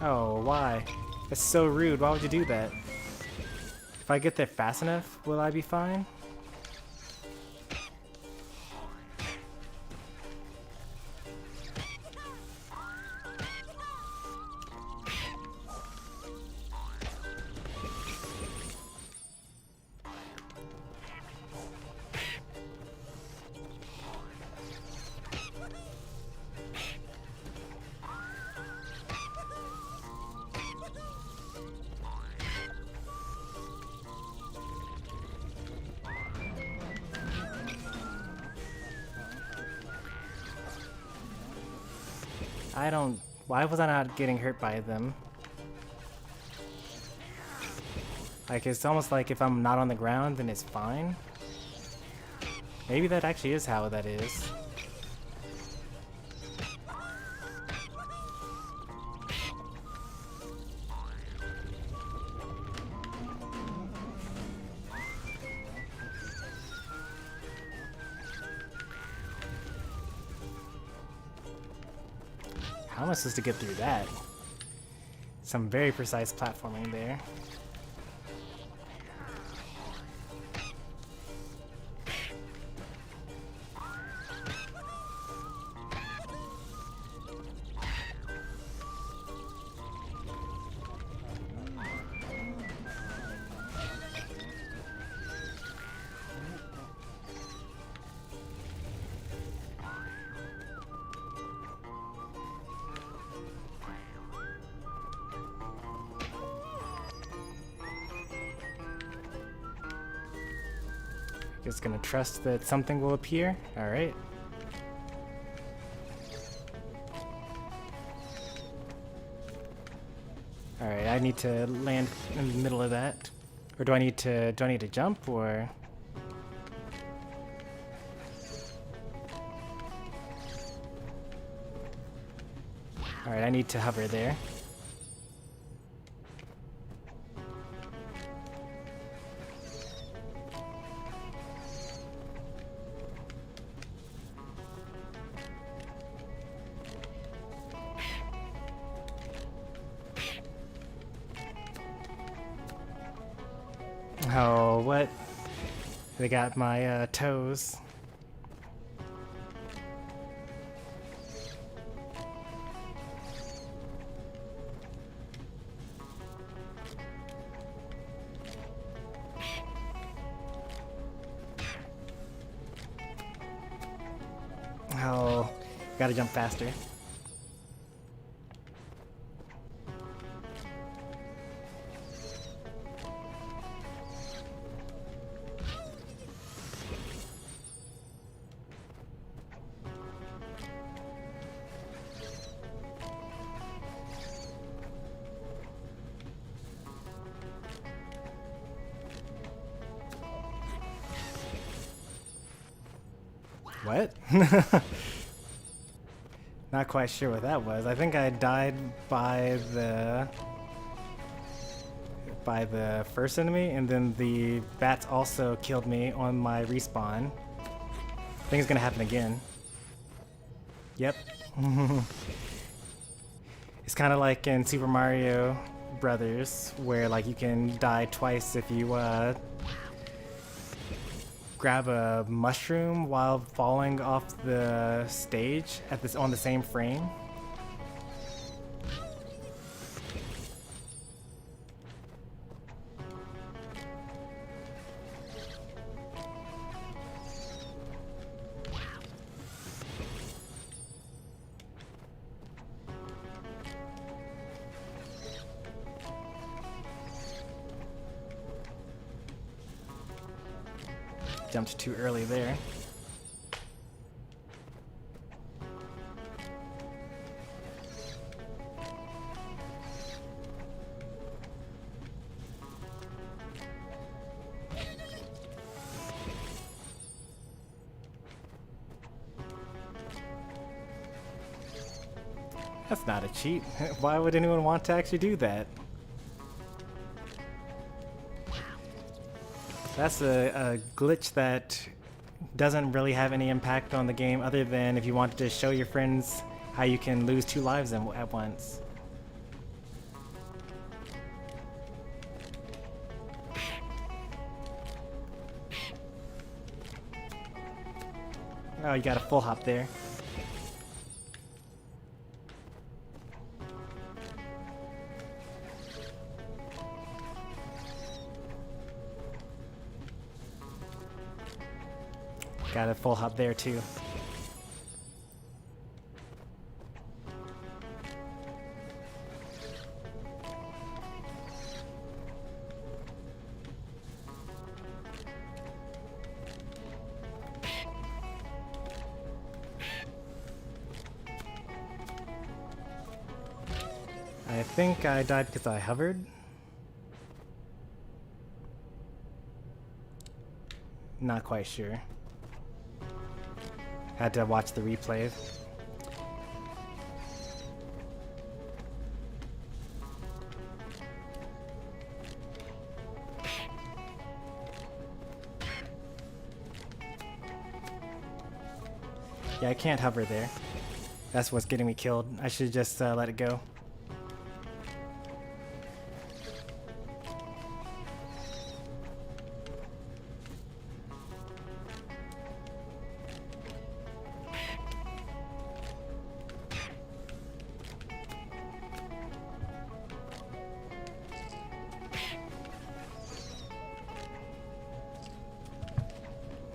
Oh, why? That's so rude. Why would you do that? If I get there fast enough, will I be fine? Why was I not getting hurt by them? Like, it's almost like if I'm not on the ground, then it's fine. Maybe that actually is how that is. How am I supposed to get through that? Some very precise platforming there. Just gonna trust that something will appear. Alright. Alright, I need to land in the middle of that. Or do I need to jump, or? Alright, I need to hover there. Oh, what? They got my toes. Gotta jump faster. What? Not quite sure what that was. I think I died by the first enemy, and then the bats also killed me on my respawn. I think it's gonna happen again. Yep. It's kind of like in Super Mario Brothers, where like you can die twice if you grab a mushroom while falling off the stage on the same frame. Jumped too early there. That's not a cheat. Why would anyone want to actually do that? That's a glitch that doesn't really have any impact on the game other than if you wanted to show your friends how you can lose 2 lives at once. Oh, you got a full hop there. Got a full hop there too. I think I died because I hovered. Not quite sure. Had to watch the replay. Yeah, I can't hover there. That's what's getting me killed. I should just let it go.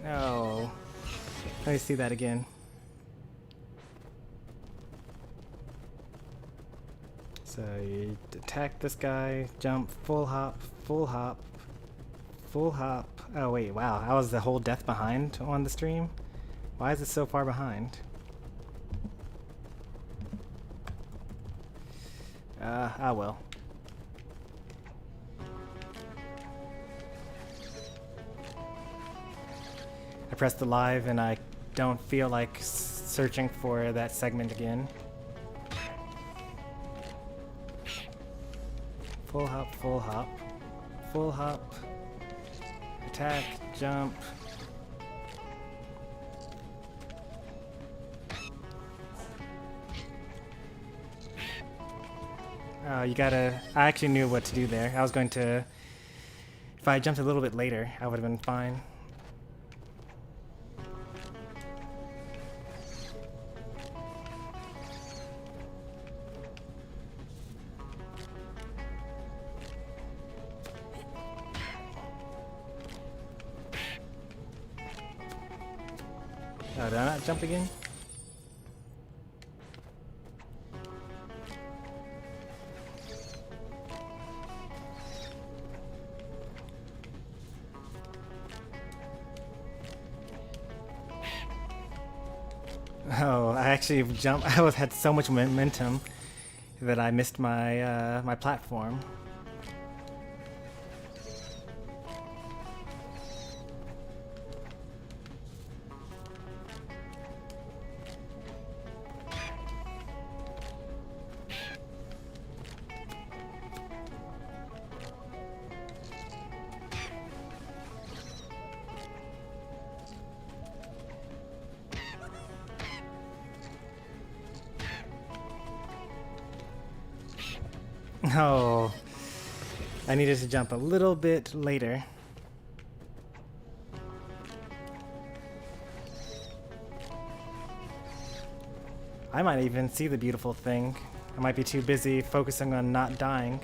Oh, let me see that again. So you attack this guy, jump, full hop, full hop, full hop. Oh wait, wow, I was the whole death behind on the stream? Why is it so far behind? Ah well. I pressed the live and I don't feel like searching for that segment again. Full hop, full hop, full hop, attack, jump. Oh, you gotta, I actually knew what to do there. I was going to, if I jumped a little bit later, I would have been fine. Oh, did I not jump again? actually jumped. I had so much momentum that I missed my my platform. Oh, I needed to jump a little bit later. I might even see the beautiful thing. I might be too busy focusing on not dying.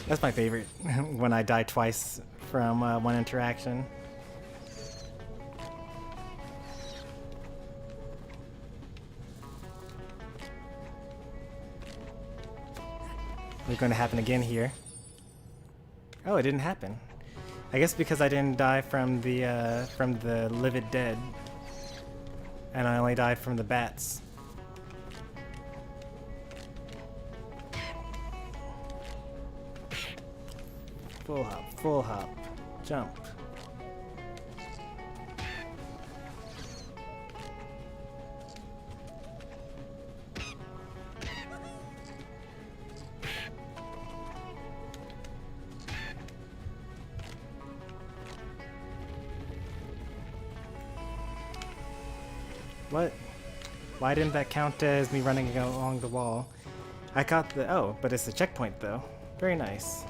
That's my favorite, when I die twice from one interaction. It's going to happen again here. Oh, it didn't happen. I guess because I didn't die from the Livid dead, and I only died from the bats. Full hop, jump. What? Why didn't that count as me running along the wall? I caught the... Oh, but it's a checkpoint though. Very nice.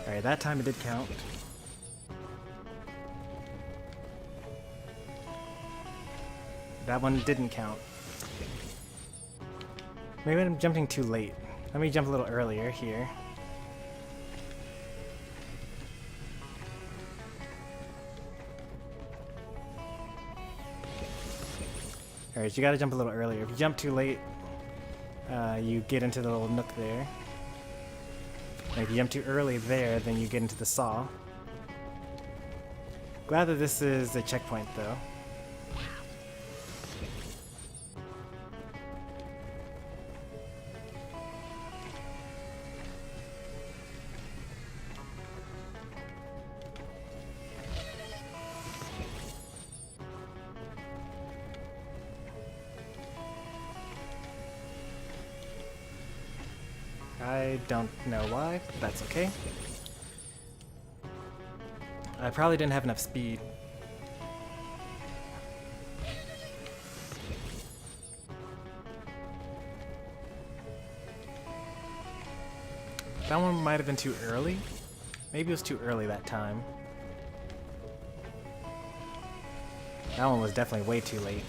Alright, that time it did count. That one didn't count. Maybe I'm jumping too late. Let me jump a little earlier here. Alright, you gotta jump a little earlier. If you jump too late, you get into the little nook there. And if you jump too early there, then you get into the saw. Glad that this is a checkpoint though. I don't know why, but that's okay. I probably didn't have enough speed. That one might have been too early. Maybe it was too early that time. That one was definitely way too late.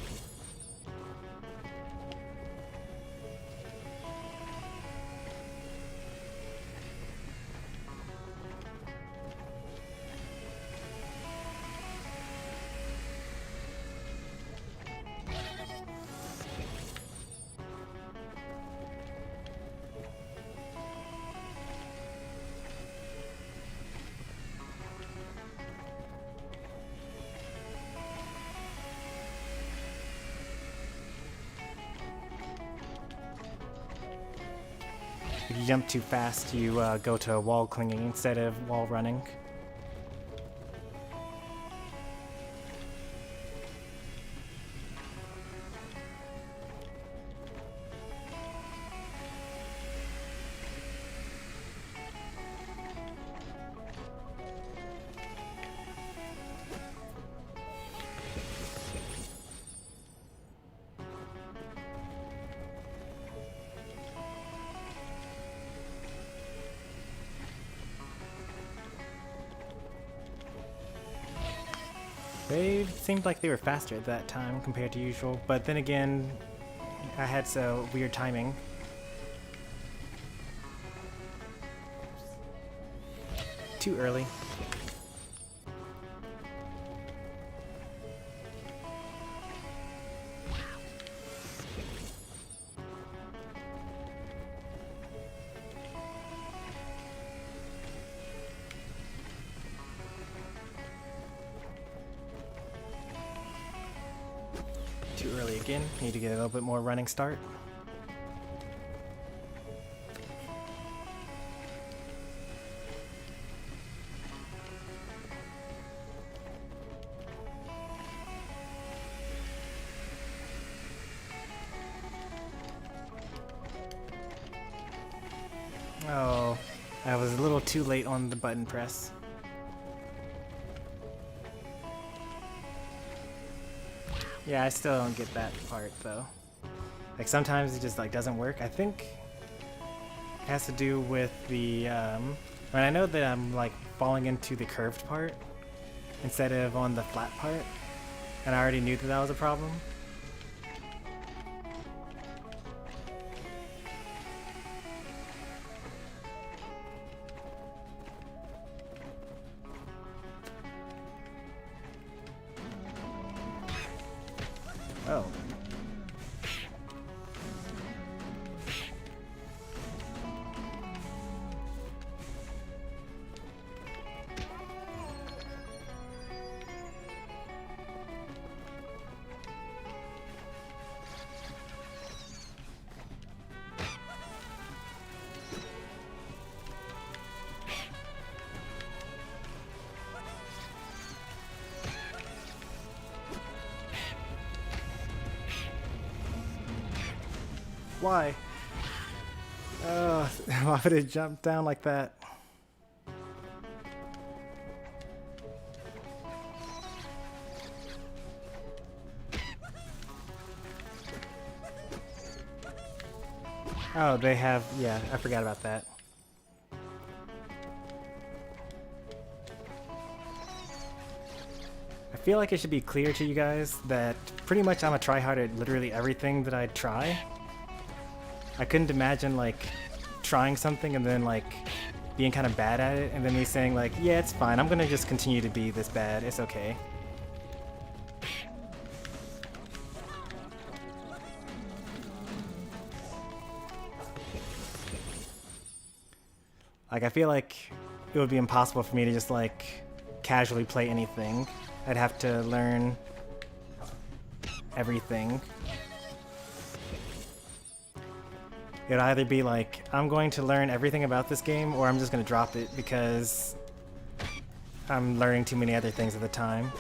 If you jump too fast, you go to wall clinging instead of wall running. They seemed like they were faster at that time compared to usual, but then again, I had so weird timing. Too early. kick in. Need to get a little bit more running start. Oh, I was a little too late on the button press. Yeah, I still don't get that part though. Like sometimes it just like doesn't work. I think it has to do with the I know that I'm like falling into the curved part instead of on the flat part, and I already knew that that was a problem. Oh. Why? Why would it jump down like that? Oh, they have, yeah, I forgot about that. I feel like it should be clear to you guys that pretty much I'm a tryhard at literally everything that I try. I couldn't imagine like trying something and then like being kind of bad at it and then me saying like, yeah, it's fine, I'm gonna just continue to be this bad, it's okay. Like I feel like it would be impossible for me to just like casually play anything. I'd have to learn everything. It'd either be like, I'm going to learn everything about this game, or I'm just going to drop it because I'm learning too many other things at the time.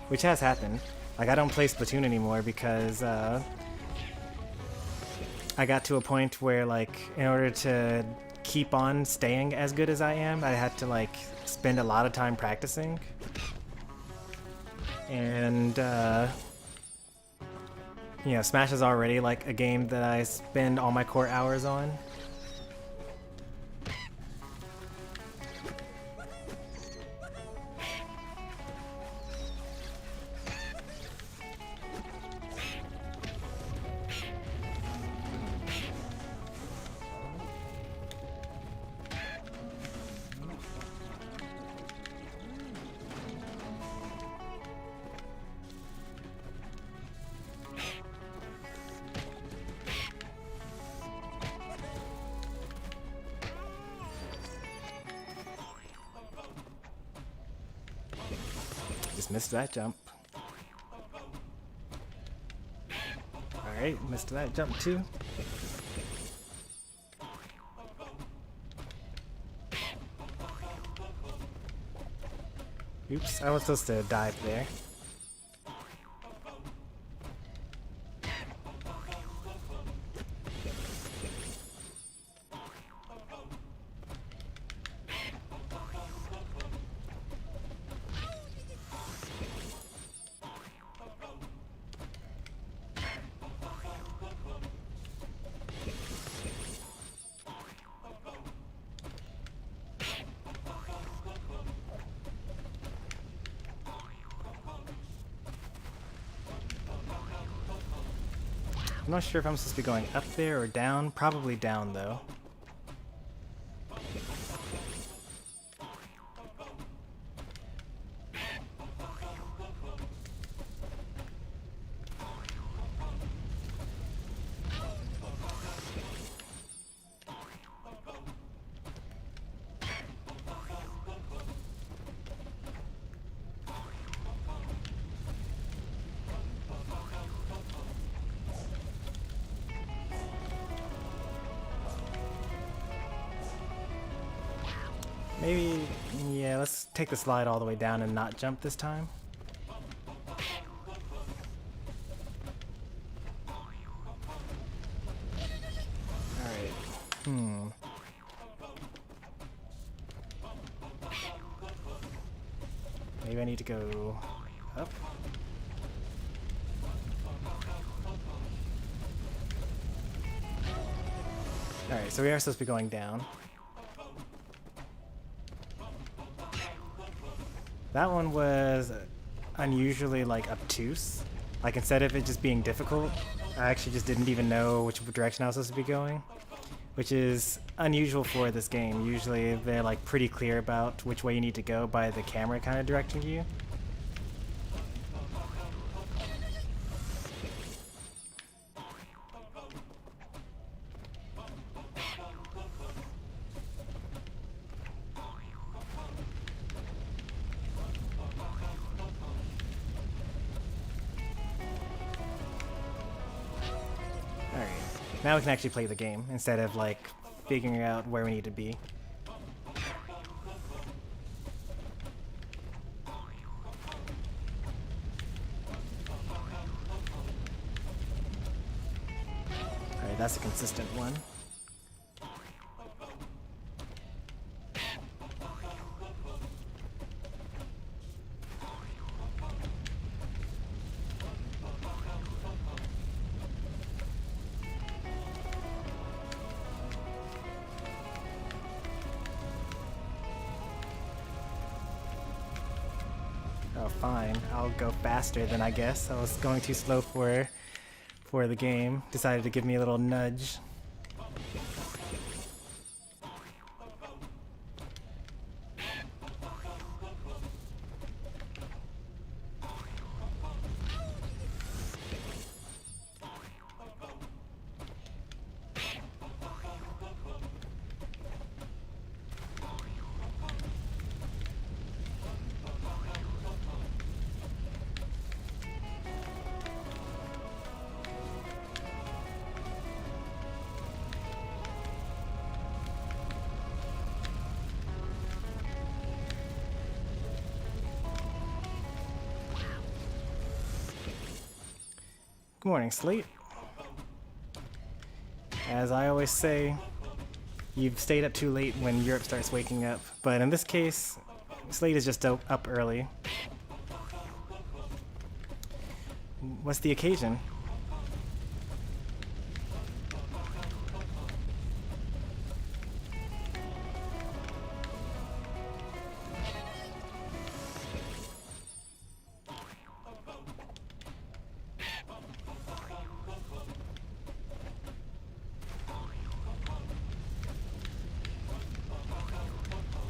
Which has happened. Like, I don't play Splatoon anymore because I got to a point where, like, in order to keep on staying as good as I am, I had to, like, spend a lot of time practicing. And, you know, Smash is already like a game that I spend all my core hours on. Just missed that jump. Alright, missed that jump too. Oops, I was supposed to dive there. I'm not sure if I'm supposed to be going up there or down. Probably down, though. Maybe, yeah, let's take the slide all the way down and not jump this time. Alright. Maybe I need to go up. Alright, so we are supposed to be going down. That one was unusually like obtuse. Like instead of it just being difficult, I actually just didn't even know which direction I was supposed to be going, which is unusual for this game. Usually they're like pretty clear about which way you need to go by the camera kind of directing you. Now we can actually play the game instead of like figuring out where we need to be. Alright, that's a consistent one. Oh, fine. I'll go faster then, I guess. I was going too slow for the game. Decided to give me a little nudge. Good morning, Slate. As I always say, you've stayed up too late when Europe starts waking up, but in this case, Slate is just up early. What's the occasion?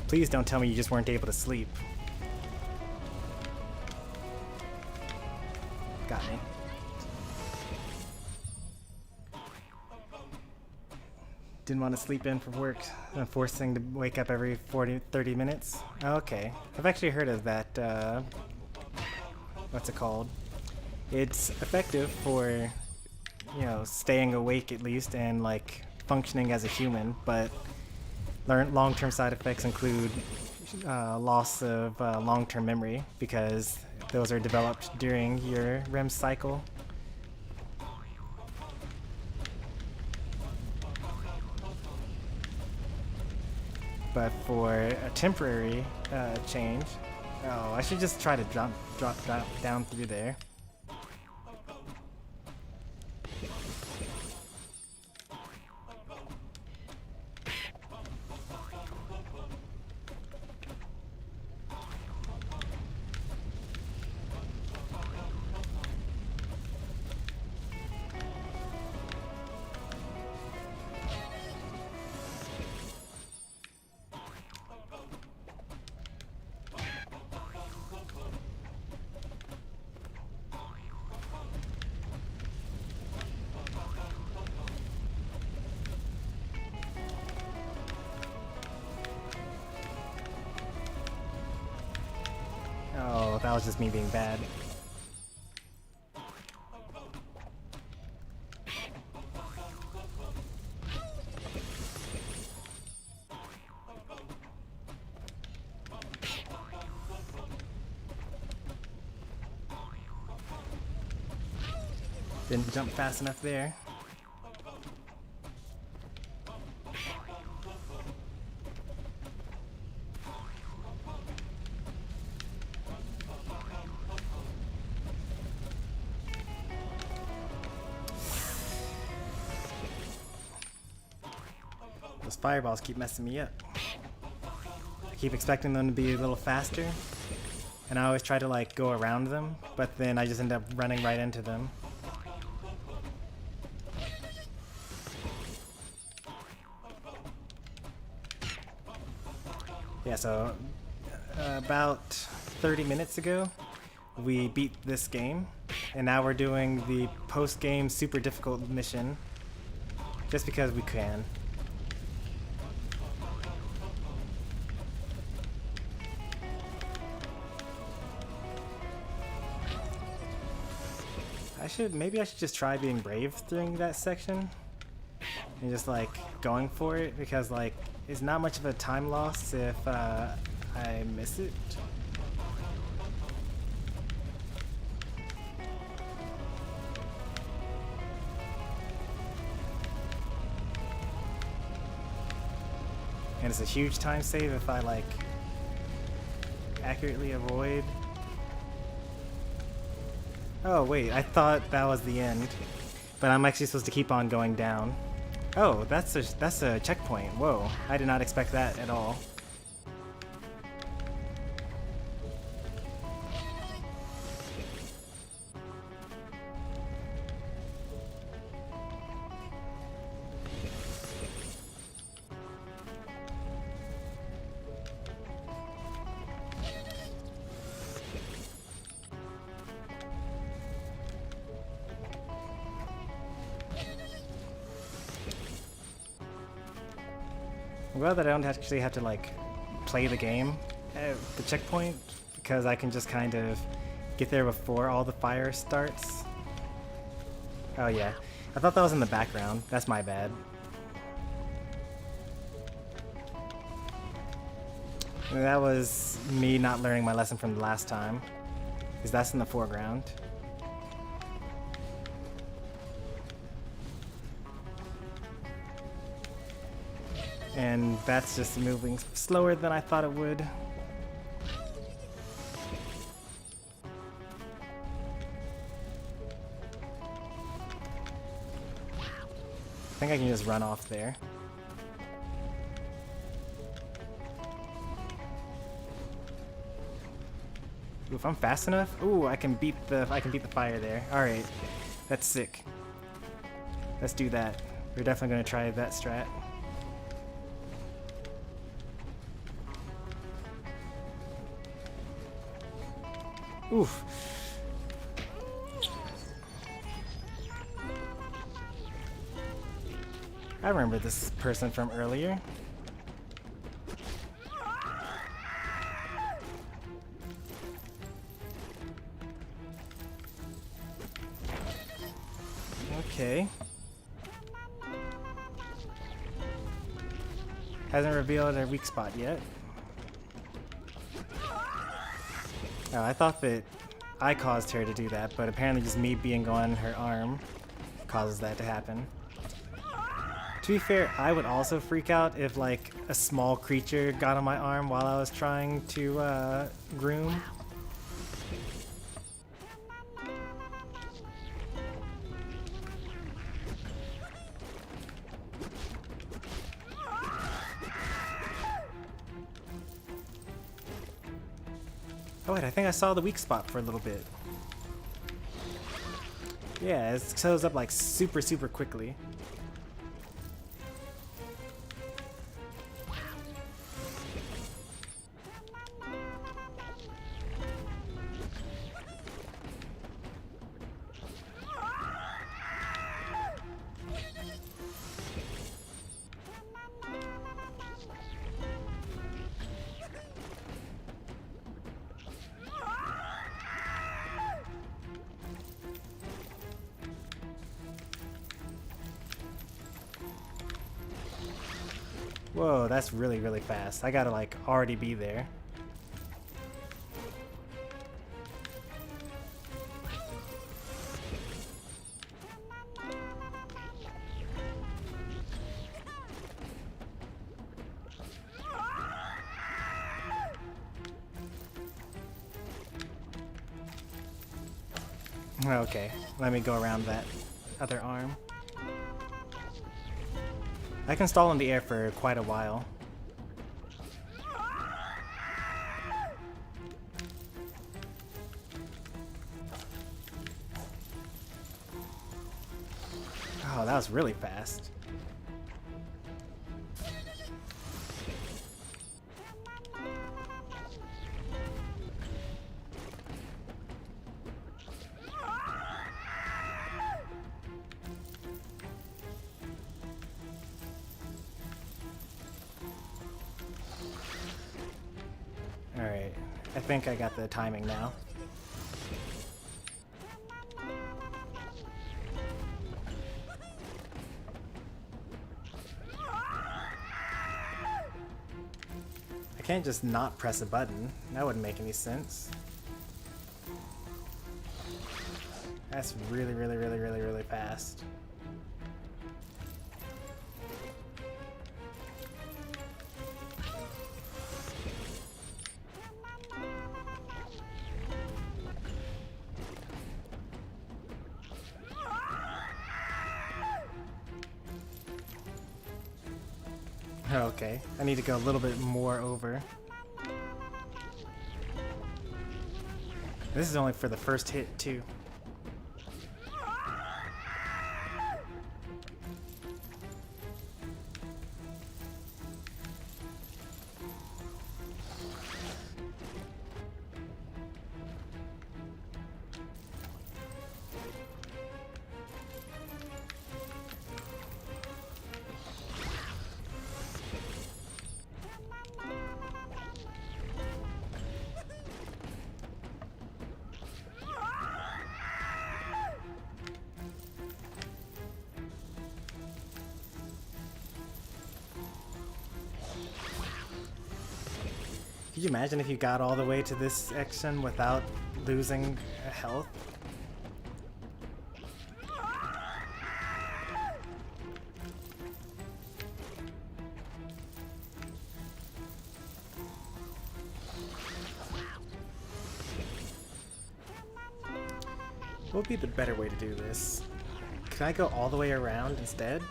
Please don't tell me you just weren't able to sleep. Got me. Didn't want to sleep in for work. I'm forcing to wake up every 30 minutes. Okay. I've actually heard of that, what's it called? It's effective for, you know, staying awake at least and, like, functioning as a human, but long-term side effects include loss of long-term memory because those are developed during your REM cycle. But for a temporary change, oh, I should just try to drop down through there. Oh, that was just me being bad. Didn't jump fast enough there. Those fireballs keep messing me up. I keep expecting them to be a little faster, and I always try to like go around them, but then I just end up running right into them. Yeah, so about 30 minutes ago, we beat this game, and now we're doing the post-game super difficult mission, just because we can. Maybe I should just try being brave during that section and just like going for it, because like it's not much of a time loss if I miss it. And it's a huge time save if I like accurately avoid. Oh wait, I thought that was the end, but I'm actually supposed to keep on going down. Oh, that's a checkpoint. Whoa, I did not expect that at all. I'm glad that I don't actually have to like play the game at the checkpoint, because I can just kind of get there before all the fire starts. Oh yeah, I thought that was in the background. That's my bad. And that was me not learning my lesson from the last time, because that's in the foreground. And that's just moving slower than I thought it would. I think I can just run off there. Ooh, if I'm fast enough, ooh, I can beat the fire there. All right, that's sick. Let's do that. We're definitely gonna try that strat. Oof. I remember this person from earlier. Okay. Hasn't revealed a weak spot yet. Oh, I thought that I caused her to do that, but apparently just me being on her arm causes that to happen. To be fair, I would also freak out if like a small creature got on my arm while I was trying to groom. Oh wait, I think I saw the weak spot for a little bit. Yeah, it shows up like super quickly. Whoa, that's really fast. I gotta like already be there. Okay, let me go around that other arm. I can stall in the air for quite a while. Oh, that was really fast. Alright, I think I got the timing now. I can't just not press a button. That wouldn't make any sense. That's really, really, really, really, really fast. Okay, I need to go a little bit more over. This is only for the first hit, too. Could you imagine if you got all the way to this section without losing health? What would be the better way to do this? Can I go all the way around instead?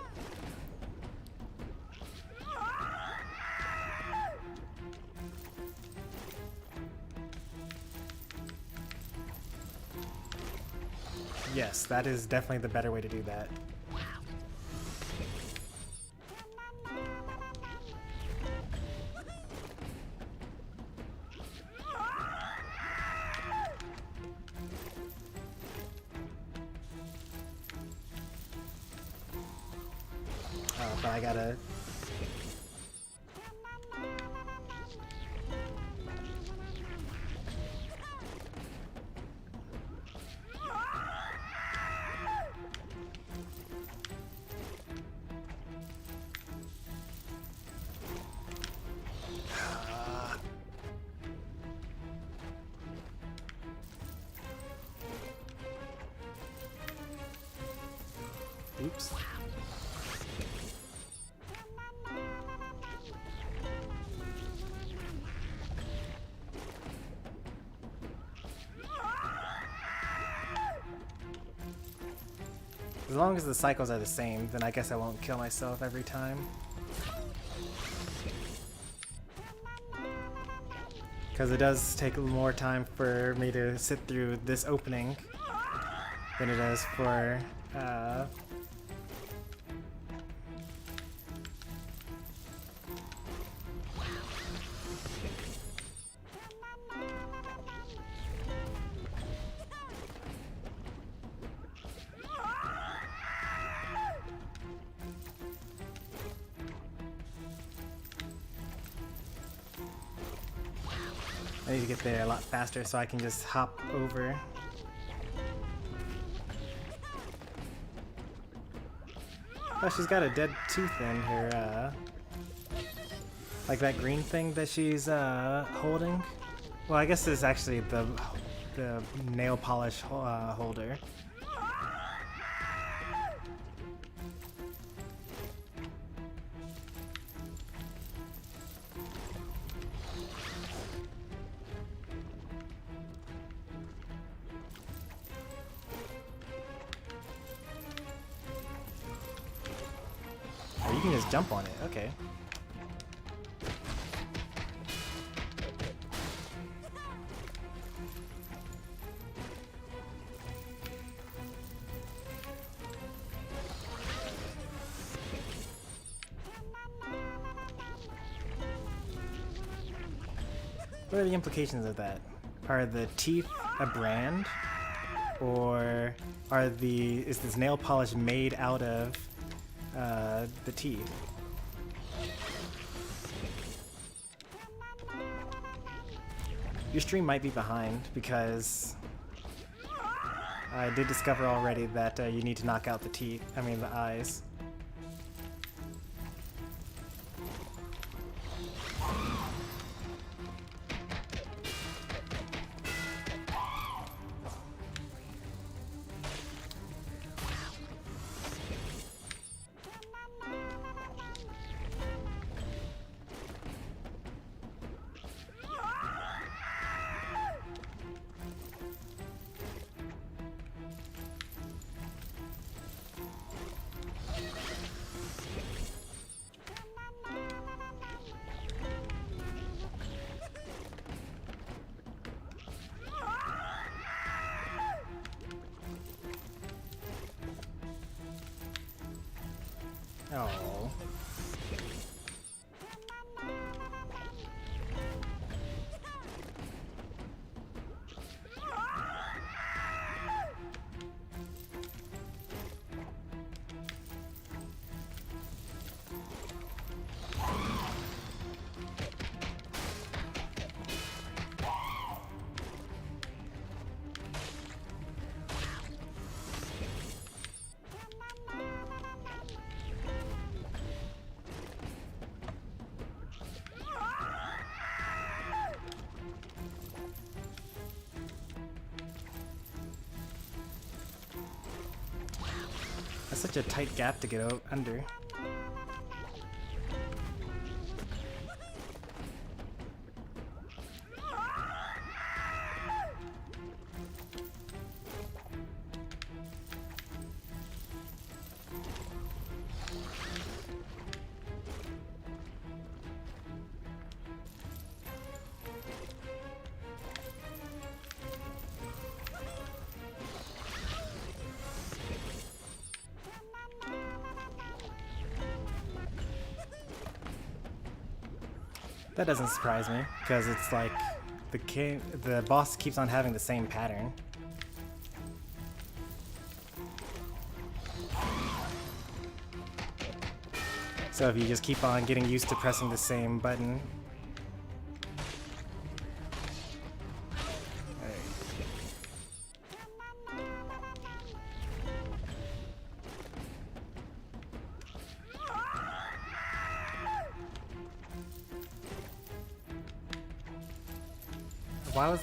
Yes, that is definitely the better way to do that. But I gotta... Oops. As long as the cycles are the same, then I guess I won't kill myself every time. Because it does take more time for me to sit through this opening than it does for I need to get there a lot faster so I can just hop over. Oh, she's got a dead tooth in her, like that green thing that she's holding. Well, I guess it's actually the nail polish holder. can just jump on it. Okay. What are the implications of that? Are the teeth a brand? Or is this nail polish made out of the teeth? Your stream might be behind because I did discover already that you need to knock out the teeth, I mean the eyes. Oh. That's such a tight gap to get out under. That doesn't surprise me, because it's like the boss keeps on having the same pattern. So if you just keep on getting used to pressing the same button.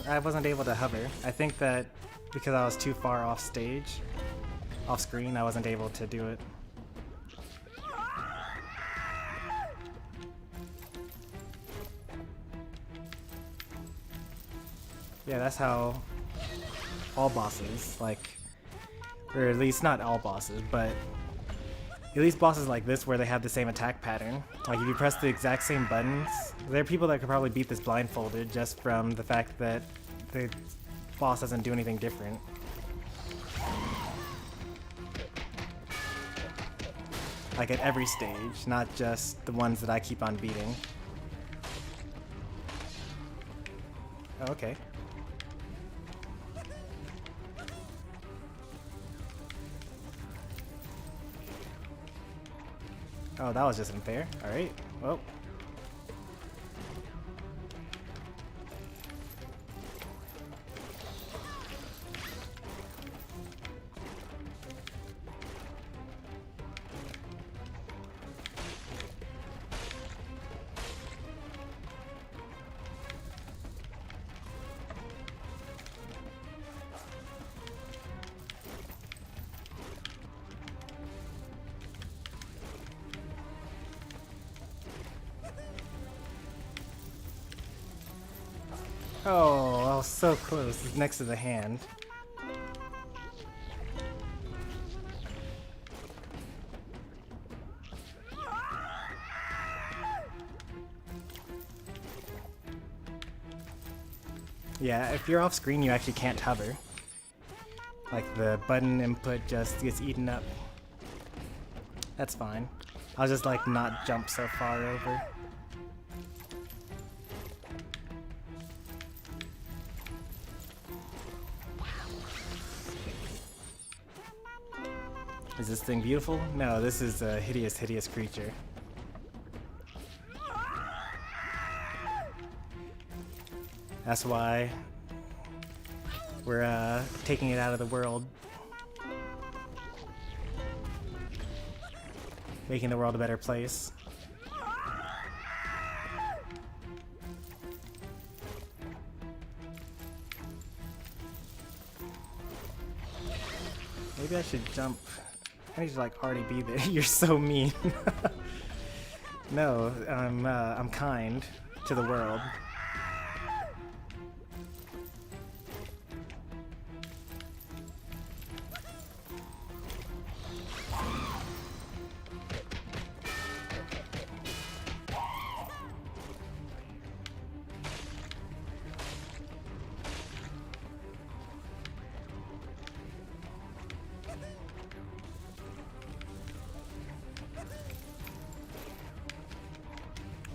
I wasn't able to hover. I think that because I was too far off screen, I wasn't able to do it. Yeah, that's how all bosses, or at least not all bosses, but at least bosses like this where they have the same attack pattern. Like if you press the exact same buttons, there are people that could probably beat this blindfolded just from the fact that the boss doesn't do anything different. Like at every stage, not just the ones that I keep on beating. Oh, okay. Oh, that was just unfair. Alright, well. Oh, I was so close. It's next to the hand. Yeah, if you're off screen, you actually can't hover. Like, the button input just gets eaten up. That's fine. I'll just, like, not jump so far over. Is this thing beautiful? No, this is a hideous, hideous creature. That's why we're taking it out of the world. Making the world a better place. Maybe I should jump. I need to like already be there. You're so mean. No, I'm kind to the world.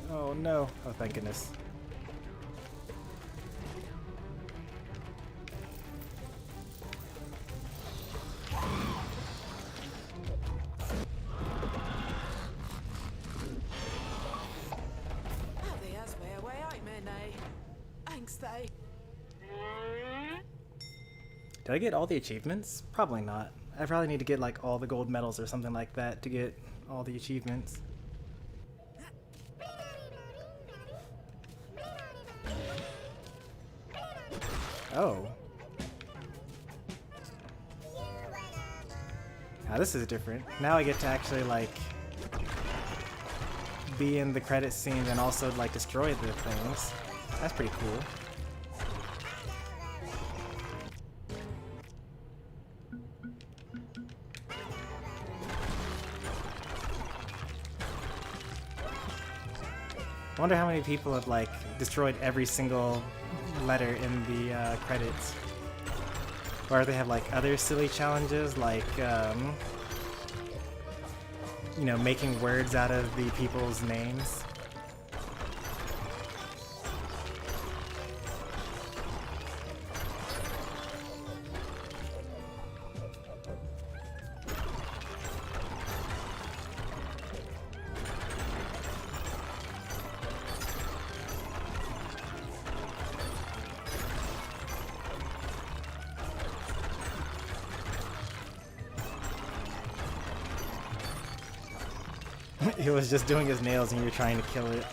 Oh no. Oh, thank goodness. Did I get all the achievements? Probably not. I probably need to get like all the gold medals or something like that to get all the achievements. Oh. Now this is different. Now I get to actually like be in the credit scene and also like destroy the things. That's pretty cool. I wonder how many people have like destroyed every single letter in the credits. Or they have like other silly challenges like you know, making words out of the people's names. He was just doing his nails and you're trying to kill it.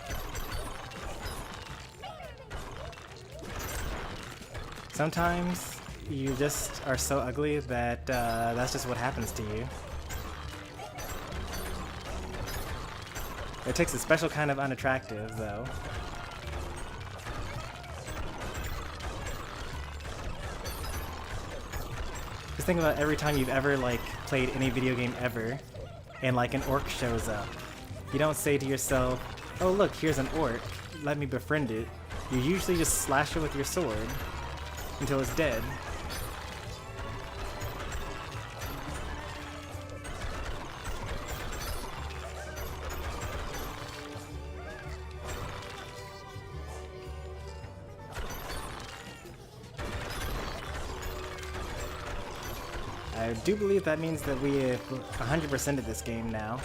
Sometimes you just are so ugly that that's just what happens to you. It takes a special kind of unattractive, though. Just think about every time you've ever like played any video game ever and like an orc shows up. You don't say to yourself, oh look, here's an orc, let me befriend it. You usually just slash it with your sword until it's dead. I do believe that means that we have 100%ed this game now.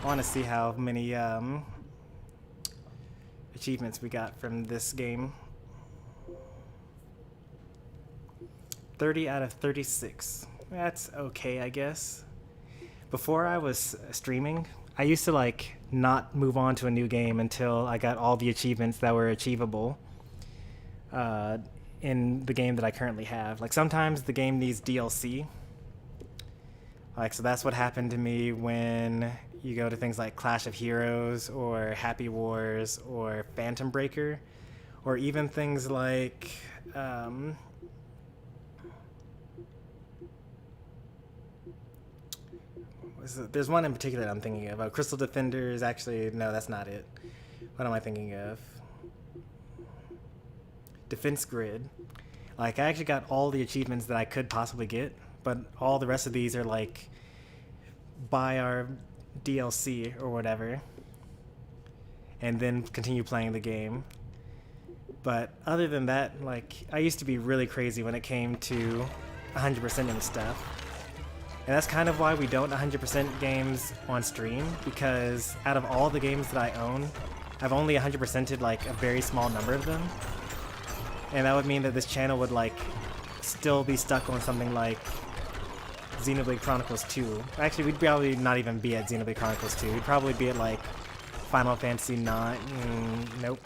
I want to see how many achievements we got from this game. 30 out of 36. That's okay, I guess. Before I was streaming, I used to like not move on to a new game until I got all the achievements that were achievable in the game that I currently have. Like sometimes the game needs DLC. Like, so that's what happened to me when you go to things like Clash of Heroes or Happy Wars or Phantom Breaker, or even things like there's one in particular that I'm thinking of. Crystal Defender is actually, no, that's not it. What am I thinking of? defense grid. Like, I actually got all the achievements that I could possibly get, but all the rest of these are like, buy our DLC or whatever, and then continue playing the game. But other than that, like, I used to be really crazy when it came to 100%ing stuff. And that's kind of why we don't 100% games on stream, because out of all the games that I own, I've only 100%ed like a very small number of them. And that would mean that this channel would like still be stuck on something like Xenoblade Chronicles 2. Actually, we'd probably not even be at Xenoblade Chronicles 2. We'd probably be at like Final Fantasy 9. Nope.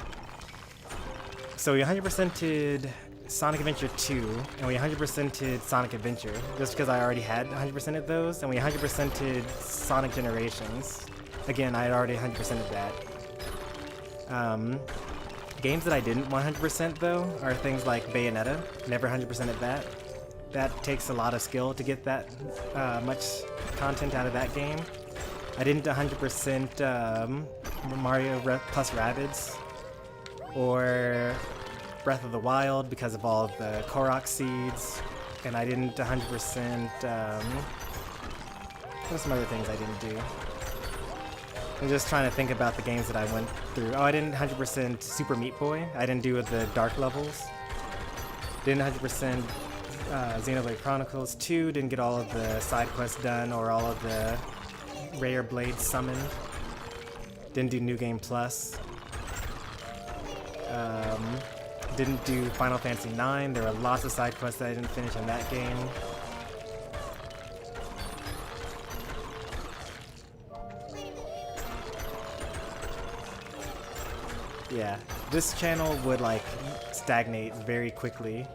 So we 100%ed Sonic Adventure 2, and we 100%ed Sonic Adventure, just because I already had 100%ed those, and we 100%ed Sonic Generations. Again, I had already 100%ed that. Games that I didn't 100% though are things like Bayonetta. Never 100%ed that. That takes a lot of skill to get that much content out of that game. I didn't 100% Mario plus Rabbids, or Breath of the Wild because of all of the Korok seeds, and I didn't 100%, there's some other things I didn't do. I'm just trying to think about the games that I went through. Oh, I didn't 100% Super Meat Boy. I didn't do the dark levels. Didn't 100% Xenoblade Chronicles 2, didn't get all of the side quests done or all of the rare blades summoned. Didn't do New Game Plus. Didn't do Final Fantasy 9. There were lots of side quests that I didn't finish in that game. Yeah, this channel would like stagnate very quickly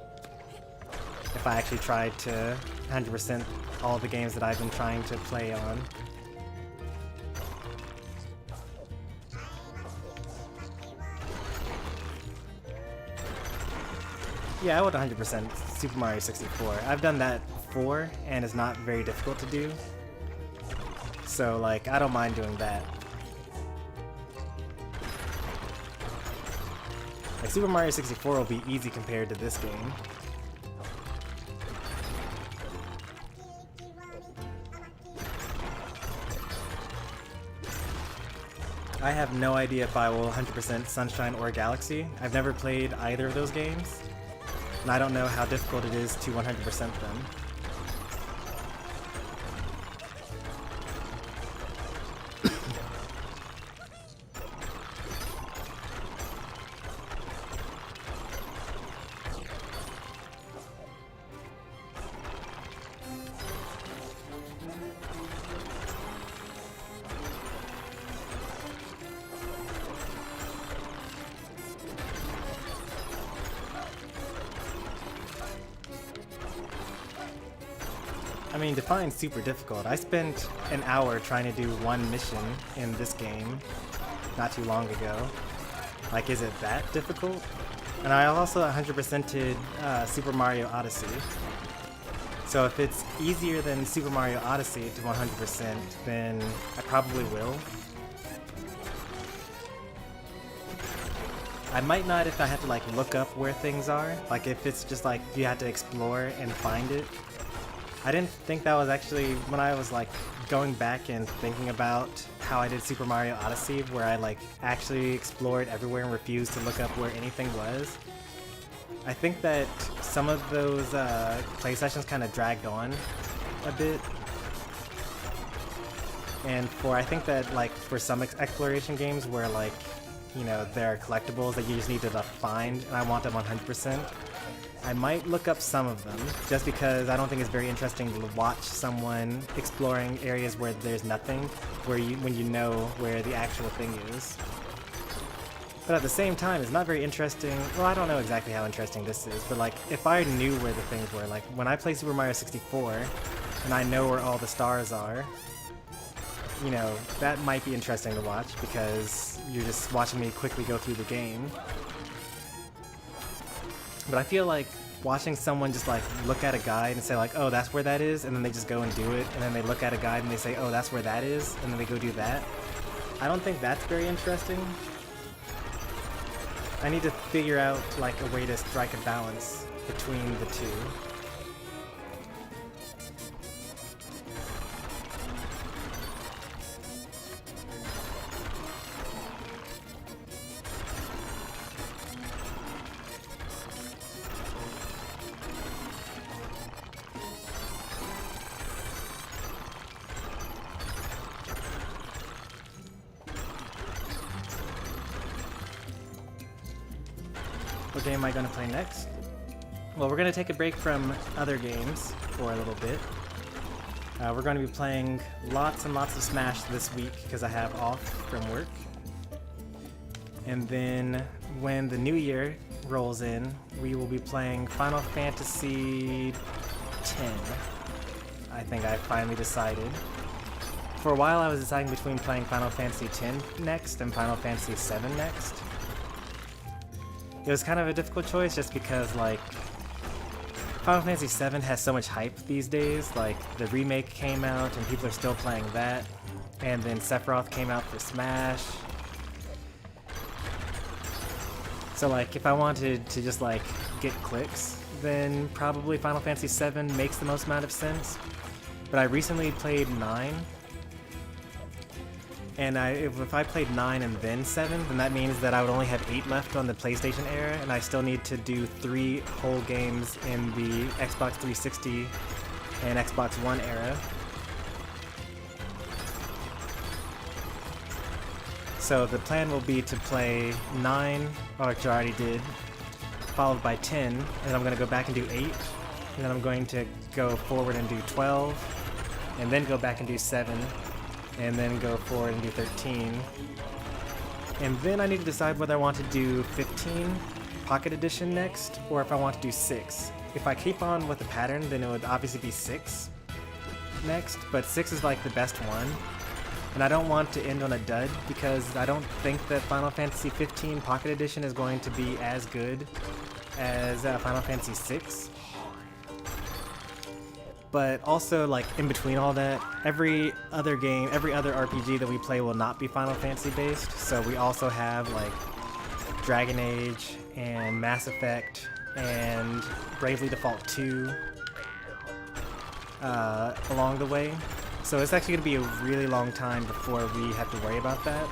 if I actually tried to 100% all the games that I've been trying to play on. Yeah, I would 100% Super Mario 64. I've done that before, and it's not very difficult to do. So, like, I don't mind doing that. Like, Super Mario 64 will be easy compared to this game. I have no idea if I will 100% Sunshine or Galaxy. I've never played either of those games, and I don't know how difficult it is to 100% them. I mean, define super difficult. I spent an hour trying to do one mission in this game not too long ago. Like, is it that difficult? And I also 100%ed Super Mario Odyssey. So if it's easier than Super Mario Odyssey to 100%, then I probably will. I might not if I have to like look up where things are. Like if it's just like you have to explore and find it. I didn't think that was actually, when I was like going back and thinking about how I did Super Mario Odyssey, where I like actually explored everywhere and refused to look up where anything was. I think that some of those play sessions kind of dragged on a bit. And I think that like for some exploration games where like, you know, there are collectibles that you just need to find and I want them 100%, I might look up some of them, just because I don't think it's very interesting to watch someone exploring areas where there's nothing, when you know where the actual thing is. But at the same time, it's not very interesting. Well, I don't know exactly how interesting this is, but like, if I knew where the things were, like when I play Super Mario 64, and I know where all the stars are, you know, that might be interesting to watch, because you're just watching me quickly go through the game. But I feel like watching someone just like look at a guide and say like, oh, that's where that is, and then they just go and do it, and then they look at a guide and they say, oh, that's where that is, and then they go do that. I don't think that's very interesting. I need to figure out like a way to strike a balance between the two. What game am I going to play next? Well, we're going to take a break from other games for a little bit. We're going to be playing lots and lots of Smash this week because I have off from work. And then when the new year rolls in, we will be playing Final Fantasy X. I think I finally decided. For a while I was deciding between playing Final Fantasy X next and Final Fantasy VII next. It was kind of a difficult choice just because, like, Final Fantasy VII has so much hype these days. Like, the remake came out and people are still playing that. And then Sephiroth came out for Smash. So, like, if I wanted to just, like, get clicks, then probably Final Fantasy VII makes the most amount of sense. But I recently played 9. And if I played 9 and then 7, then that means that I would only have 8 left on the PlayStation era, and I still need to do 3 whole games in the Xbox 360 and Xbox One era. So the plan will be to play 9, which I already did, followed by 10, and I'm going to go back and do 8, and then I'm going to go forward and do 12, and then go back and do 7, and then go forward and do 13. And then I need to decide whether I want to do 15 Pocket Edition next, or if I want to do 6. If I keep on with the pattern, then it would obviously be 6 next, but 6 is like the best one. And I don't want to end on a dud, because I don't think that Final Fantasy 15 Pocket Edition is going to be as good as Final Fantasy 6. But also, like, in between all that, every other game, every other RPG that we play will not be Final Fantasy based. So we also have, like, Dragon Age and Mass Effect and Bravely Default 2 along the way. So it's actually going to be a really long time before we have to worry about that.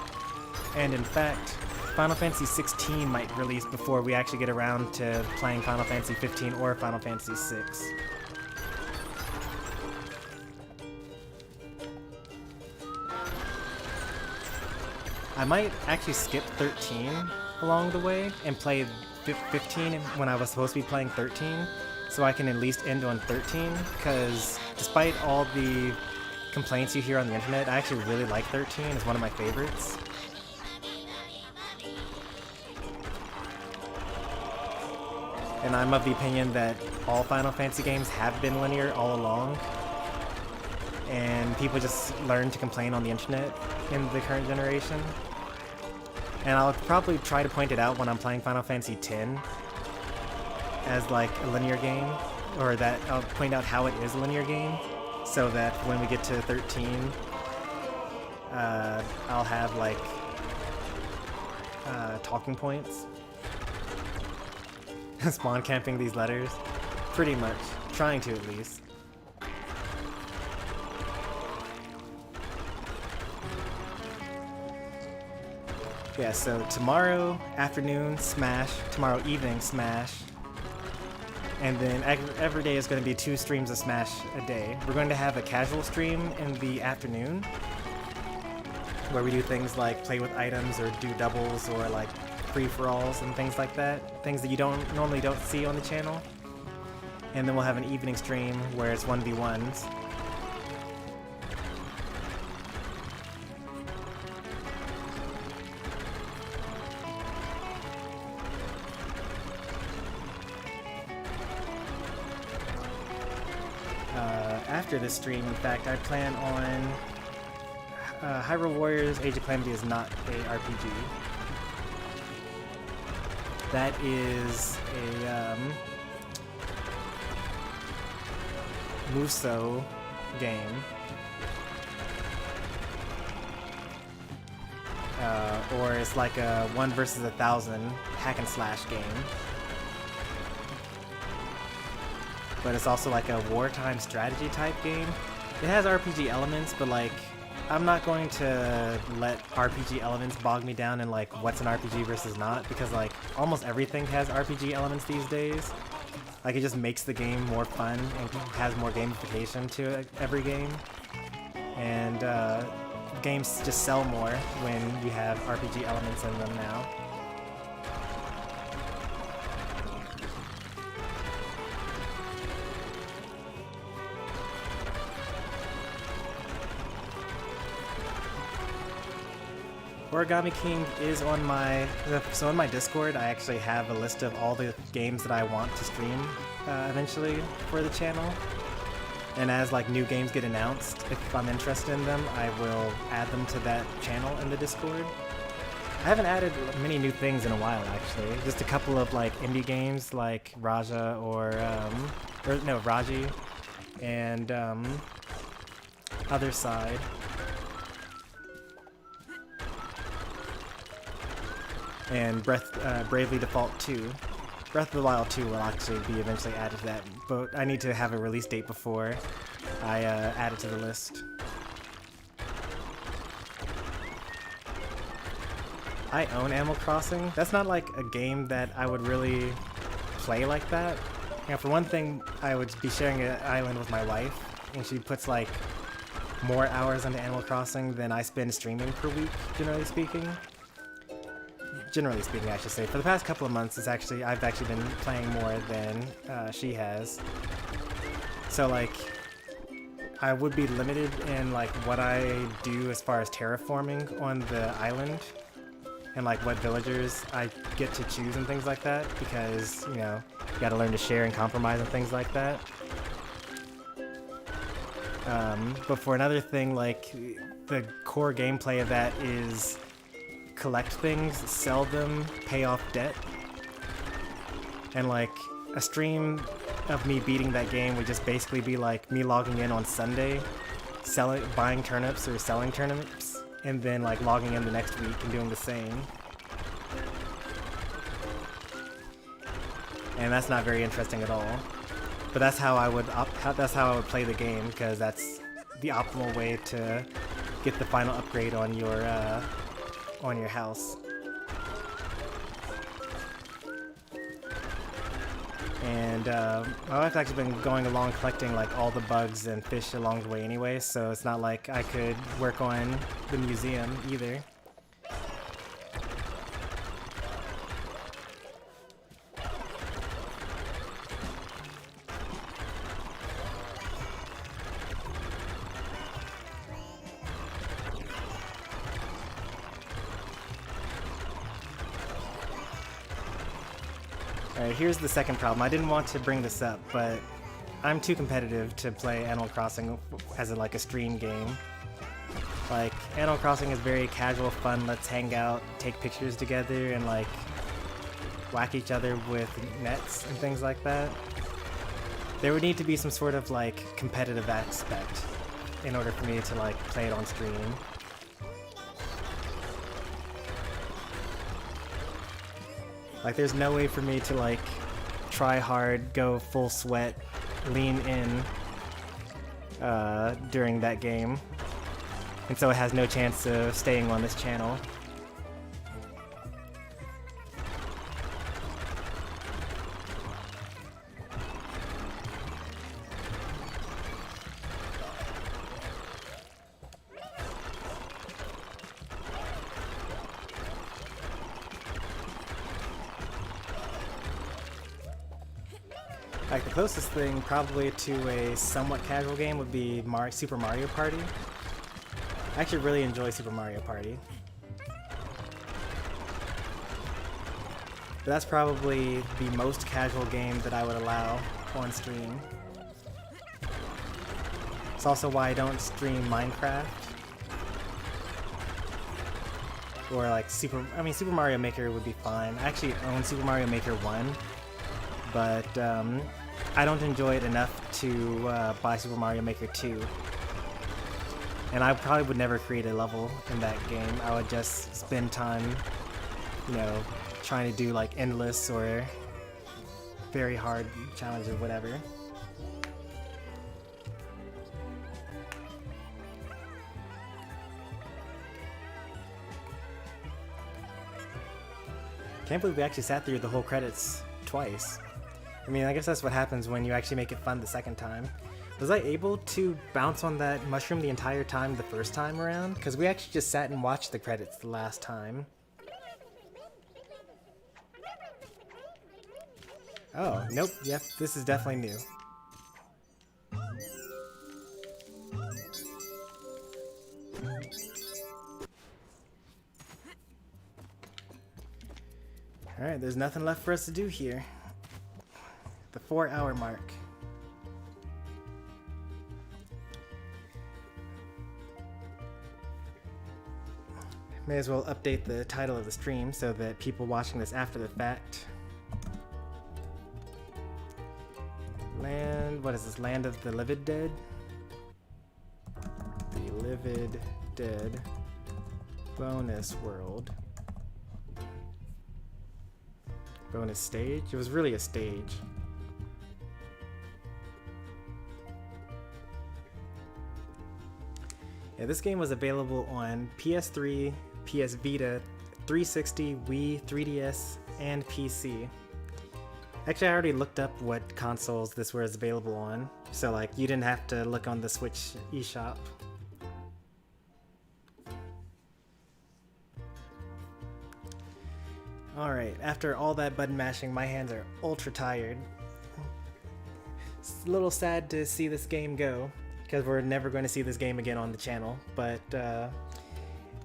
And in fact, Final Fantasy 16 might release before we actually get around to playing Final Fantasy 15 or Final Fantasy 6. I might actually skip 13 along the way and play 15 when I was supposed to be playing 13, so I can at least end on 13, because despite all the complaints you hear on the internet, I actually really like 13. It's one of my favorites. And I'm of the opinion that all Final Fantasy games have been linear all along, and people just learn to complain on the internet in the current generation. And I'll probably try to point it out when I'm playing Final Fantasy X as like a linear game, or that I'll point out how it is a linear game, so that when we get to 13, I'll have like talking points. Spawn camping these letters, pretty much, trying to at least. Yeah, so tomorrow afternoon, Smash. Tomorrow evening, Smash. And then every day is going to be 2 streams of Smash a day. We're going to have a casual stream in the afternoon, where we do things like play with items or do doubles or like free-for-alls and things like that. Things that you normally don't see on the channel. And then we'll have an evening stream where it's 1v1s. After this stream, in fact, I plan on Hyrule Warriors Age of Calamity is not a RPG. That is a Musou game. or it's like a 1 versus 1,000 hack and slash game. But it's also like a wartime strategy type game. It has RPG elements, but like, I'm not going to let RPG elements bog me down in like what's an RPG versus not, because like almost everything has RPG elements these days. Like it just makes the game more fun and has more gamification to it every game. And games just sell more when you have RPG elements in them now. Origami King is on my... So in my Discord, I actually have a list of all the games that I want to stream eventually for the channel. And as like new games get announced, if I'm interested in them, I will add them to that channel in the Discord. I haven't added many new things in a while, actually. Just a couple of like indie games like Raja Raji and Other Side. And Bravely Default 2. Breath of the Wild 2 will actually be eventually added to that, but I need to have a release date before I add it to the list. I own Animal Crossing. That's not like a game that I would really play like that. You know, for one thing, I would be sharing an island with my wife, and she puts like more hours into Animal Crossing than I spend streaming per week, generally speaking. Generally speaking, I should say. For the past couple of months, I've actually been playing more than she has. So like, I would be limited in like what I do as far as terraforming on the island, and like what villagers I get to choose and things like that, because you know, you gotta learn to share and compromise and things like that. But for another thing, like the core gameplay of that is collect things, sell them, pay off debt. And like a stream of me beating that game would just basically be like me logging in on Sunday, buying turnips or selling turnips, and then like logging in the next week and doing the same. And that's not very interesting at all. But that's how I would play the game, because that's the optimal way to get the final upgrade on your house. And I've actually been going along collecting like all the bugs and fish along the way anyway, so it's not like I could work on the museum either. Alright, here's the second problem. I didn't want to bring this up, but I'm too competitive to play Animal Crossing as like a stream game. Like, Animal Crossing is very casual, fun, let's hang out, take pictures together, and like whack each other with nets and things like that. There would need to be some sort of like competitive aspect in order for me to like play it on stream. Like, there's no way for me to like try hard, go full sweat, lean in during that game, and so it has no chance of staying on this channel. Like, the closest thing probably to a somewhat casual game would be Super Mario Party. I actually really enjoy Super Mario Party. But that's probably the most casual game that I would allow on stream. It's also why I don't stream Minecraft. Or like Super Mario Maker would be fine. I actually own Super Mario Maker 1, but I don't enjoy it enough to buy Super Mario Maker 2. And I probably would never create a level in that game. I would just spend time, you know, trying to do like endless or very hard challenges or whatever. Can't believe we actually sat through the whole credits twice. I mean, I guess that's what happens when you actually make it fun the second time. Was I able to bounce on that mushroom the entire time the first time around? Because we actually just sat and watched the credits the last time. Oh, nope, yep, this is definitely new. Alright, there's nothing left for us to do here. The 4-hour mark. May as well update the title of the stream so that people watching this after the fact. What is this? Land of the Livid Dead? The Livid Dead bonus world. Bonus stage? It was really a stage. Yeah, this game was available on PS3, PS Vita, 360, Wii, 3DS, and PC. Actually, I already looked up what consoles this was available on, so like you didn't have to look on the Switch eShop. Alright, after all that button mashing, my hands are ultra tired. It's a little sad to see this game go, because we're never going to see this game again on the channel, but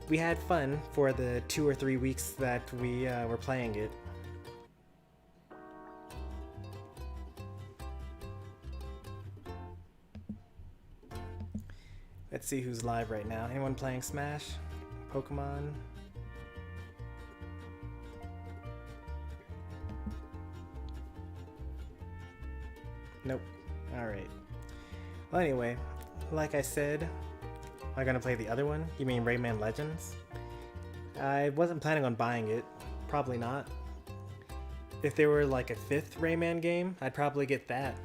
we had fun for the 2 or 3 weeks that we were playing it. Let's see who's live right now. Anyone playing Smash? Pokemon? Nope. Alright. Well, anyway, like I said, am I gonna play the other one? You mean Rayman Legends? I wasn't planning on buying it. Probably not. If there were like a 5th Rayman game, I'd probably get that.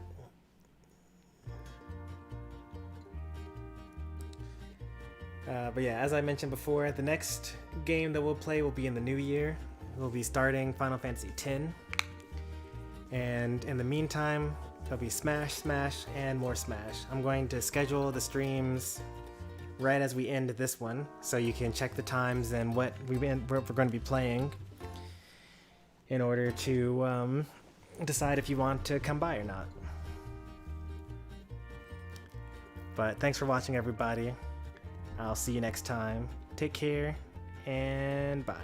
But yeah, as I mentioned before, the next game that we'll play will be in the new year. We'll be starting Final Fantasy X. And in the meantime, there'll be Smash, Smash, and more Smash. I'm going to schedule the streams right as we end this one, so you can check the times and what we're going to be playing in order to decide if you want to come by or not. But thanks for watching, everybody. I'll see you next time. Take care, and bye.